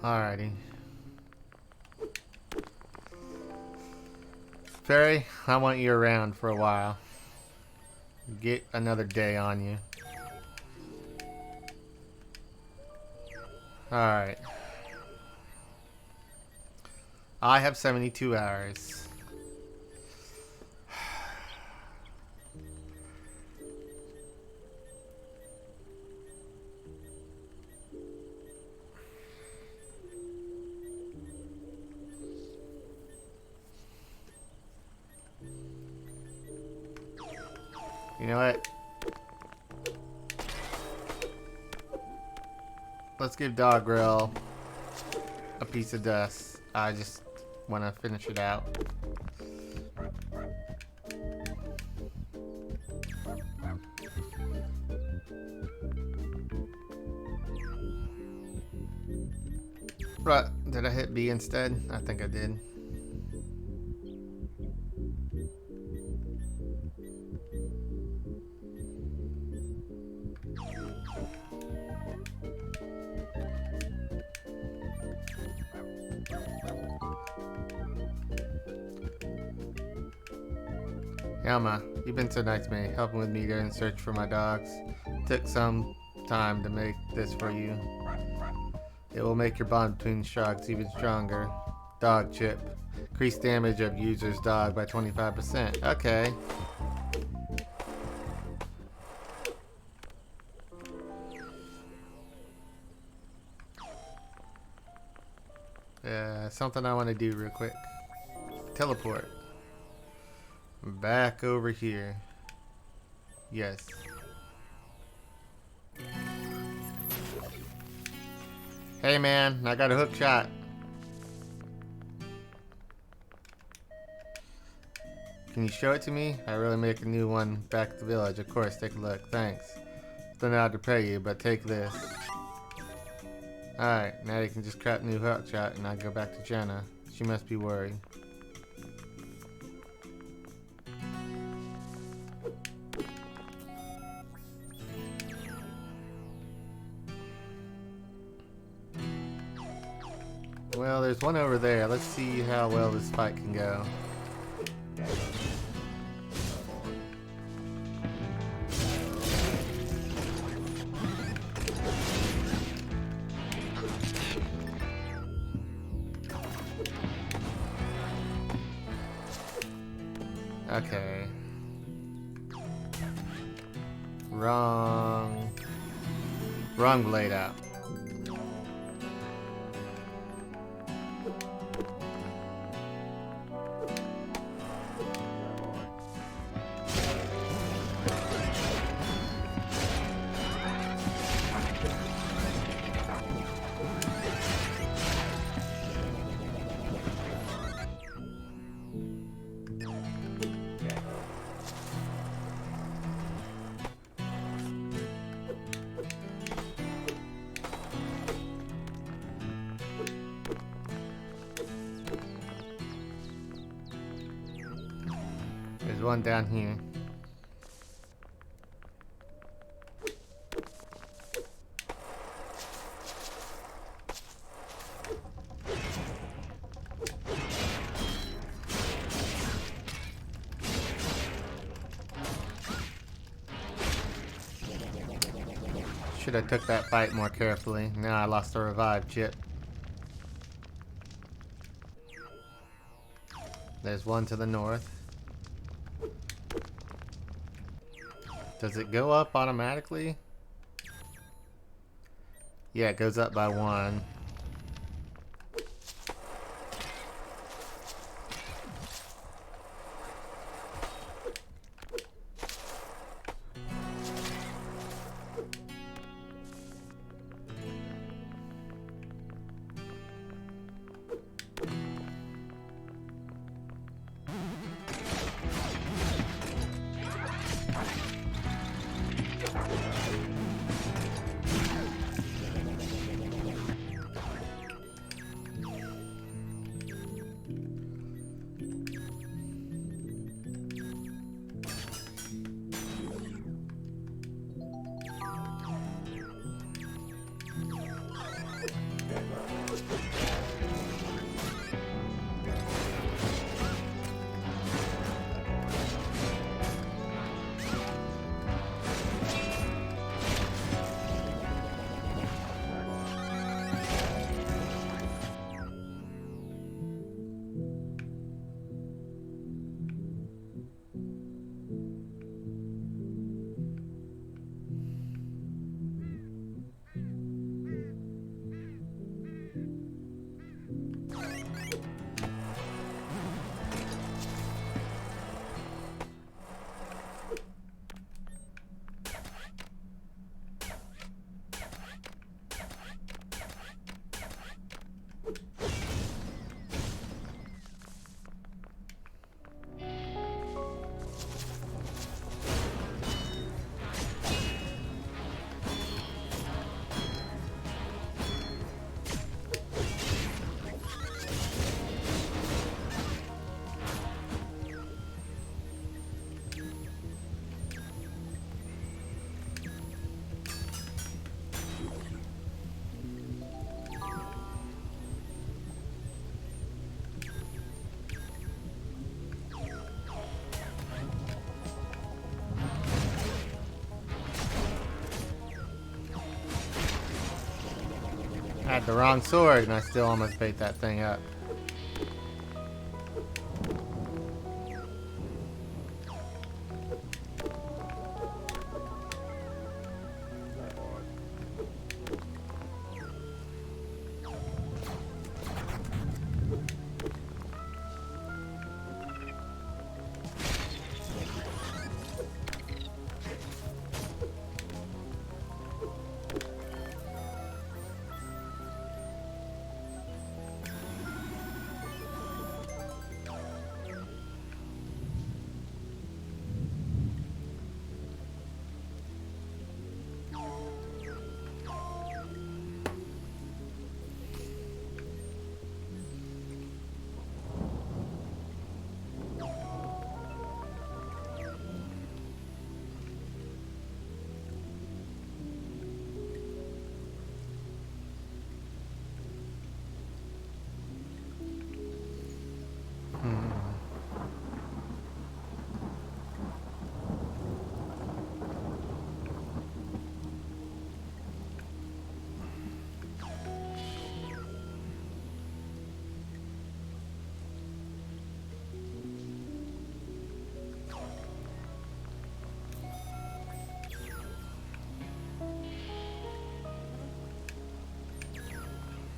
Alrighty. Fairy, I want you around for a while. Get another day on you. Alright. I have 72 hours. You know what? Let's give Doggerel a piece of dust. I just want to finish it out. Right, did I hit B instead? I think I did. Elma, you've been so nice to me, helping with me during the search for my dogs. Took some time to make this for you. It will make your bond between sharks even stronger. Dog chip. Increase damage of user's dog by 25%. Okay. Something I want to do real quick. Teleport. Back over here. Yes. Hey man, I got a hook shot. Can you show it to me? I really make a new one back at the village. Of course, take a look. Thanks. Don't know how to pay you, but take this. Alright, now you can just craft new hook shot and I go back to Jenna. She must be worried. Well, there's one over there. Let's see how well this fight can go. Okay. Wrong blade out. There's one down here. Should have took that fight more carefully. Now I lost the revive chip. There's one to the north. Does it go up automatically? Yeah, it goes up by 1. I had the wrong sword and I still almost beat that thing up.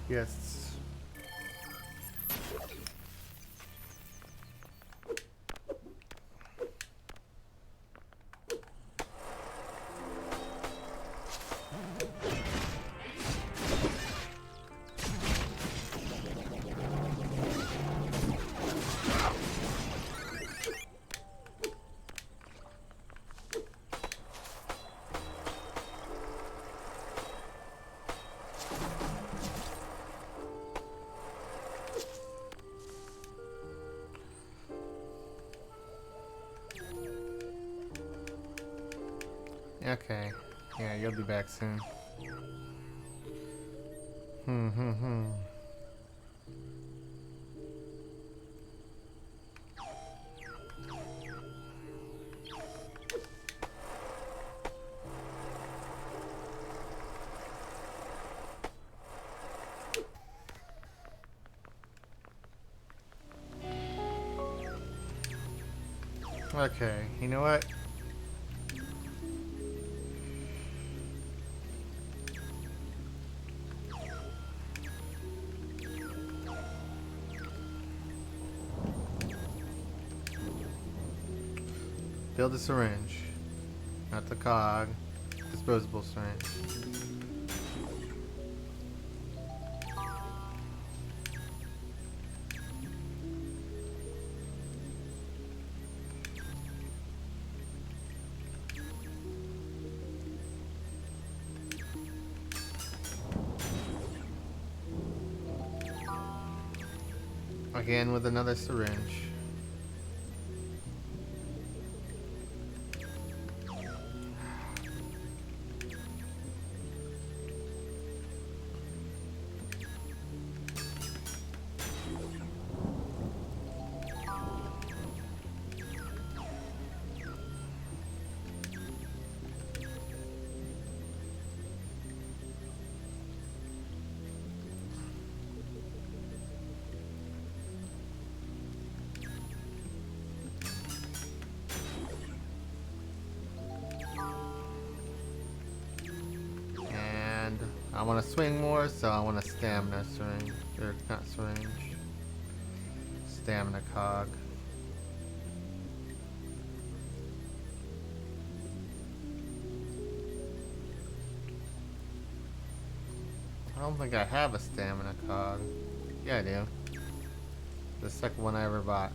Yes. Okay. Yeah, you'll be back soon. Hmm. Okay, you know what? Build a syringe. Not the cog. Disposable syringe. Again with another syringe. I want to swing more, so I want a stamina swing. Or not swing. Stamina cog. I don't think I have a stamina cog. Yeah, I do. The second one I ever bought.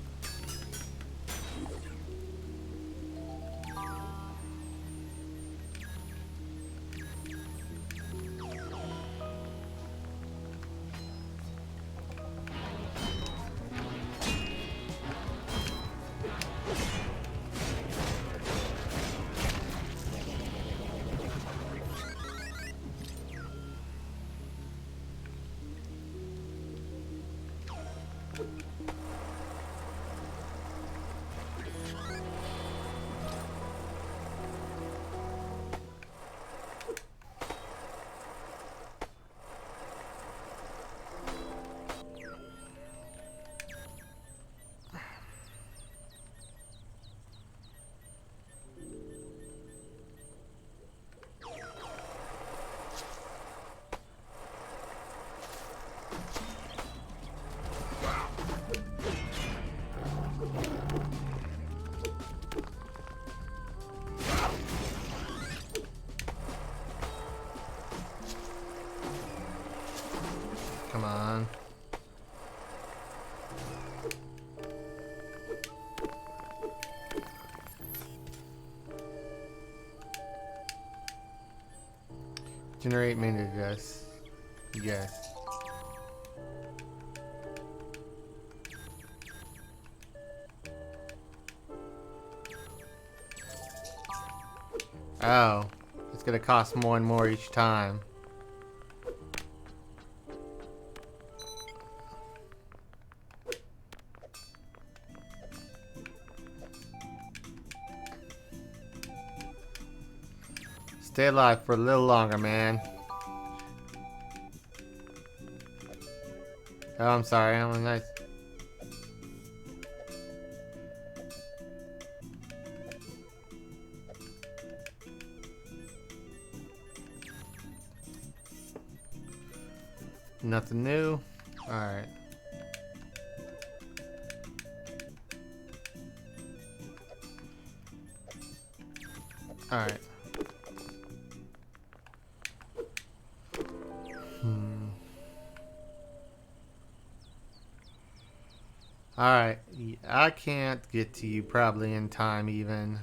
Come on. Generate main address. Yes. Oh. It's gonna cost more and more each time. Stay alive for a little longer, man. Oh, I'm sorry. I'm nice. Nothing new. All right. All right. Alright, I can't get to you probably in time even.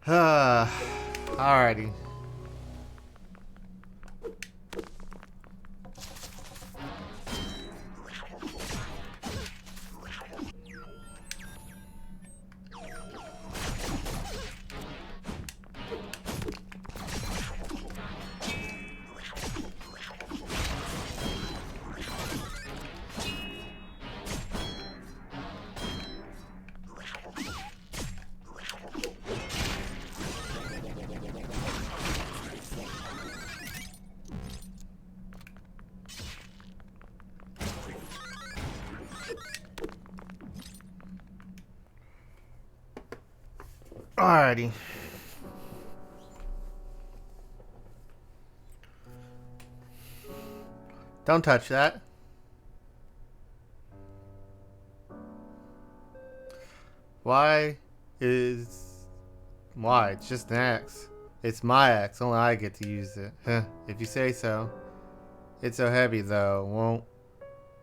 Alrighty. Alrighty. Don't touch that. Why? It's just an axe. It's my axe. Only I get to use it. Huh, if you say so. It's so heavy though.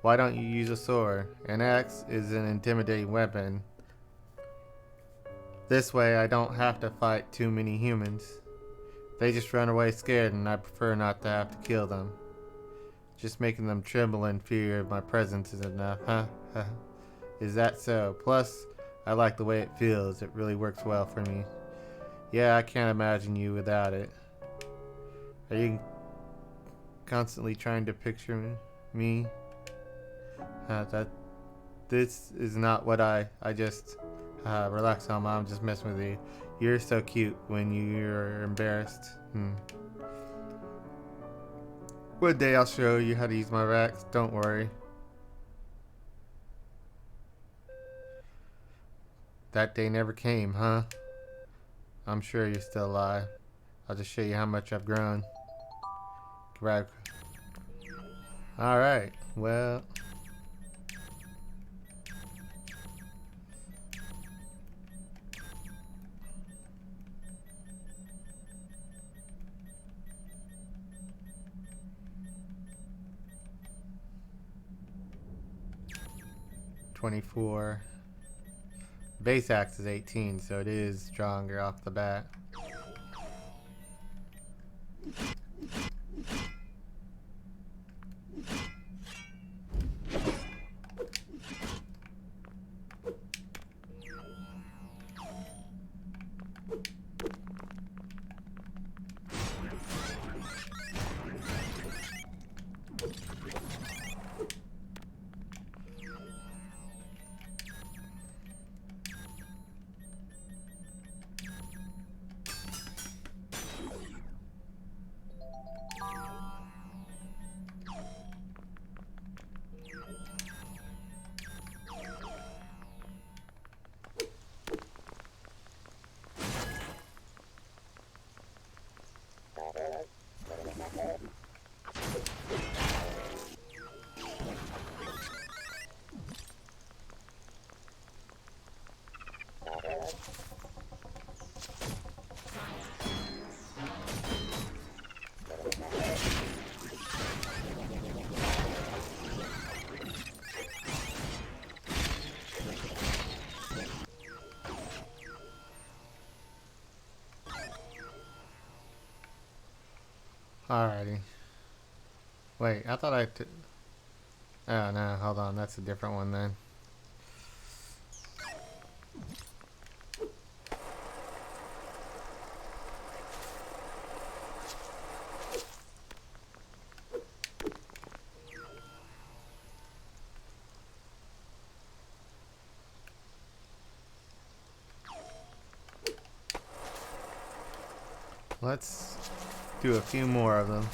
Why don't you use a sword? An axe is an intimidating weapon. This way I don't have to fight too many humans. They just run away scared and I prefer not to have to kill them. Just making them tremble in fear of my presence is enough, huh? Is that so? Plus, I like the way it feels. It really works well for me. Yeah, I can't imagine you without it. Are you constantly trying to picture me? This is not what I just relax, Alma. I'm just messing with you. You're so cute when you're embarrassed. One day I'll show you how to use my racks. Don't worry. That day never came, huh? I'm sure you're still alive. I'll just show you how much I've grown. Right. Alright, well. $24. Base axe is 18, so it is stronger off the bat. Alrighty. Wait, I thought oh no, hold on, that's a different one then. Let's do a few more of them.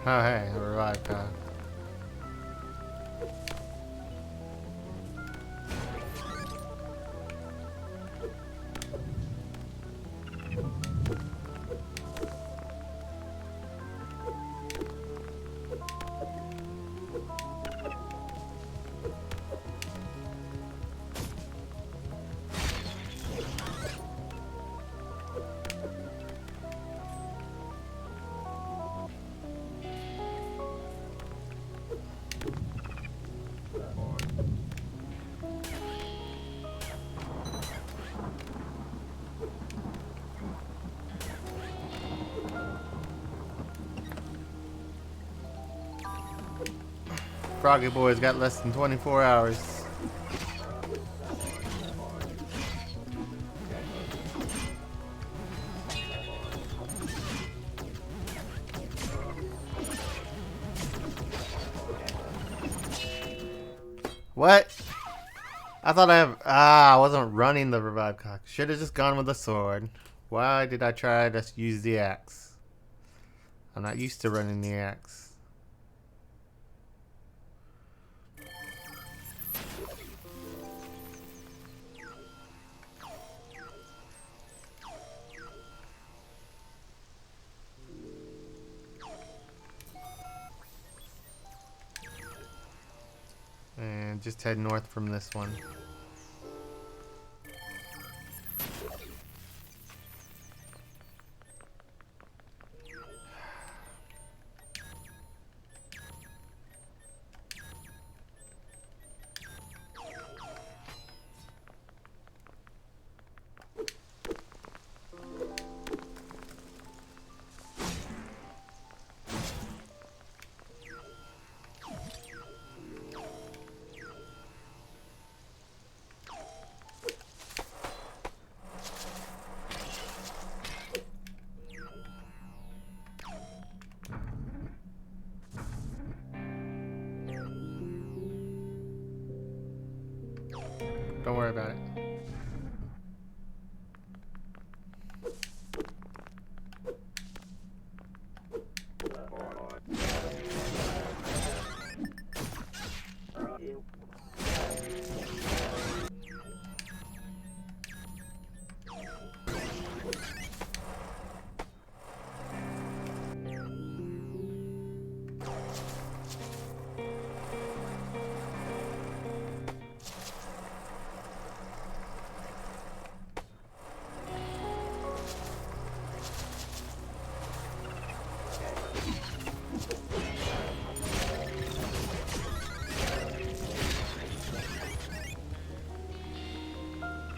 Oh, hey, a revive cog. Froggy Boy's got less than 24 hours. What? I thought I wasn't running the revive cock. Should have just gone with the sword. Why did I try to use the axe? I'm not used to running the axe. And just head north from this one. Don't worry about it.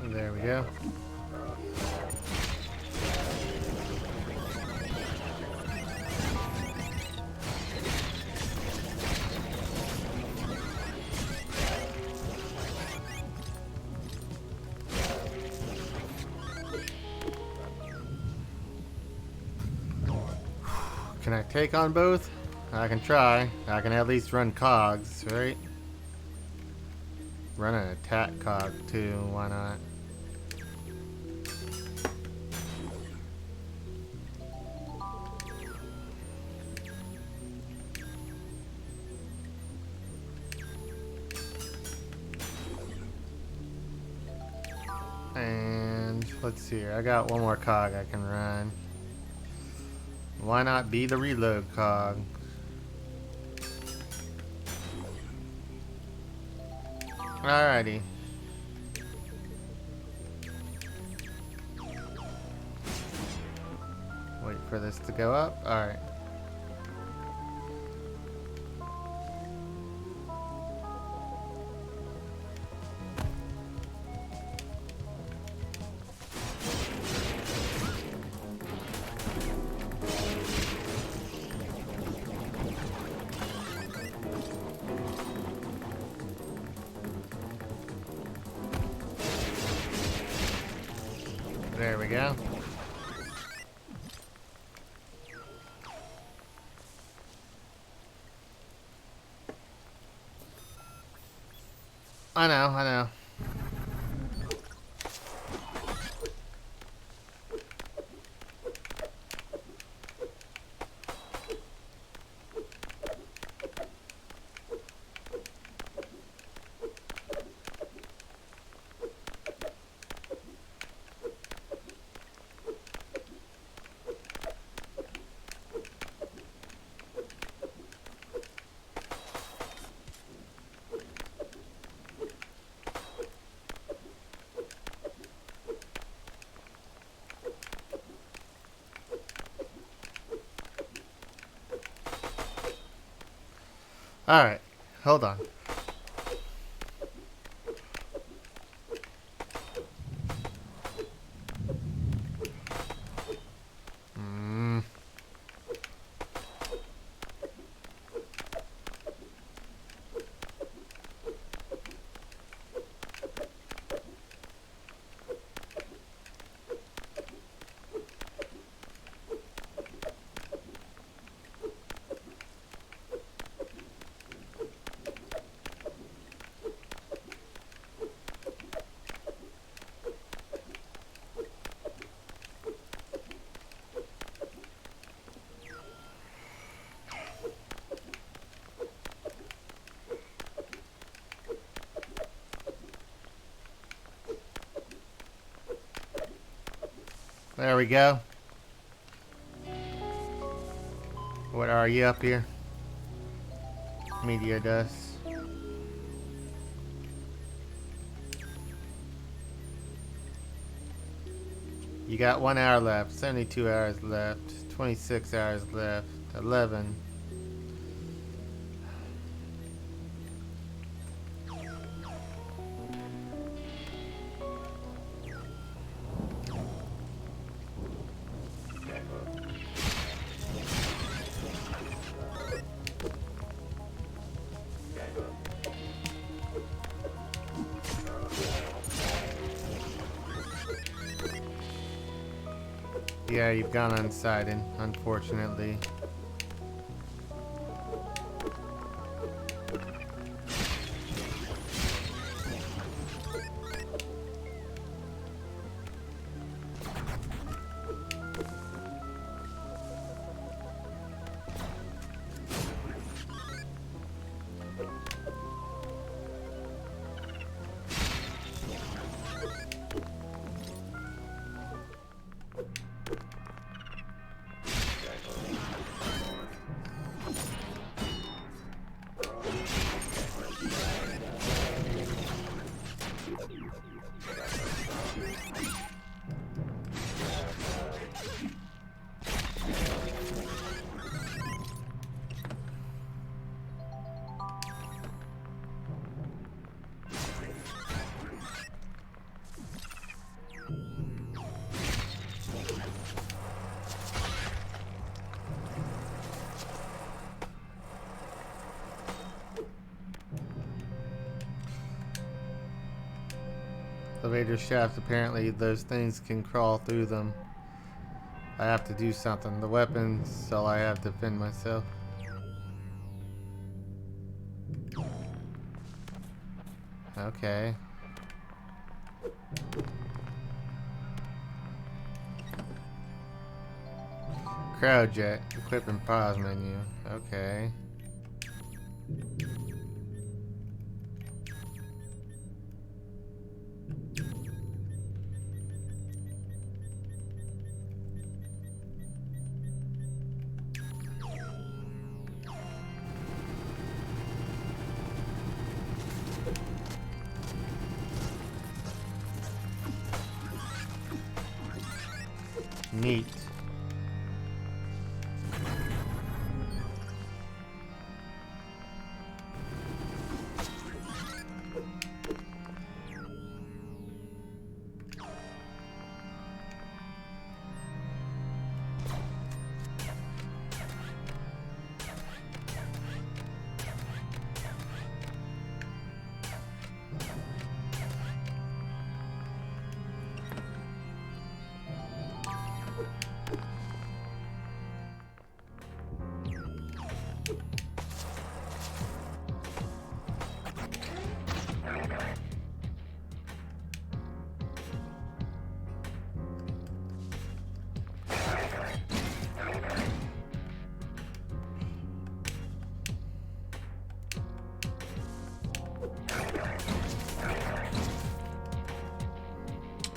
There we go. Can I take on both? I can try. I can at least run cogs, right? Run an attack cog too, why not? And let's see here. I got one more cog I can run. Why not be the reload cog? Alrighty. Wait for this to go up. Alright. There we go. I know. Alright, hold on. There we go. What are you up here? Meteor dust. You got 1 hour left, 72 hours left, 26 hours left, 11. Yeah, you've gone unsighted, unfortunately. Elevator shafts, apparently those things can crawl through them. I have to do something. The weapons, all I have to defend myself. Okay. Cryojet, equip and pause menu. Okay. Neat.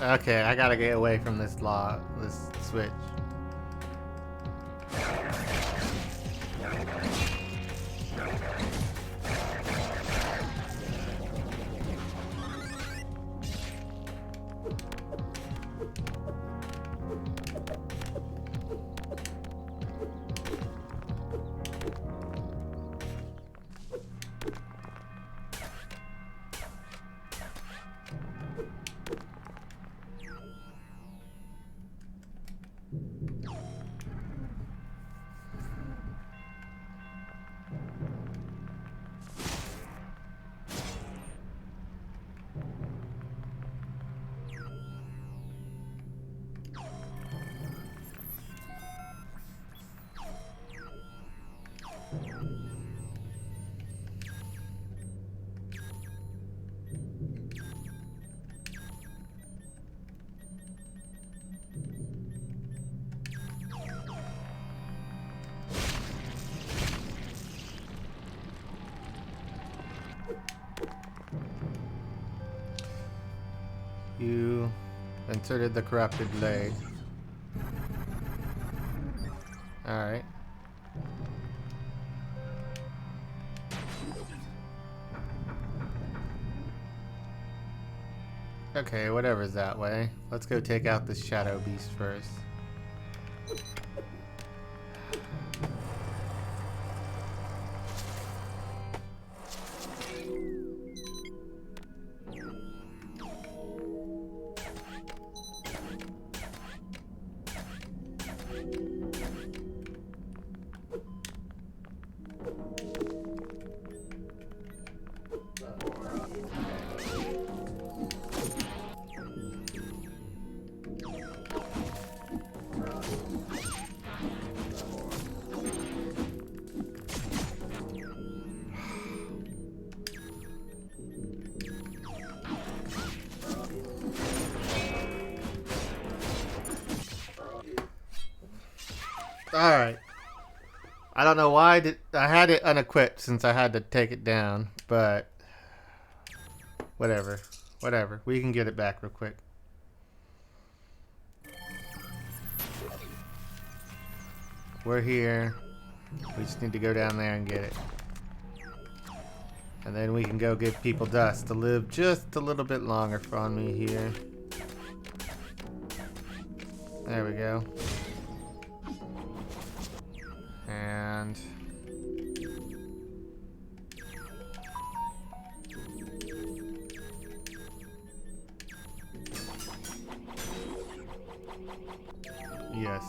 Okay, I gotta get away from this this switch. You inserted the corrupted blade. Alright. Okay, whatever's that way. Let's go take out this shadow beast first. Alright. I don't know why I had it unequipped since I had to take it down, but whatever. Whatever. We can get it back real quick. We're here. We just need to go down there and get it. And then we can go give people dust to live just a little bit longer on me here. There we go. And yes.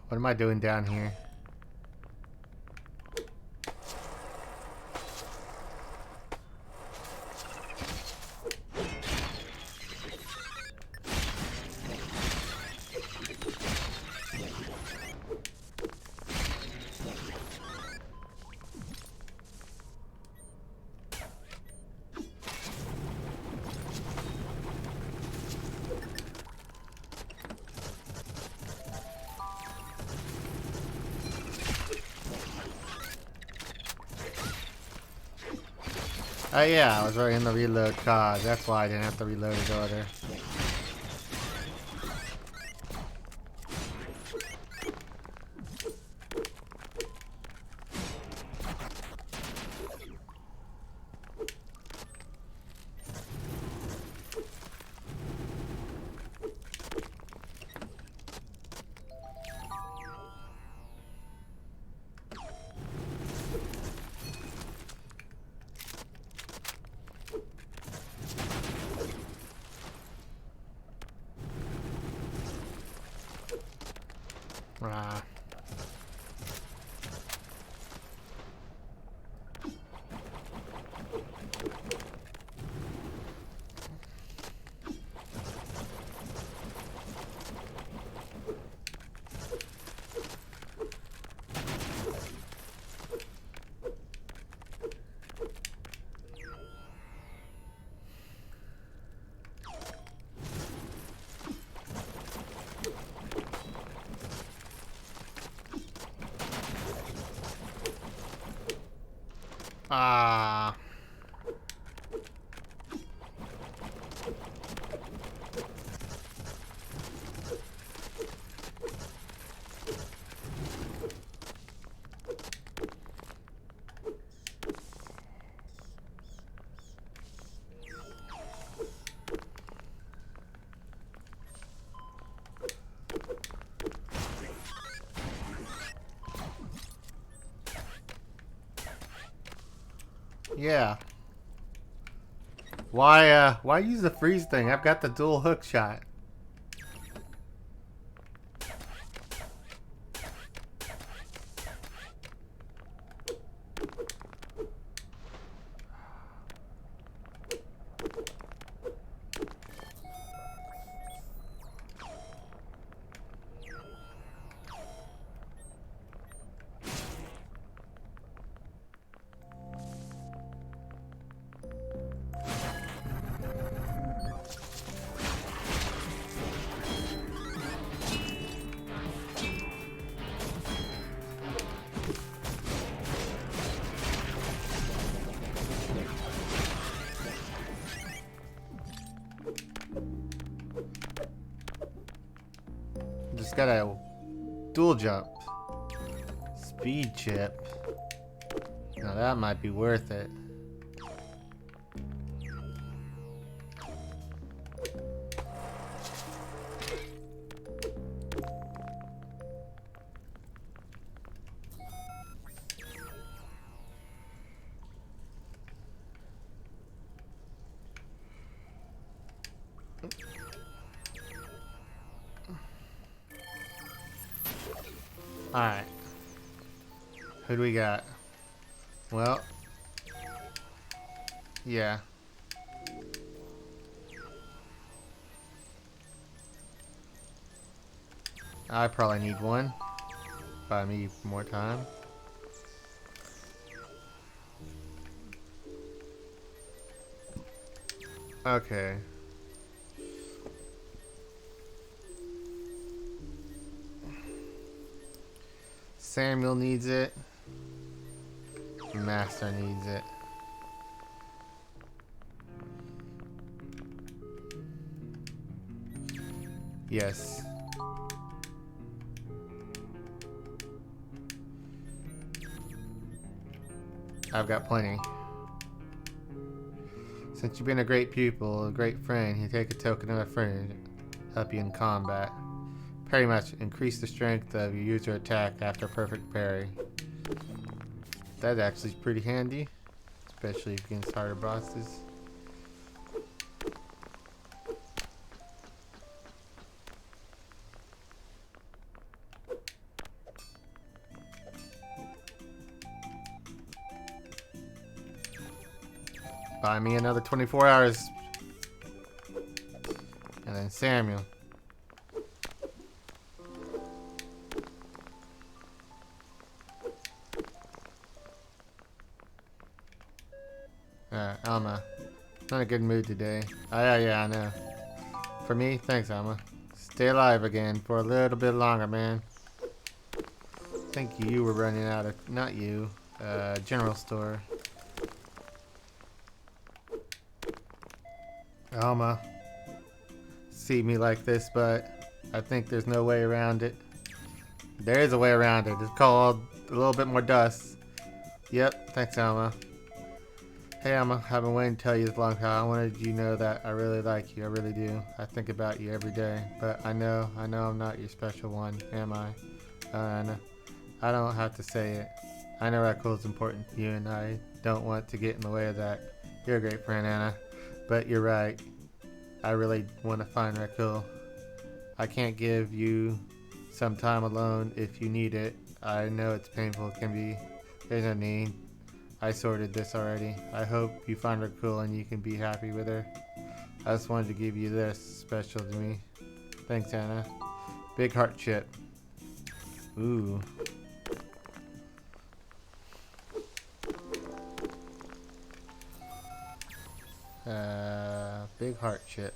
What am I doing down here? Oh yeah, I was already in the reload card. That's why I didn't have to reload his order. Ah. Ah. Yeah. Why use the freeze thing? I've got the dual hook shot. Just got a dual jump. Speed chip. Now that might be worth it. Alright. Who do we got? Well. Yeah. I probably need one. Buy me more time. Okay. Samuel needs it. Master needs it. Yes. I've got plenty. Since you've been a great pupil, a great friend, you take a token of a friend, help you in combat. Parry much increase the strength of your user attack after perfect parry. That actually is pretty handy, especially against harder bosses. Buy me another 24 hours. And then Samuel. Alma. Not a good mood today. Yeah, I know. For me, thanks, Alma. Stay alive again for a little bit longer, man. I think you were running out of... Not you. General store. Alma. See me like this, but I think there's no way around it. There is a way around it. It's called a little bit more dust. Yep, thanks, Alma. Hey, Alma, I've been waiting to tell you this long time. I wanted you to know that I really like you. I really do. I think about you every day. But I know I'm not your special one, am I? I don't have to say it. I know Rakul's important to you, and I don't want to get in the way of that. You're a great friend, Anna. But you're right. I really want to find Rakul. I can't give you some time alone if you need it. I know it's painful. It can be. There's no need. I sorted this already. I hope you find her cool and you can be happy with her. I just wanted to give you this special to me. Thanks, Anna. Big heart chip. Ooh. Big heart chip.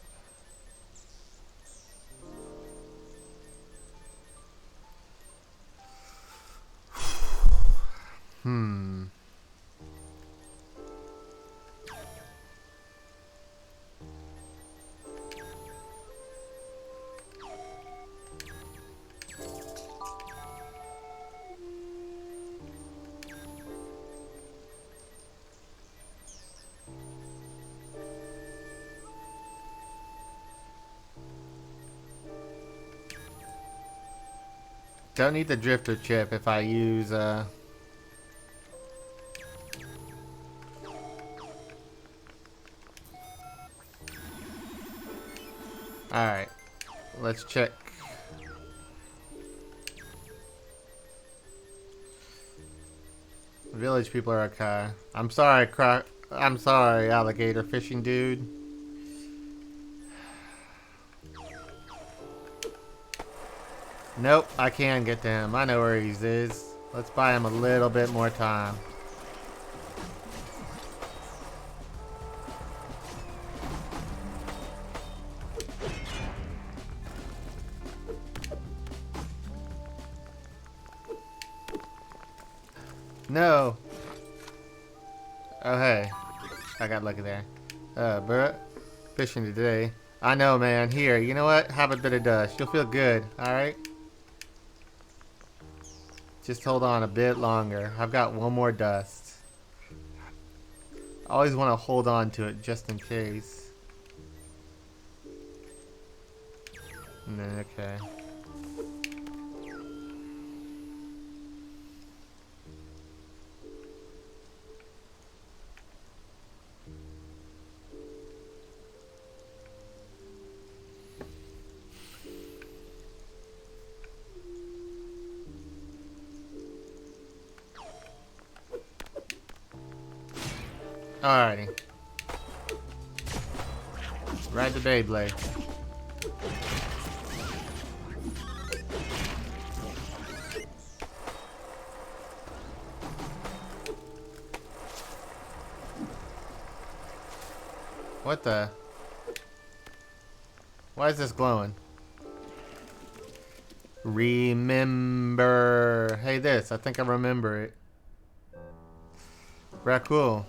Don't need the drifter chip if I use Alright. Let's check. Village people are okay. I'm sorry, alligator fishing dude. Nope, I can get to him. I know where he is. Let's buy him a little bit more time. No. Oh, hey. I got lucky there. But fishing today. I know, man. Here, you know what? Have a bit of dust. You'll feel good, alright? Just hold on a bit longer. I've got one more dust. I always want to hold on to it just in case. And then, okay. Alrighty. Ride the Beyblade. What the? Why is this glowing? Remember. Hey, this. I think I remember it. Right, cool.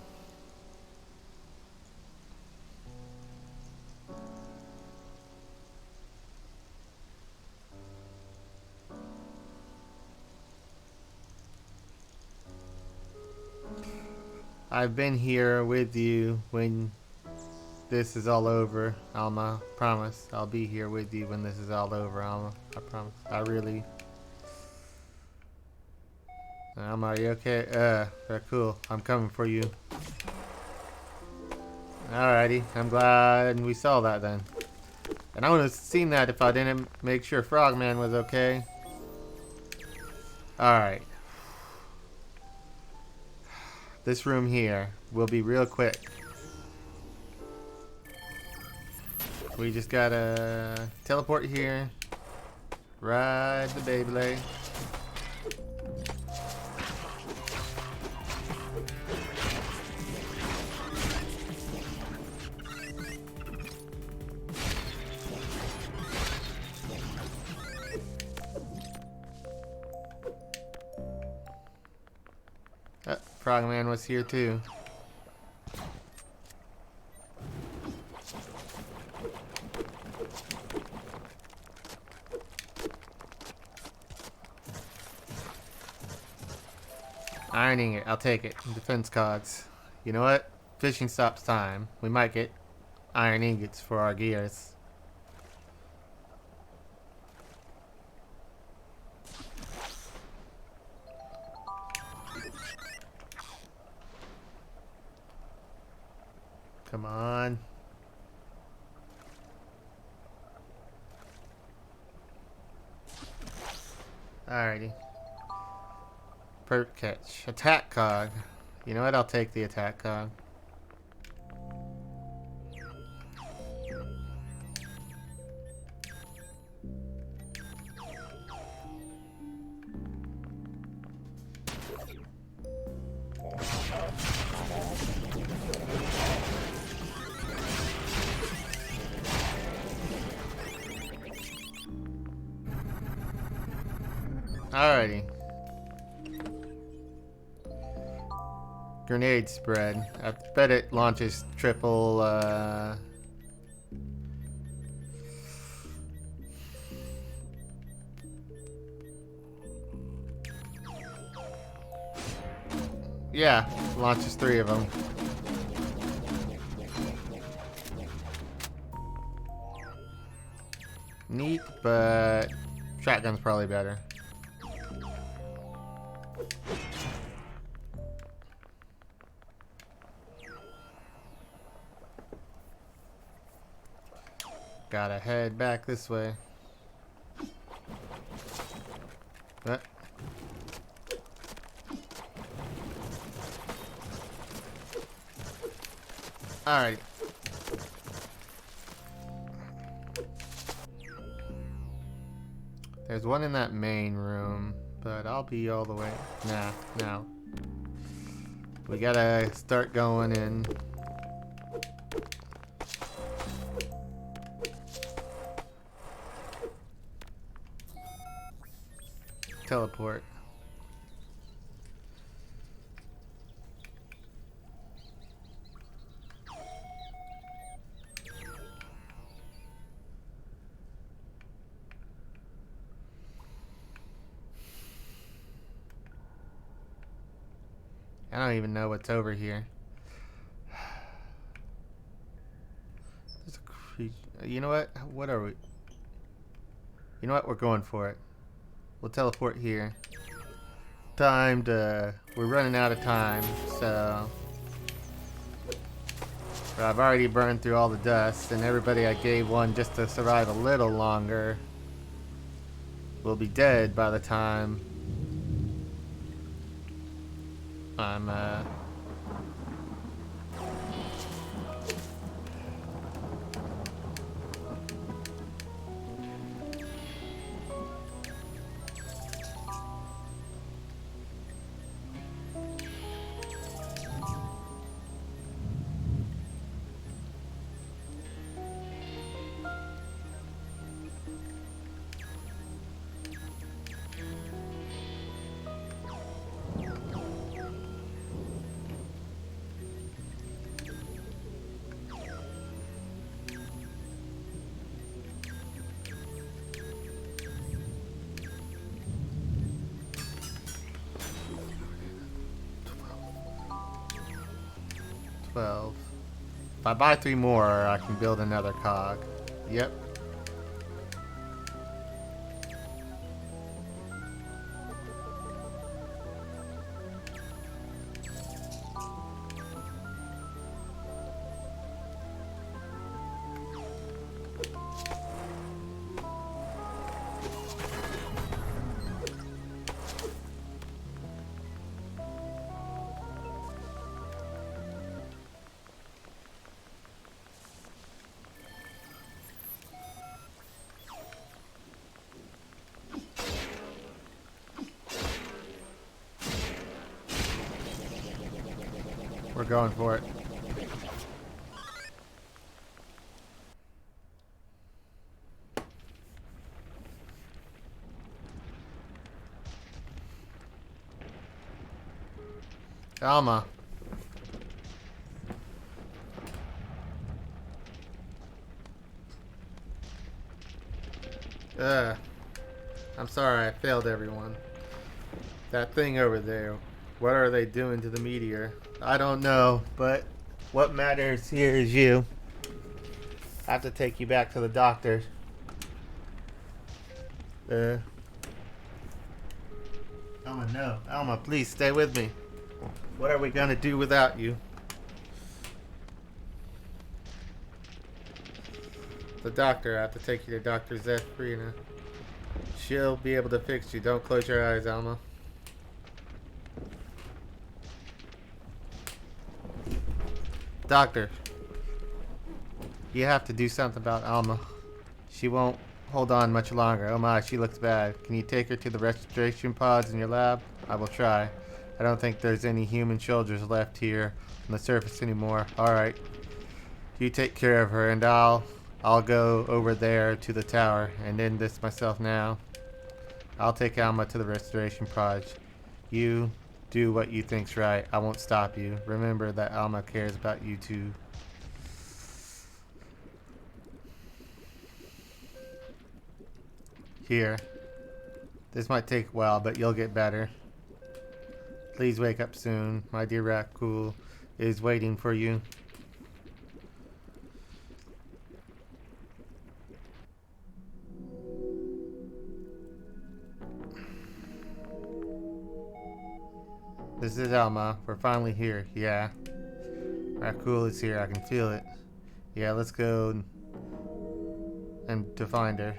I've been here with you when this is all over, Alma. Promise. I'll be here with you when this is all over, Alma. I promise. I really... Alma, are you okay? Very cool. I'm coming for you. Alrighty. I'm glad we saw that then. And I would have seen that if I didn't make sure Frogman was okay. Alright. This room here will be real quick. We just gotta teleport here. Ride the Beyblade. Frogman was here too. Ironing it. I'll take it. Defense cogs. You know what? Fishing stops time. We might get iron ingots for our gears. Come on. Alrighty. Perfect catch. Attack cog. You know what? I'll take the attack cog. Alrighty. Grenade spread. I bet it launches triple, yeah, launches 3 of them. Neat, but shotgun's probably better. Gotta head back this way. What? Alright. There's one in that main room, but I'll be all the way. Nah, no. We gotta start going in. Teleport. I don't even know what's over here. There's a creature. You know what? What are we? You know what? We're going for it. We'll teleport here. We're running out of time, so. But I've already burned through all the dust, and everybody I gave one just to survive a little longer will be dead by the time I'm 12. If I buy 3 more, I can build another cog. Yep. We're going for it. Alma. I'm sorry, I failed everyone. That thing over there, what are they doing to the meteor? I don't know, but what matters here is you. I have to take you back to the doctor. Alma, no. Alma, please stay with me. What are we gonna do without you? The doctor. I have to take you to Dr. Zephrina. She'll be able to fix you. Don't close your eyes, Alma. Doctor, you have to do something about Alma. She won't hold on much longer. Oh my, she looks bad. Can you take her to the restoration pods in your lab? I will try. I don't think there's any human soldiers left here on the surface anymore. Alright. You take care of her and I'll go over there to the tower and end this myself now. I'll take Alma to the restoration pods. You do what you think's right. I won't stop you. Remember that Alma cares about you too. Here. This might take a while, but you'll get better. Please wake up soon. My dear Rakul is waiting for you. This is Alma. We're finally here. Yeah. Rakul is here. I can feel it. Yeah, let's go. and to find her.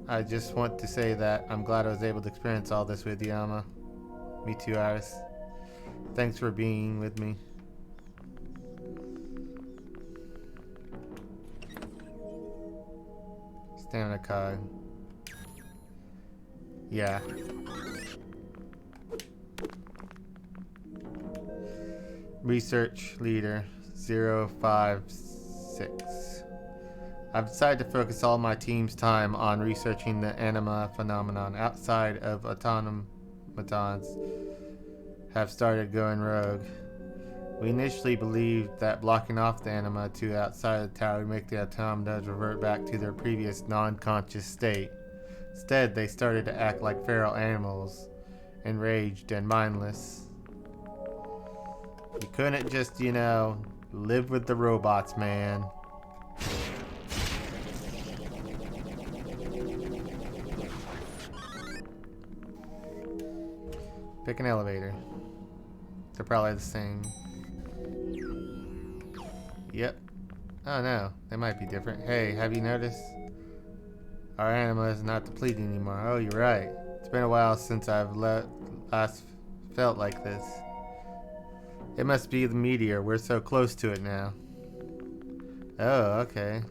I just want to say that I'm glad I was able to experience all this with you, Alma. Me too, Iris. Thanks for being with me. Stamina card. Yeah. Research leader 056. I've decided to focus all my team's time on researching the anima phenomenon outside of automatons have started going rogue. We initially believed that blocking off the anima to outside the tower would make the automatons revert back to their previous non-conscious state. Instead, they started to act like feral animals, enraged and mindless. You couldn't just, live with the robots, man. Pick an elevator. They're probably the same. Yep. Oh no, they might be different. Hey, have you noticed? Our anima is not depleted anymore. Oh, you're right. It's been a while since I've last felt like this. It must be the meteor. We're so close to it now. Oh, okay.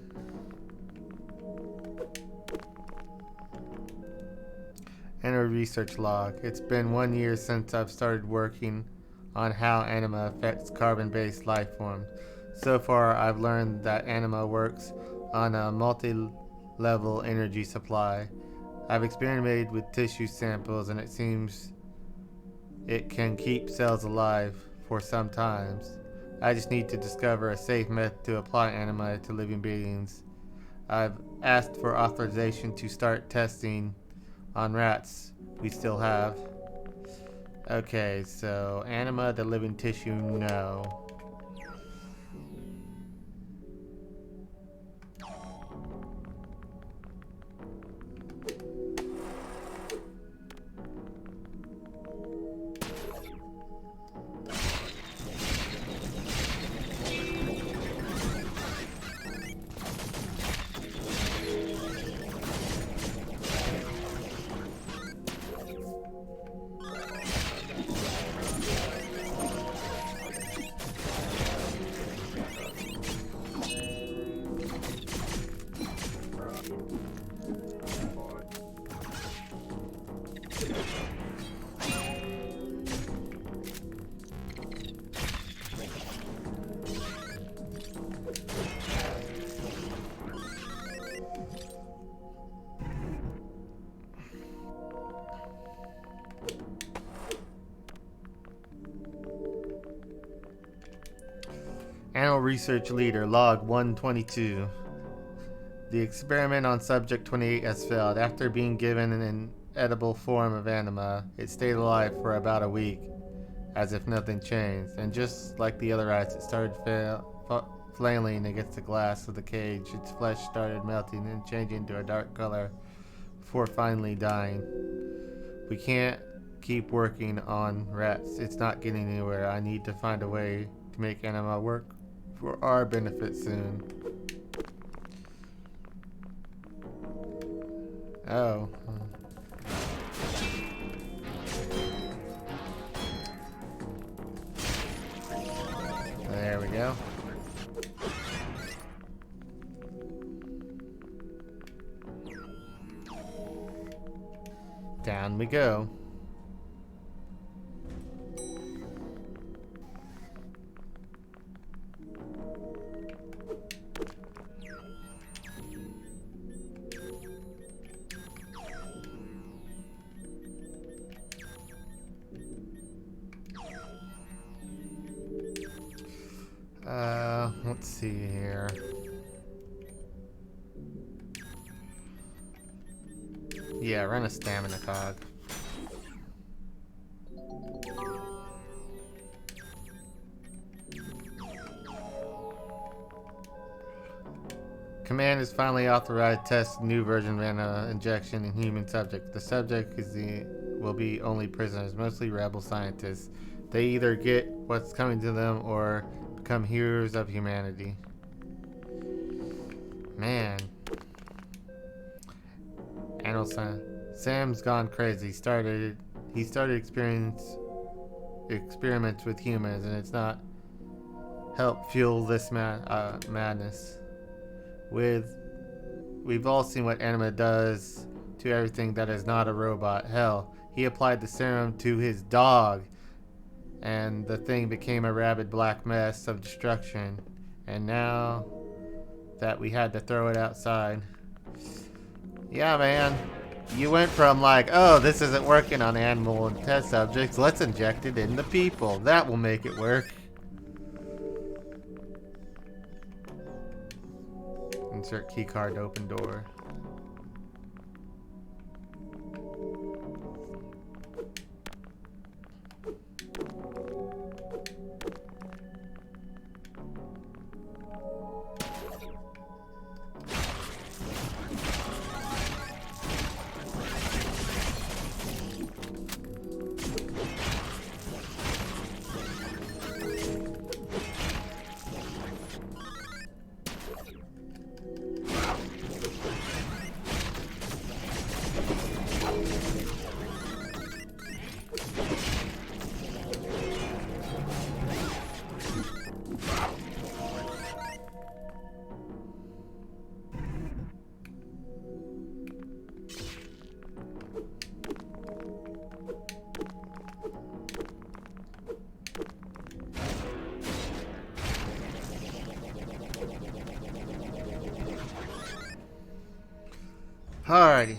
Enter research log. It's been 1 year since I've started working on how anima affects carbon-based life forms. So far, I've learned that anima works on a multi-level energy supply. I've experimented with tissue samples, and it seems it can keep cells alive for some times. I just need to discover a safe method to apply anima to living beings. I've asked for authorization to start testing on rats we still have. Okay, so anima, the living tissue, no. Animal Research Leader, Log 122. The experiment on Subject 28 has failed. After being given an edible form of anima, it stayed alive for about a week, as if nothing changed. And just like the other rats, it started flailing against the glass of the cage. Its flesh started melting and changing to a dark color before finally dying. We can't keep working on rats. It's not getting anywhere. I need to find a way to make anima work for our benefit soon. Oh. There we go. Down we go. Let's see here. Yeah, run a stamina cog. Command has finally authorized test new version of anima injection in human subject. The subject will be only prisoners, mostly rebel scientists. They either get what's coming to them or become heroes of humanity. Man. Annelson. Sam's gone crazy. He started experiments with humans, and it's not helped fuel this madness. We've all seen what Anima does to everything that is not a robot. Hell, he applied the serum to his dog, and the thing became a rabid black mess of destruction. And now that we had to throw it outside. Yeah, man. You went from like, oh, this isn't working on animal and test subjects, let's inject it into people. That will make it work. Insert keycard to open door. Alrighty.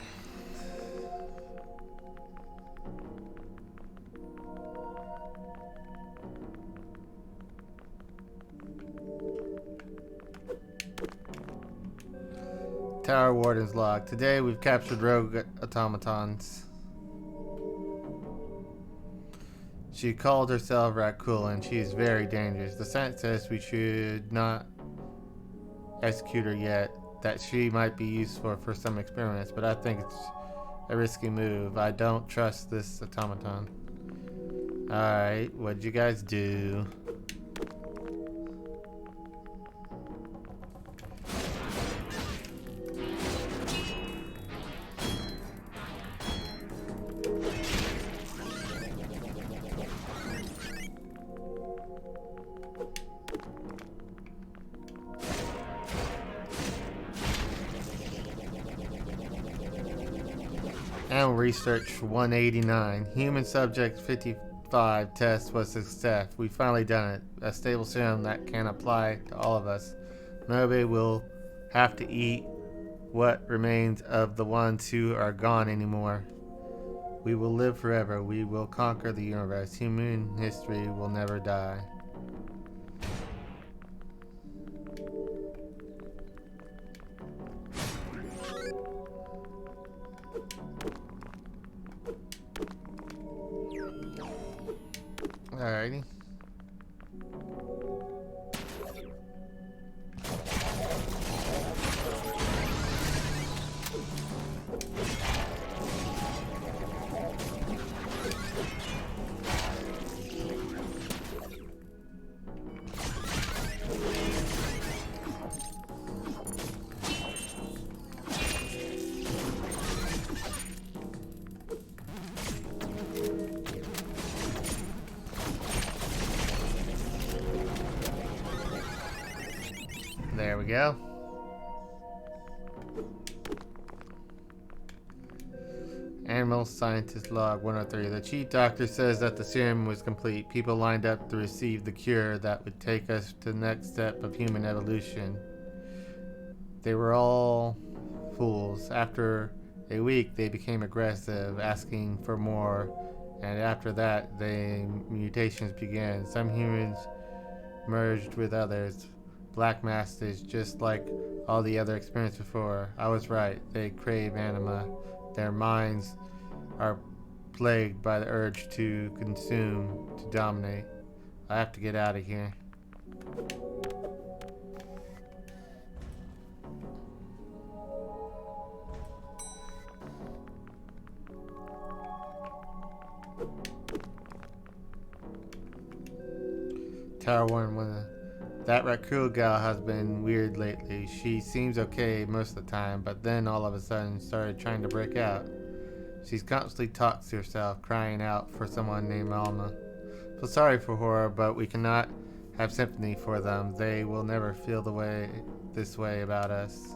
Tower Warden's log. Today we've captured rogue automatons. She called herself Rakul and she is very dangerous. The Senate says we should not execute her yet, that she might be useful for some experiments, but I think it's a risky move. I don't trust this automaton. Alright, what'd you guys do? Animal Research 189. Human subject 55 test was a success. We finally done it. A stable serum that can apply to all of us. Nobody will have to eat what remains of the ones who are gone anymore. We will live forever. We will conquer the universe. Human history will never die. Alrighty. There we go. Animal Scientist Log 103. The chief doctor says that the serum was complete. People lined up to receive the cure that would take us to the next step of human evolution. They were all fools. After a week, they became aggressive, asking for more. And after that, the mutations began. Some humans merged with others. Black masters, just like all the other experiences before. I was right. They crave anima. Their minds are plagued by the urge to consume, to dominate. I have to get out of here. Tower 1 with a That raccoon gal has been weird lately. She seems okay most of the time, but then all of a sudden started trying to break out. She's constantly talks to herself, crying out for someone named Alma. Feel sorry for her, but we cannot have sympathy for them. They will never feel this way about us.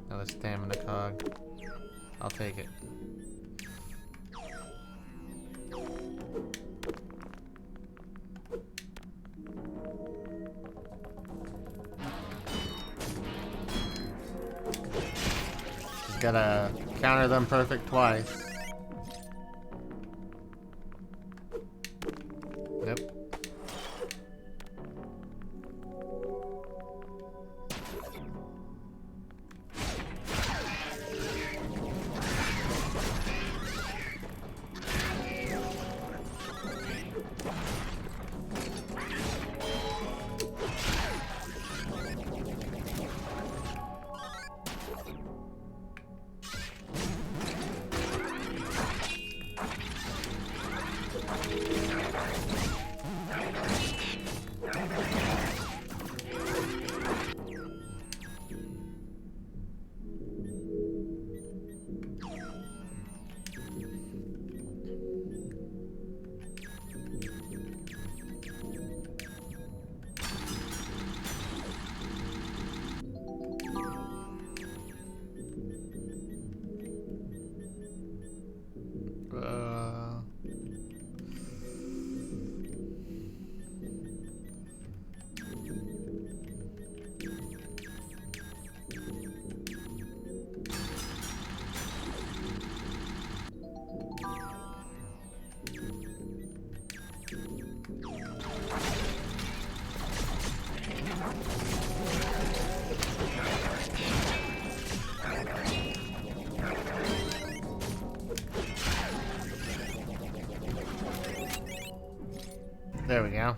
Another stamina cog. I'll take it. Just gotta counter them perfect twice. Nope. There we go.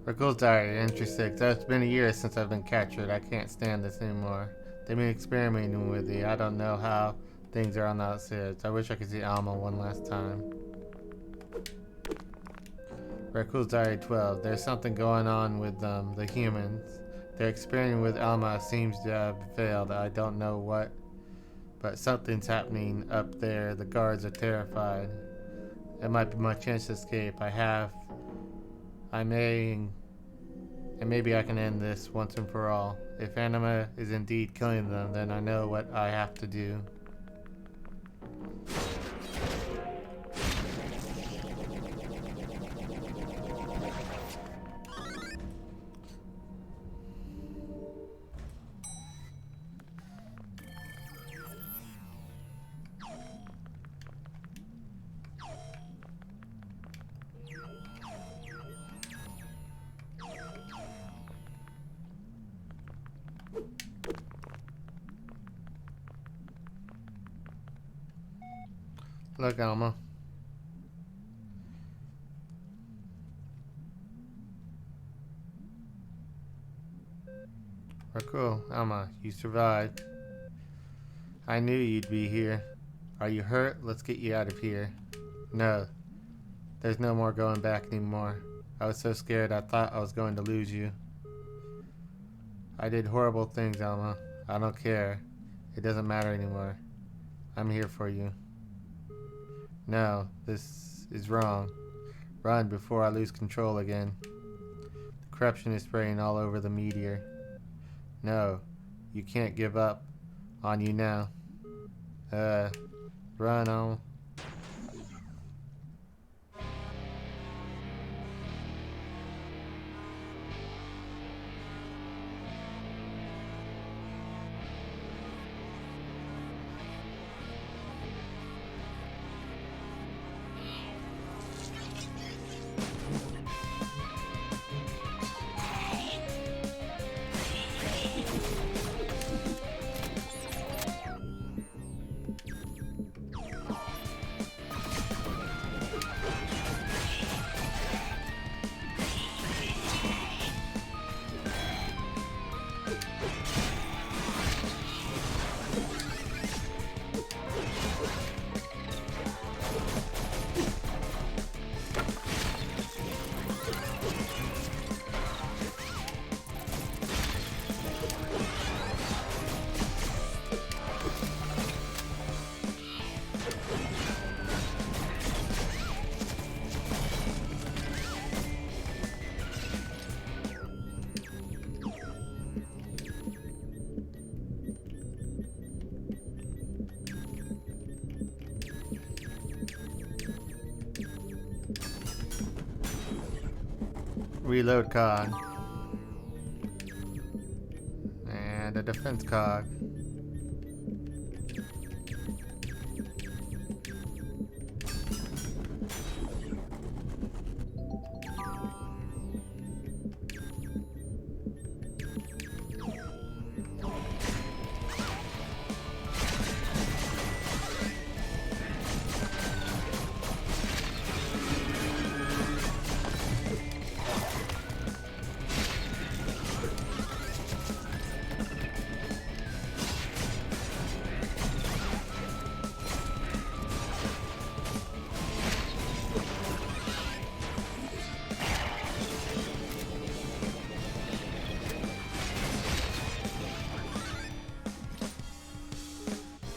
Rickles diary, entry 6. It's been a year since I've been captured. I can't stand this anymore. They've been experimenting with me. I don't know how things are on the outside. I wish I could see Alma one last time. Rickles diary 12. There's something going on with them, the humans. Their experiment with Alma seems to have failed. I don't know what, but something's happening up there. The guards are terrified. It might be my chance to escape. Maybe I can end this once and for all. If Anima is indeed killing them, then I know what I have to do. Look, Alma. Oh, cool. Alma, you survived. I knew you'd be here. Are you hurt? Let's get you out of here. No. There's no more going back anymore. I was so scared I thought I was going to lose you. I did horrible things, Alma. I don't care. It doesn't matter anymore. I'm here for you. No, this is wrong. Run before I lose control again. The corruption is spraying all over the meteor. No, you can't give up on you now. Run on. reload cog. And a defense cog.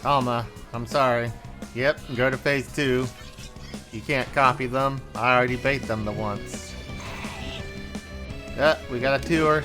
Alma, I'm sorry. Yep, go to phase 2. You can't copy them. I already bait them the once. Yep, we got a tour.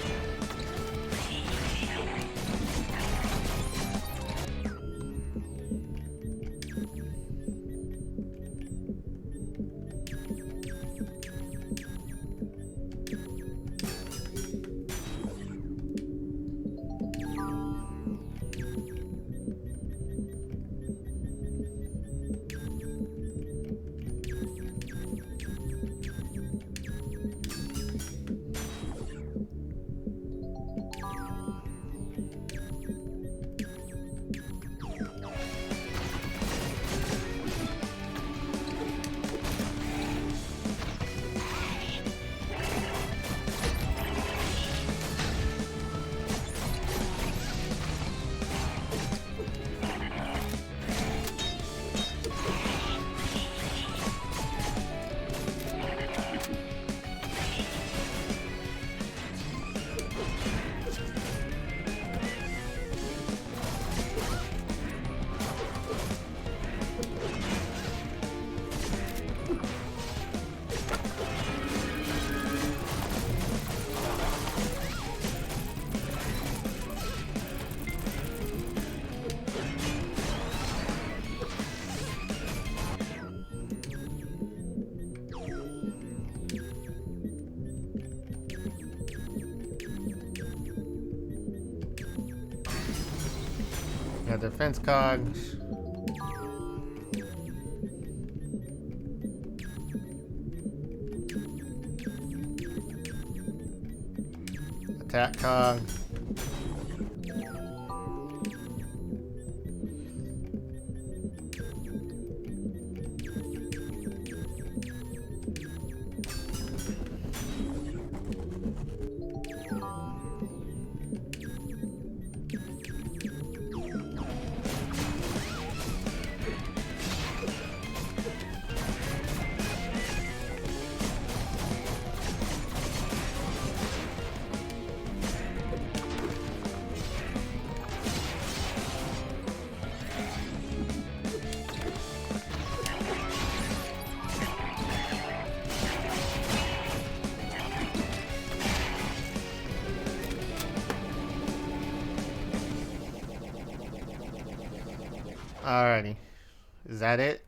Got defense cogs. Attack cog. Alrighty. Is that it?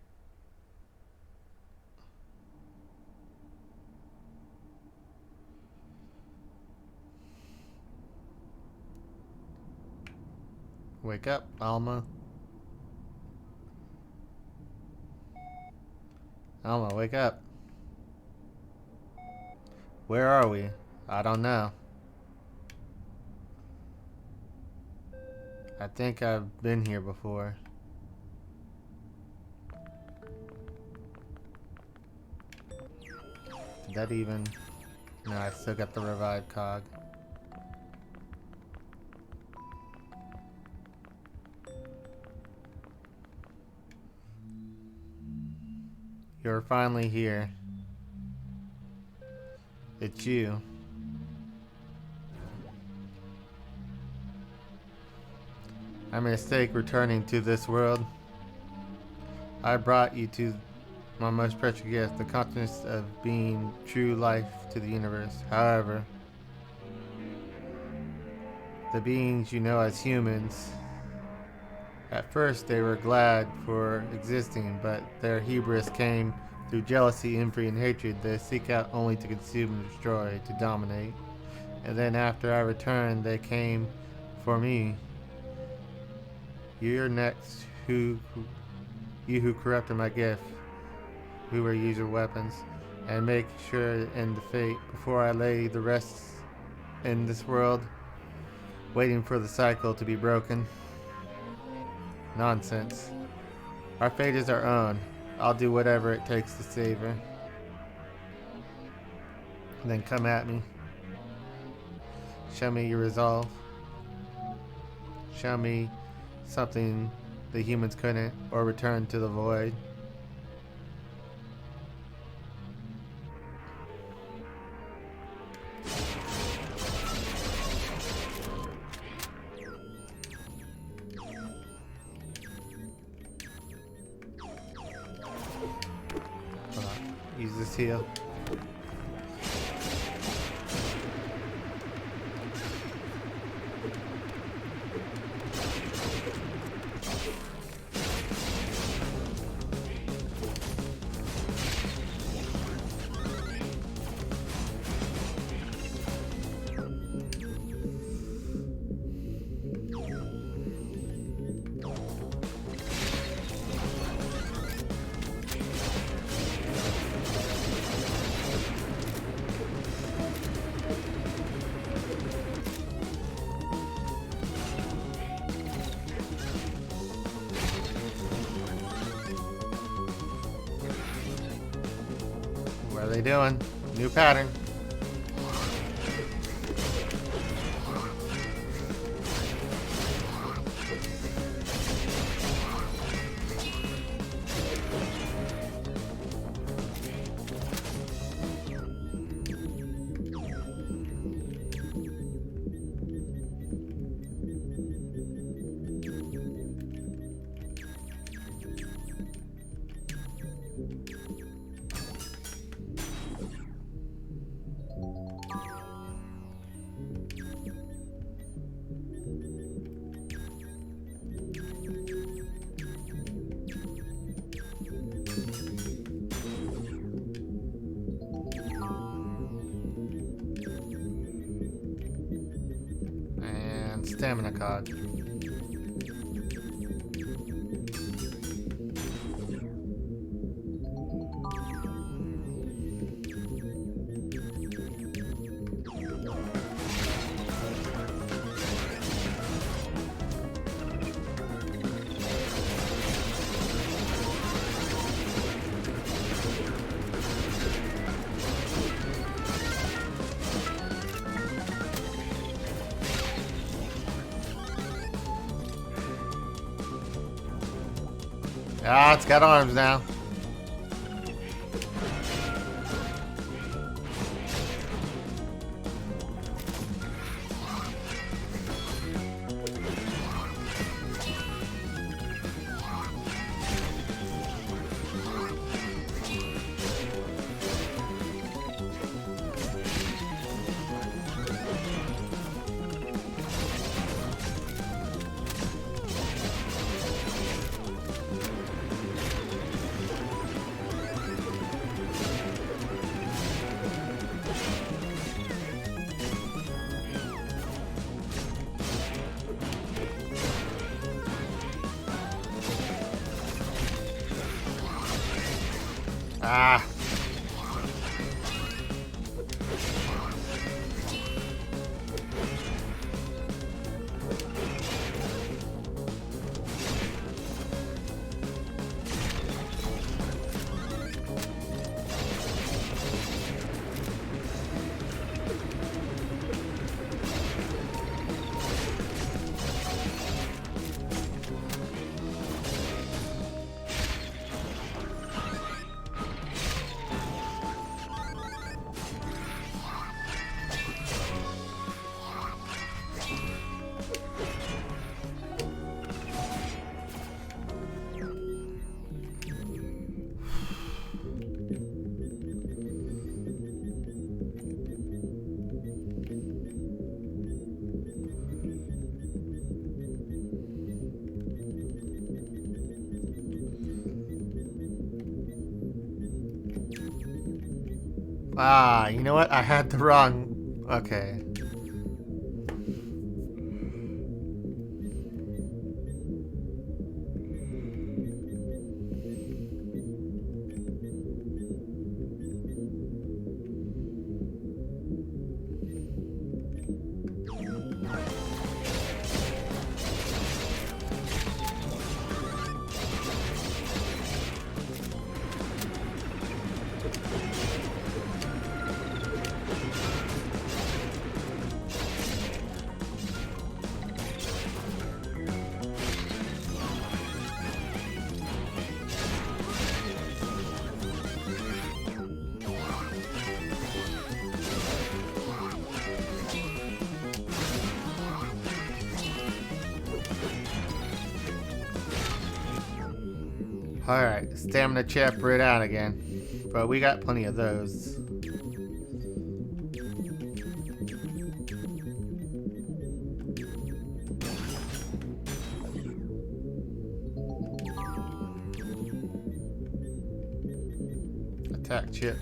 Wake up, Alma. Alma, wake up. Where are we? I don't know. I think I've been here before. Did that even... No, I still got the revive cog. You're finally here. It's you. I made a mistake returning to this world. I brought you to my most precious gift, the consciousness of being true life to the universe. However, the beings you know as humans, at first they were glad for existing, but their hubris came Through jealousy, envy, and hatred, they seek out only to consume and destroy, to dominate. And then after I returned, they came for me. You're next, you who corrupted my gift, who will use your weapons, and make sure to end the fate before I lay the rest in this world, waiting for the cycle to be broken. Nonsense. Our fate is our own. I'll do whatever it takes to save her. And then come at me. Show me your resolve. Show me something the humans couldn't, or return to the void. Hold on. Use this heal. What are they doing? New pattern. Stamina cog. Ah, it's got arms now. Ah. Ah, you know what? I had the wrong... Okay. Alright, stamina chip right out again. But we got plenty of those. Attack chip.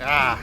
Ah!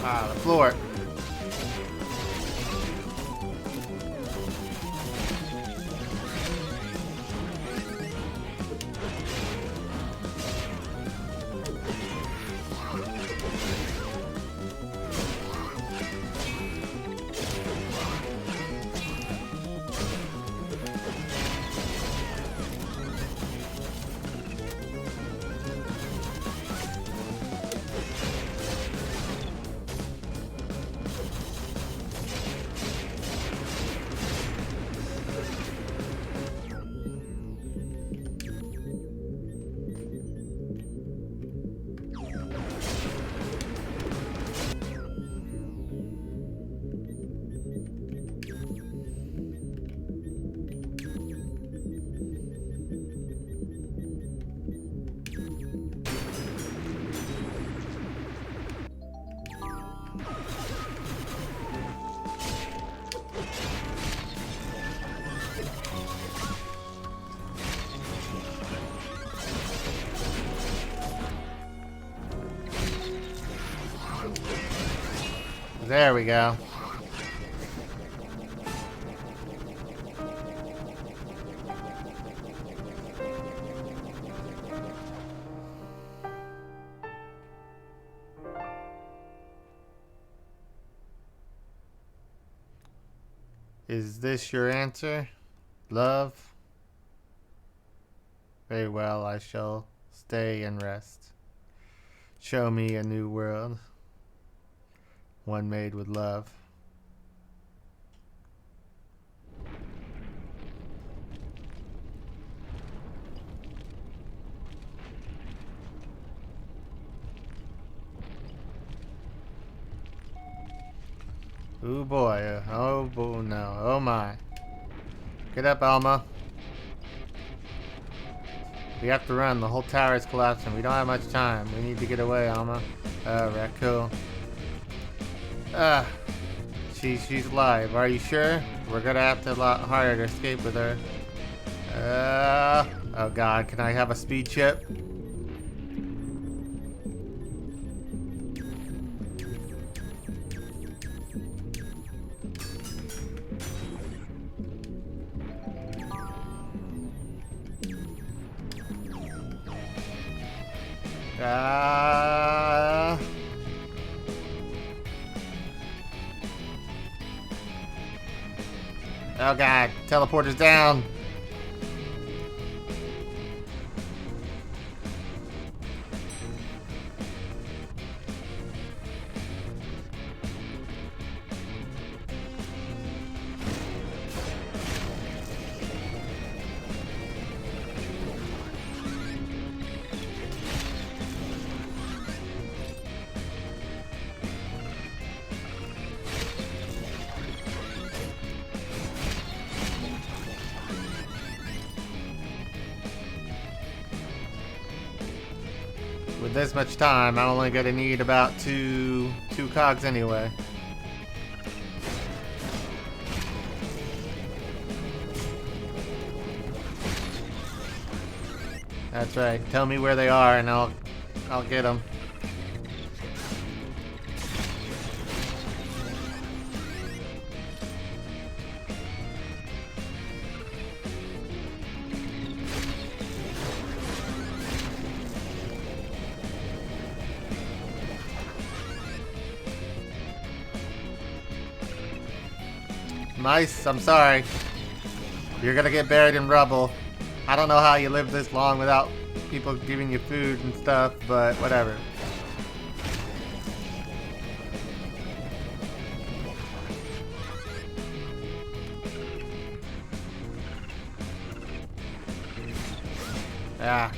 Ah, the floor. There we go. Is this your answer? Love? Very well, I shall stay and rest. Show me a new world, one made with love. Oh boy. Oh boy, no. Oh my. Get up, Alma. We have to run. The whole tower is collapsing. We don't have much time. We need to get away, Alma. Alright, cool. Ah, she's alive. Are you sure? We're gonna have to a lot harder to escape with her. Oh god, can I have a speed chip? Ah. Oh god, teleporter's down. With this much time, I'm only gonna need about two cogs anyway. That's right. Tell me where they are, and I'll get them. Mice, I'm sorry. You're gonna get buried in rubble. I don't know how you live this long without people giving you food and stuff, but whatever. Ah.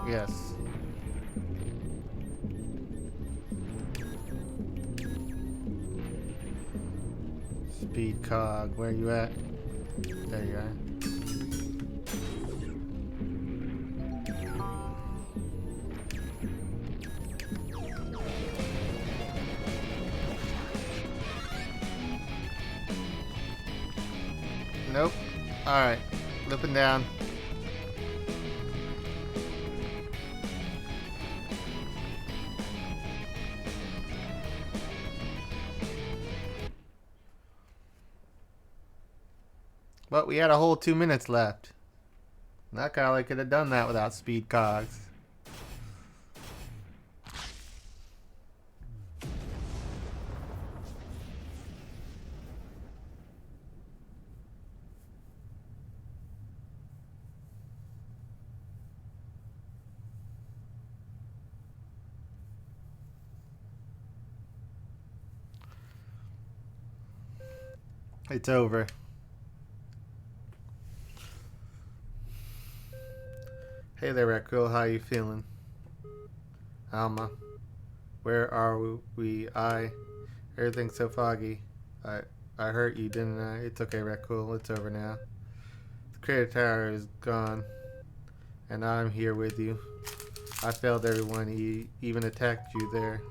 Yes. Speed cog, where you at? There you are. Nope. Alright. Flipping down. But we had a whole 2 minutes left. That guy could have done that without speed cogs. It's over. Hey there, Raccoon. How you feeling? Alma. Where are we? Everything's so foggy. I hurt you, didn't I? It's okay, Raccoon. It's over now. The crater tower is gone, and I'm here with you. I failed everyone. He even attacked you there.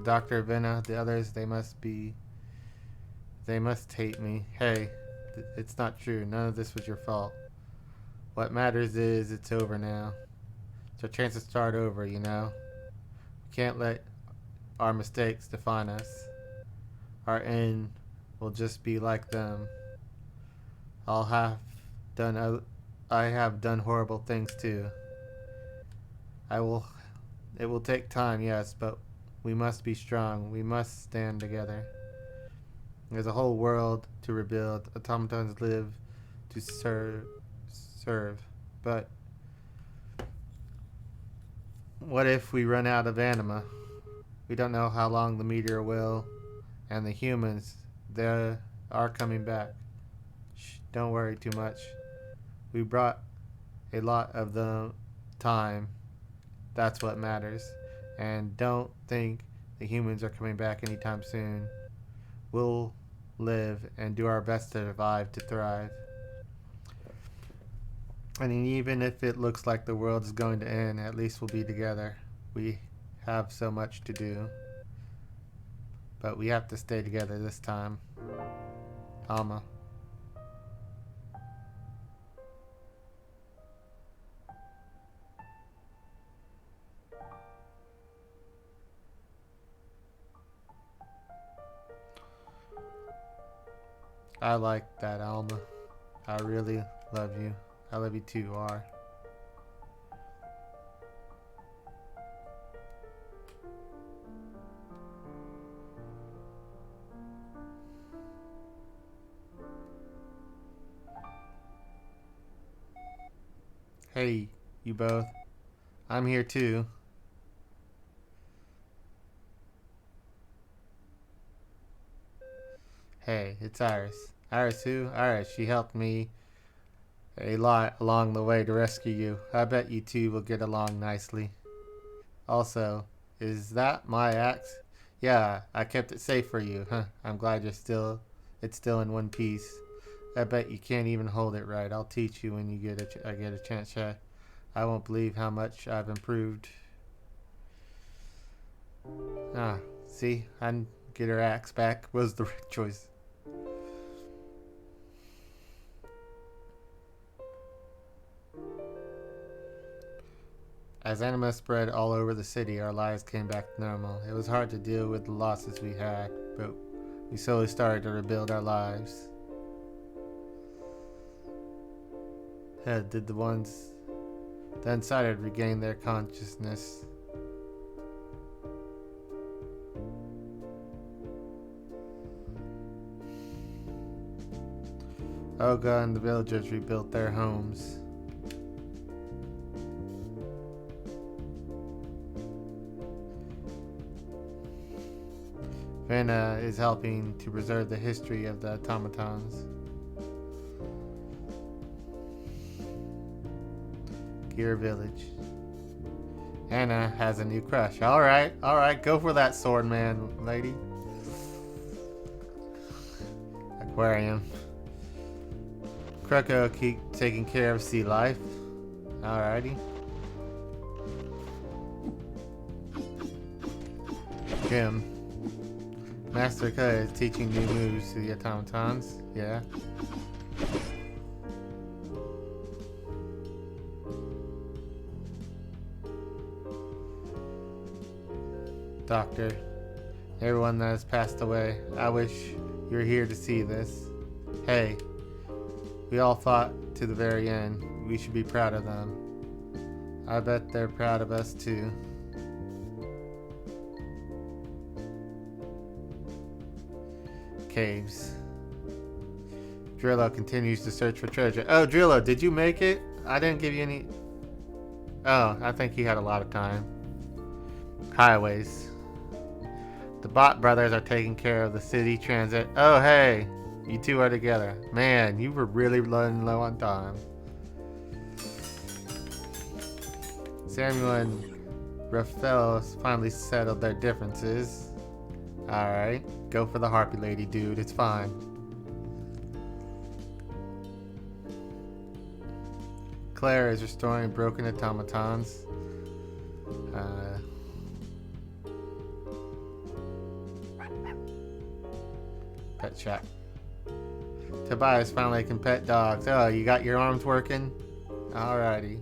Dr. Venna, the others, they must hate me. Hey, it's not true. None of this was your fault. What matters is it's over now. It's our chance to start over, you know? We can't let our mistakes define us. Our end will just be like them. I'll have done. I have done horrible things too. I will. It will take time, yes, but we must be strong. We must stand together. There's a whole world to rebuild. Automatons live to serve. But what if we run out of anima? We don't know how long the meteor will, and the humans, they are coming back. Shh, don't worry too much. We brought a lot of the time. That's what matters. And don't think the humans are coming back anytime soon. We'll live and do our best to survive, to thrive. And even if it looks like the world is going to end, at least we'll be together. We have so much to do. But we have to stay together this time. Alma. I like that, Alma. I really love you. I love you too, R. Hey, you both. I'm here too. Hey, it's Iris. Iris who? Iris, she helped me a lot along the way to rescue you. I bet you two will get along nicely. Also, is that my axe? Yeah, I kept it safe for you. Huh, I'm glad it's still in one piece. I bet you can't even hold it right. I'll teach you when I get a chance. I won't believe how much I've improved. Ah, see, I didn't get her axe back was the right choice. As anima spread all over the city, our lives came back to normal. It was hard to deal with the losses we had, but we slowly started to rebuild our lives. Did the Unsighted regain their consciousness? Olga and the villagers rebuilt their homes. Vanna is helping to preserve the history of the automatons. Gear Village. Anna has a new crush. Alright, go for that sword man, lady. Aquarium. Kroko keep taking care of sea life. Alrighty. Gym. Master Ka is teaching new moves to the automatons. Yeah. Doctor. Everyone that has passed away. I wish you were here to see this. Hey. We all fought to the very end. We should be proud of them. I bet they're proud of us too. Caves. Drillo continues to search for treasure. Oh, Drillo, did you make it? I didn't give you any... Oh, I think you had a lot of time. Highways. The Bot brothers are taking care of the city transit. Oh, hey. You two are together. Man, you were really running low on time. Samuel and Raphael finally settled their differences. Alright, go for the Harpy Lady, dude. It's fine. Claire is restoring broken automatons. Pet shop. Tobias finally can pet dogs. Oh, you got your arms working? Alrighty.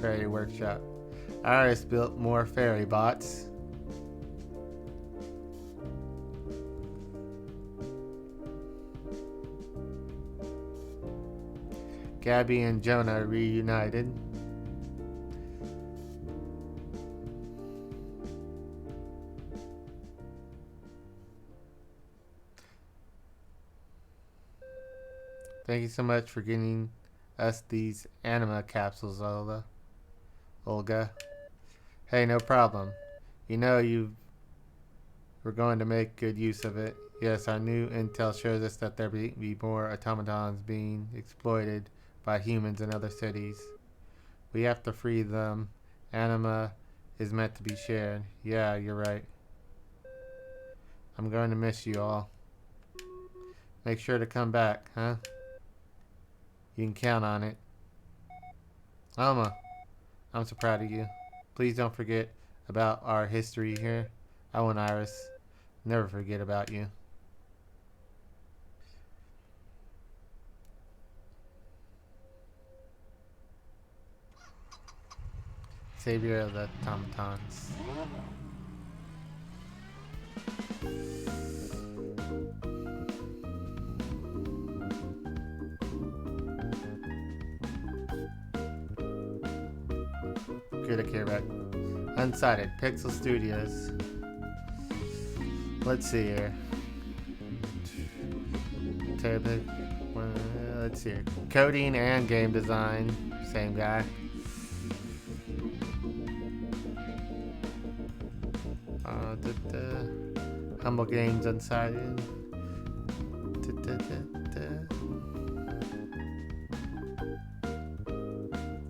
Fairy workshop. Iris built more fairy bots. Gabby and Jonah reunited. Thank you so much for getting us these anima capsules, Olga. Hey, no problem. You know you were going to make good use of it. Yes, our new intel shows us that there be more automatons being exploited by humans in other cities. We have to free them. Anima is meant to be shared. Yeah, you're right. I'm going to miss you all. Make sure to come back, huh? You can count on it. Alma, I'm so proud of you. Please don't forget about our history here. I want Iris. Never forget about you. Savior of the automatons. Good to care about. Unsighted. Pixel Studios. Let's see here. Let's see here. Coding and game design. Same guy. Humble Games Unsighted.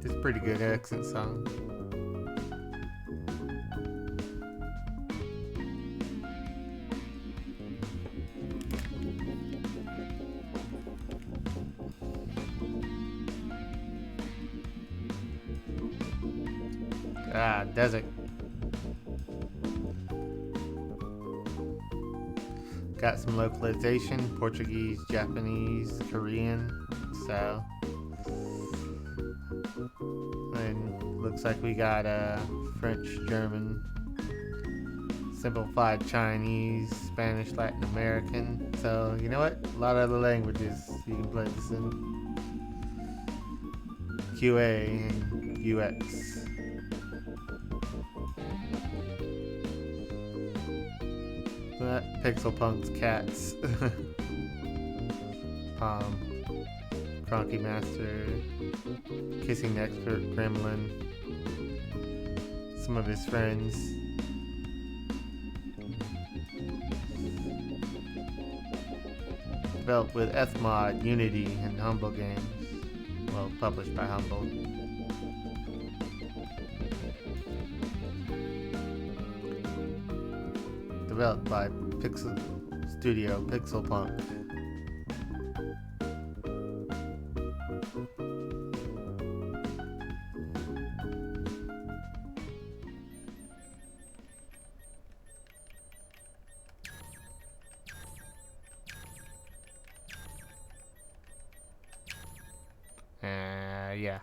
It's a pretty good accent song. Desert. Got some localization, Portuguese, Japanese, Korean, so. And looks like we got French, German, simplified Chinese, Spanish, Latin American. So, you know what? A lot of other languages you can play this in. QA and UX. Pixel Punk's cats. Cronky Master, Kissing Expert, Gremlin, some of his friends. Developed with Fmod, Unity, and Humble Games. Well, published by Humble. Developed by Pixel Studio, Pixel Punk. Yeah.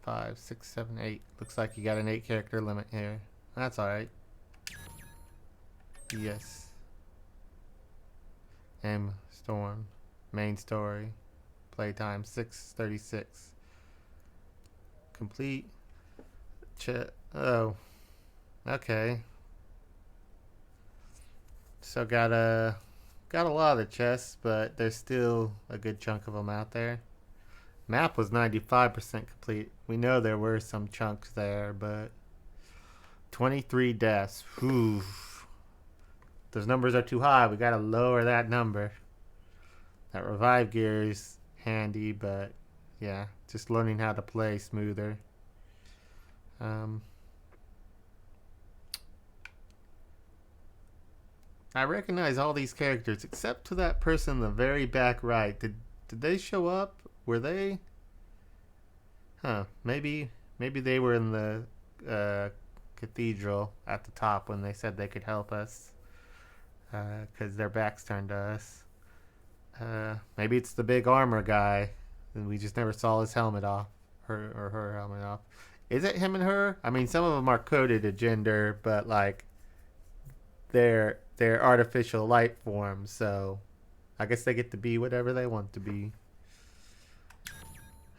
5, 6, 7, 8. Looks like you got an 8 character limit here. That's alright. Yes. M. Storm. Main story. Playtime 6:36. Complete. Oh. Okay. So got a lot of the chests, but there's still a good chunk of them out there. Map was 95% complete. We know there were some chunks there, but 23 deaths. Whew. Those numbers are too high. We gotta lower that number. That revive gear is handy, but yeah, just learning how to play smoother. I recognize all these characters except to that person in the very back right. Did they show up? Were they? Huh. Maybe they were in the cathedral at the top when they said they could help us. Because their backs turned to us. Maybe it's the big armor guy, and we just never saw his helmet off, her helmet off. Is it him and her? I mean, some of them are coded to gender, but like they're artificial life forms, so I guess they get to be whatever they want to be.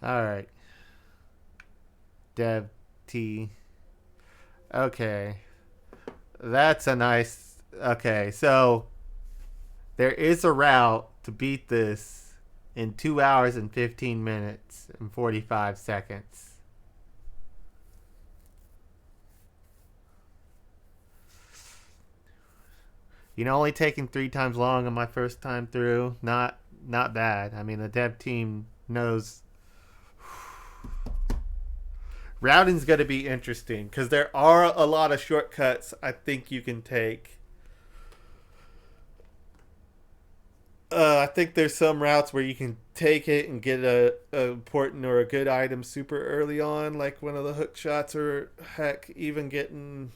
Alright. Dev T. Okay. That's a nice. Okay, so there is a route to beat this in 2 hours and 15 minutes and 45 seconds. You know, only taking 3 times long on my first time through. Not bad. I mean, the dev team knows. Routing's going to be interesting because there are a lot of shortcuts I think you can take. I think there's some routes where you can take it and get a important or a good item super early on, like one of the hook shots, or heck, even getting.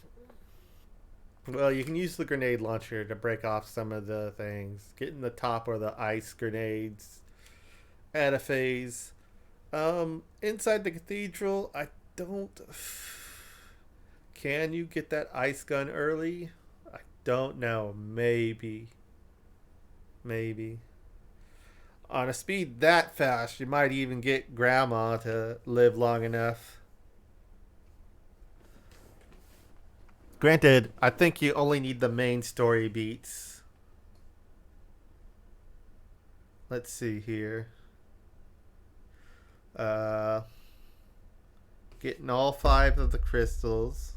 Well, you can use the grenade launcher to break off some of the things. Getting the top or the ice grenades at a phase. Inside the cathedral, I don't. Can you get that ice gun early? I don't know. Maybe. Maybe. On a speed that fast, you might even get grandma to live long enough. Granted, I think you only need the main story beats. Let's see here. Uh, Getting all 5 of the crystals.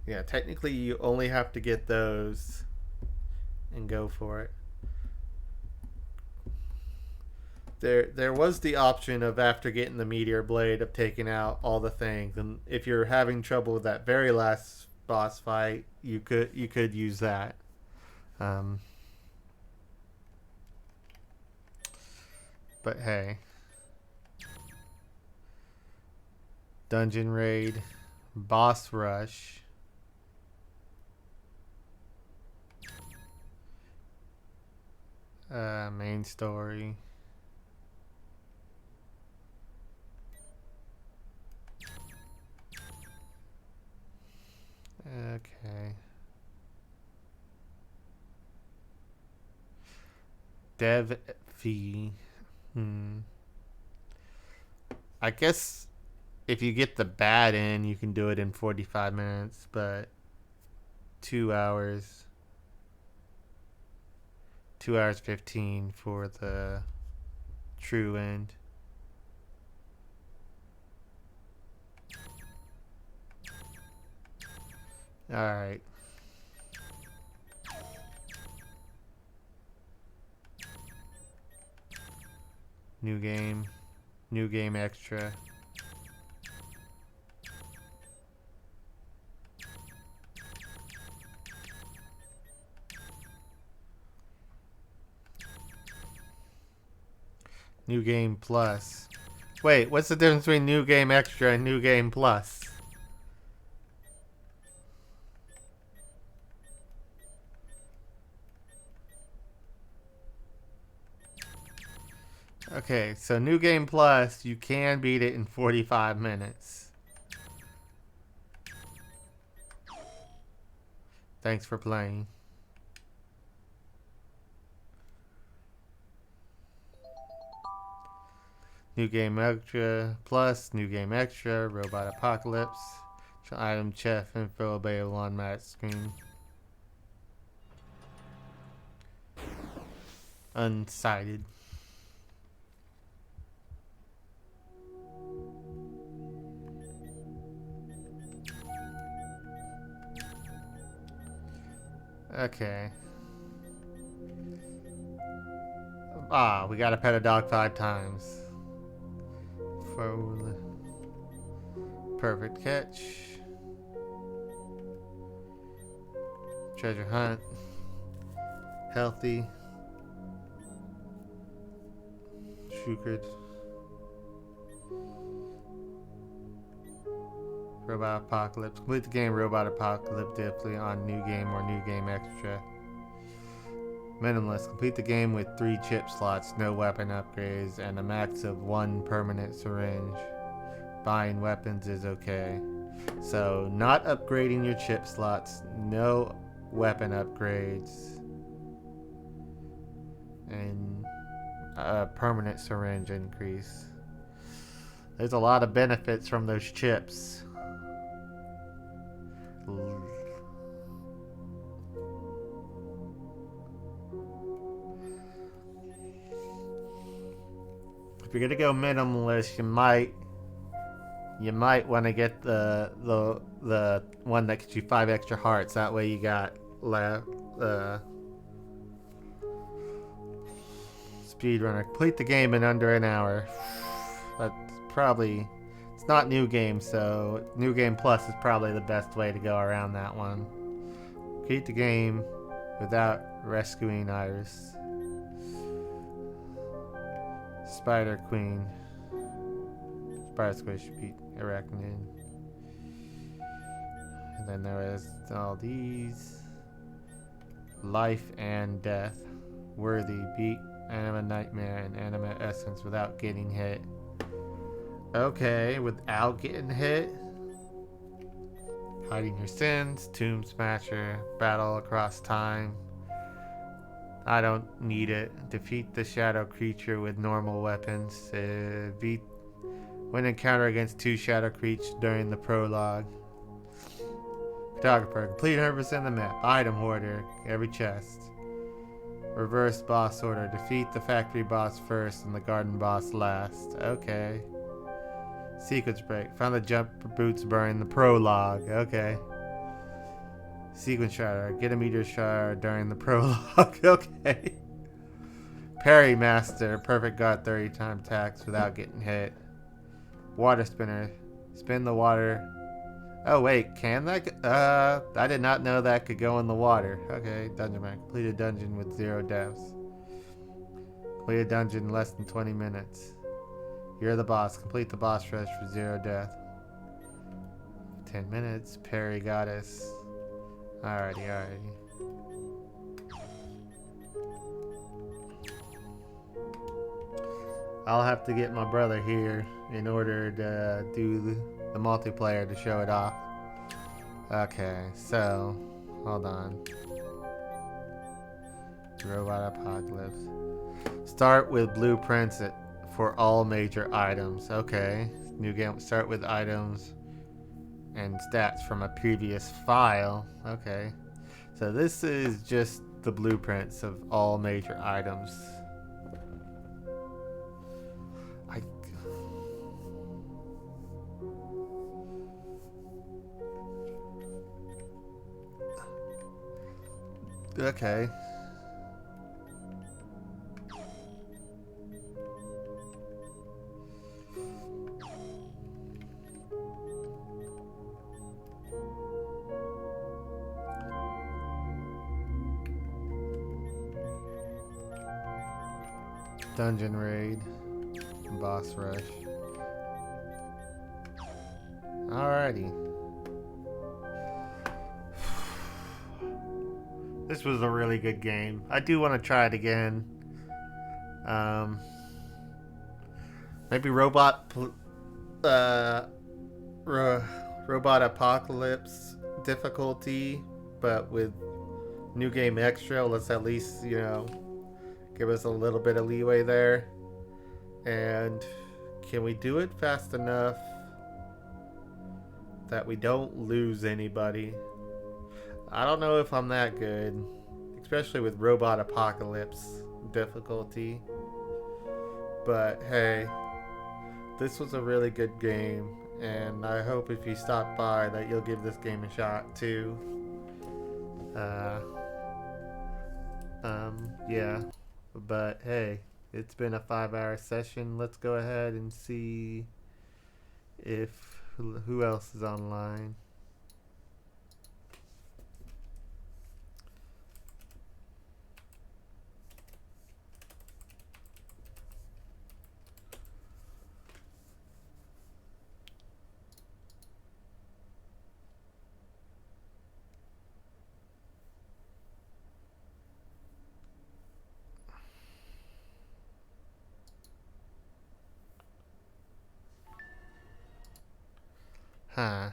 Yeah, technically you only have to get those and go for it. There was the option of, after getting the meteor blade, of taking out all the things, and if you're having trouble with that very last boss fight, you could use that. Um, but hey, dungeon raid, boss rush. Main story. Okay. Dev fee. I guess if you get the bad in, you can do it in 45 minutes, but 2 hours. 2 hours 15 for the true end. Alright. New game. New game extra. New game plus. Wait, what's the difference between new game extra and new game plus? Okay, so new game plus, you can beat it in 45 minutes. Thanks for playing. New game extra plus, new game extra, robot apocalypse, item chef info available on match screen. Unsighted. Okay. We gotta pet a dog 5 times. For perfect catch. Treasure hunt. Healthy. Shukrid. Robot Apocalypse. Complete the game Robot Apocalypse definitely on new game or new game extra. Minimalist. Complete the game with 3 chip slots, no weapon upgrades, and a max of 1 permanent syringe. Buying weapons is okay. So, not upgrading your chip slots, no weapon upgrades. and a permanent syringe increase. There's a lot of benefits from those chips. If you're gonna go minimalist, you might want to get the one that gets you 5 extra hearts. That way you got speedrunner. Complete the game in under an hour. That's probably, it's not New Game, so New Game Plus is probably the best way to go around that one. Complete the game without rescuing Iris. Spider Queen. Spider Squish beat Arachnid. And then there is all these. Life and Death. Worthy. Beat Anima Nightmare and Anima Essence without getting hit. Okay, without getting hit. Hiding Your Sins. Tomb Smasher. Battle Across Time. I don't need it. Defeat the shadow creature with normal weapons. Beat when encounter against 2 shadow creatures during the prologue. Photographer. Complete 100% of the map. Item hoarder. Every chest. Reverse boss order. Defeat the factory boss first and the garden boss last. Okay. Sequence break. Found the jump boots burn the prologue. Okay. Sequence shatter. Get a meteor shatter during the prologue. Okay. Parry master. Perfect guard 30 time attacks without getting hit. Water spinner. Spin the water. Oh wait, can that? I did not know that could go in the water. Okay, dungeon man. Complete a dungeon with 0 deaths. Complete a dungeon in less than 20 minutes. You're the boss. Complete the boss rush for 0 death. 10 minutes. Parry goddess. Alrighty. I'll have to get my brother here in order to do the multiplayer to show it off. Okay, so hold on. Robot Apocalypse. Start with blueprints for all major items. Okay, new game. Start with items and stats from a previous file. Okay, so this is just the blueprints of all major items. Okay. Dungeon raid. Boss rush. Alrighty. This was a really good game. I do want to try it again. Maybe Robot Apocalypse difficulty, but with New Game Extra. Let's at least, give us a little bit of leeway there. And can we do it fast enough that we don't lose anybody? I don't know if I'm that good, especially with Robot Apocalypse difficulty. But hey, this was a really good game, and I hope if you stop by that you'll give this game a shot too. Yeah. But hey, it's been a 5-hour session. Let's go ahead and see if who else is online. Huh.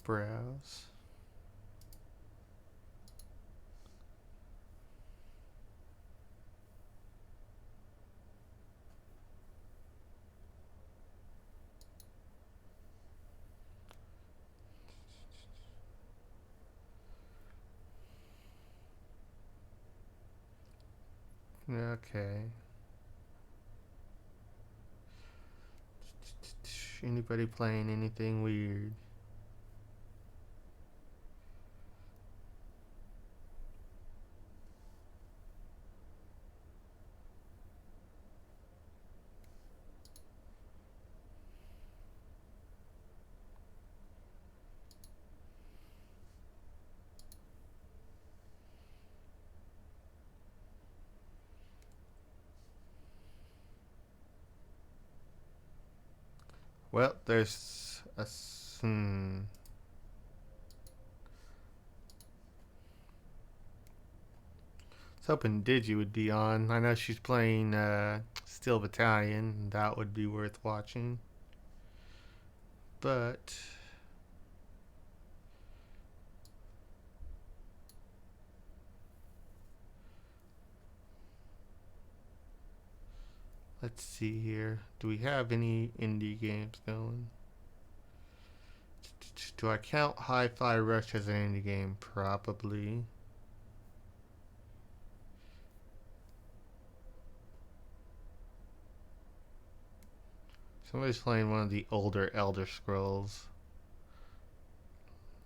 Browse. Okay. Anybody playing anything weird? Well, there's a. I was hoping Digi would be on. I know she's playing Steel Battalion. That would be worth watching. But let's see here. Do we have any indie games going? Do I count Hi-Fi Rush as an indie game? Probably. Somebody's playing one of the older Elder Scrolls.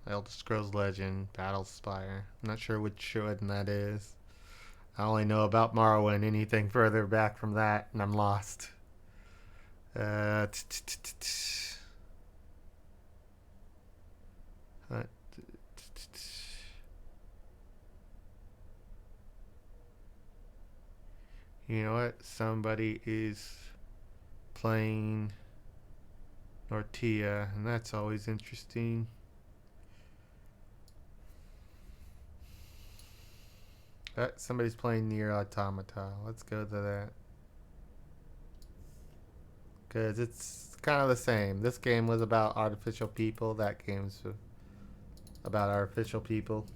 Elder Scrolls Legend, Battlespire. I'm not sure which one that is. I only know about Morrowind. Anything further back from that, and I'm lost. Uh, You know what? Somebody is playing Nortia, and that's always interesting. Somebody's playing Near Automata. Let's go to that. Because it's kind of the same. This game was about artificial people. That game's about artificial people.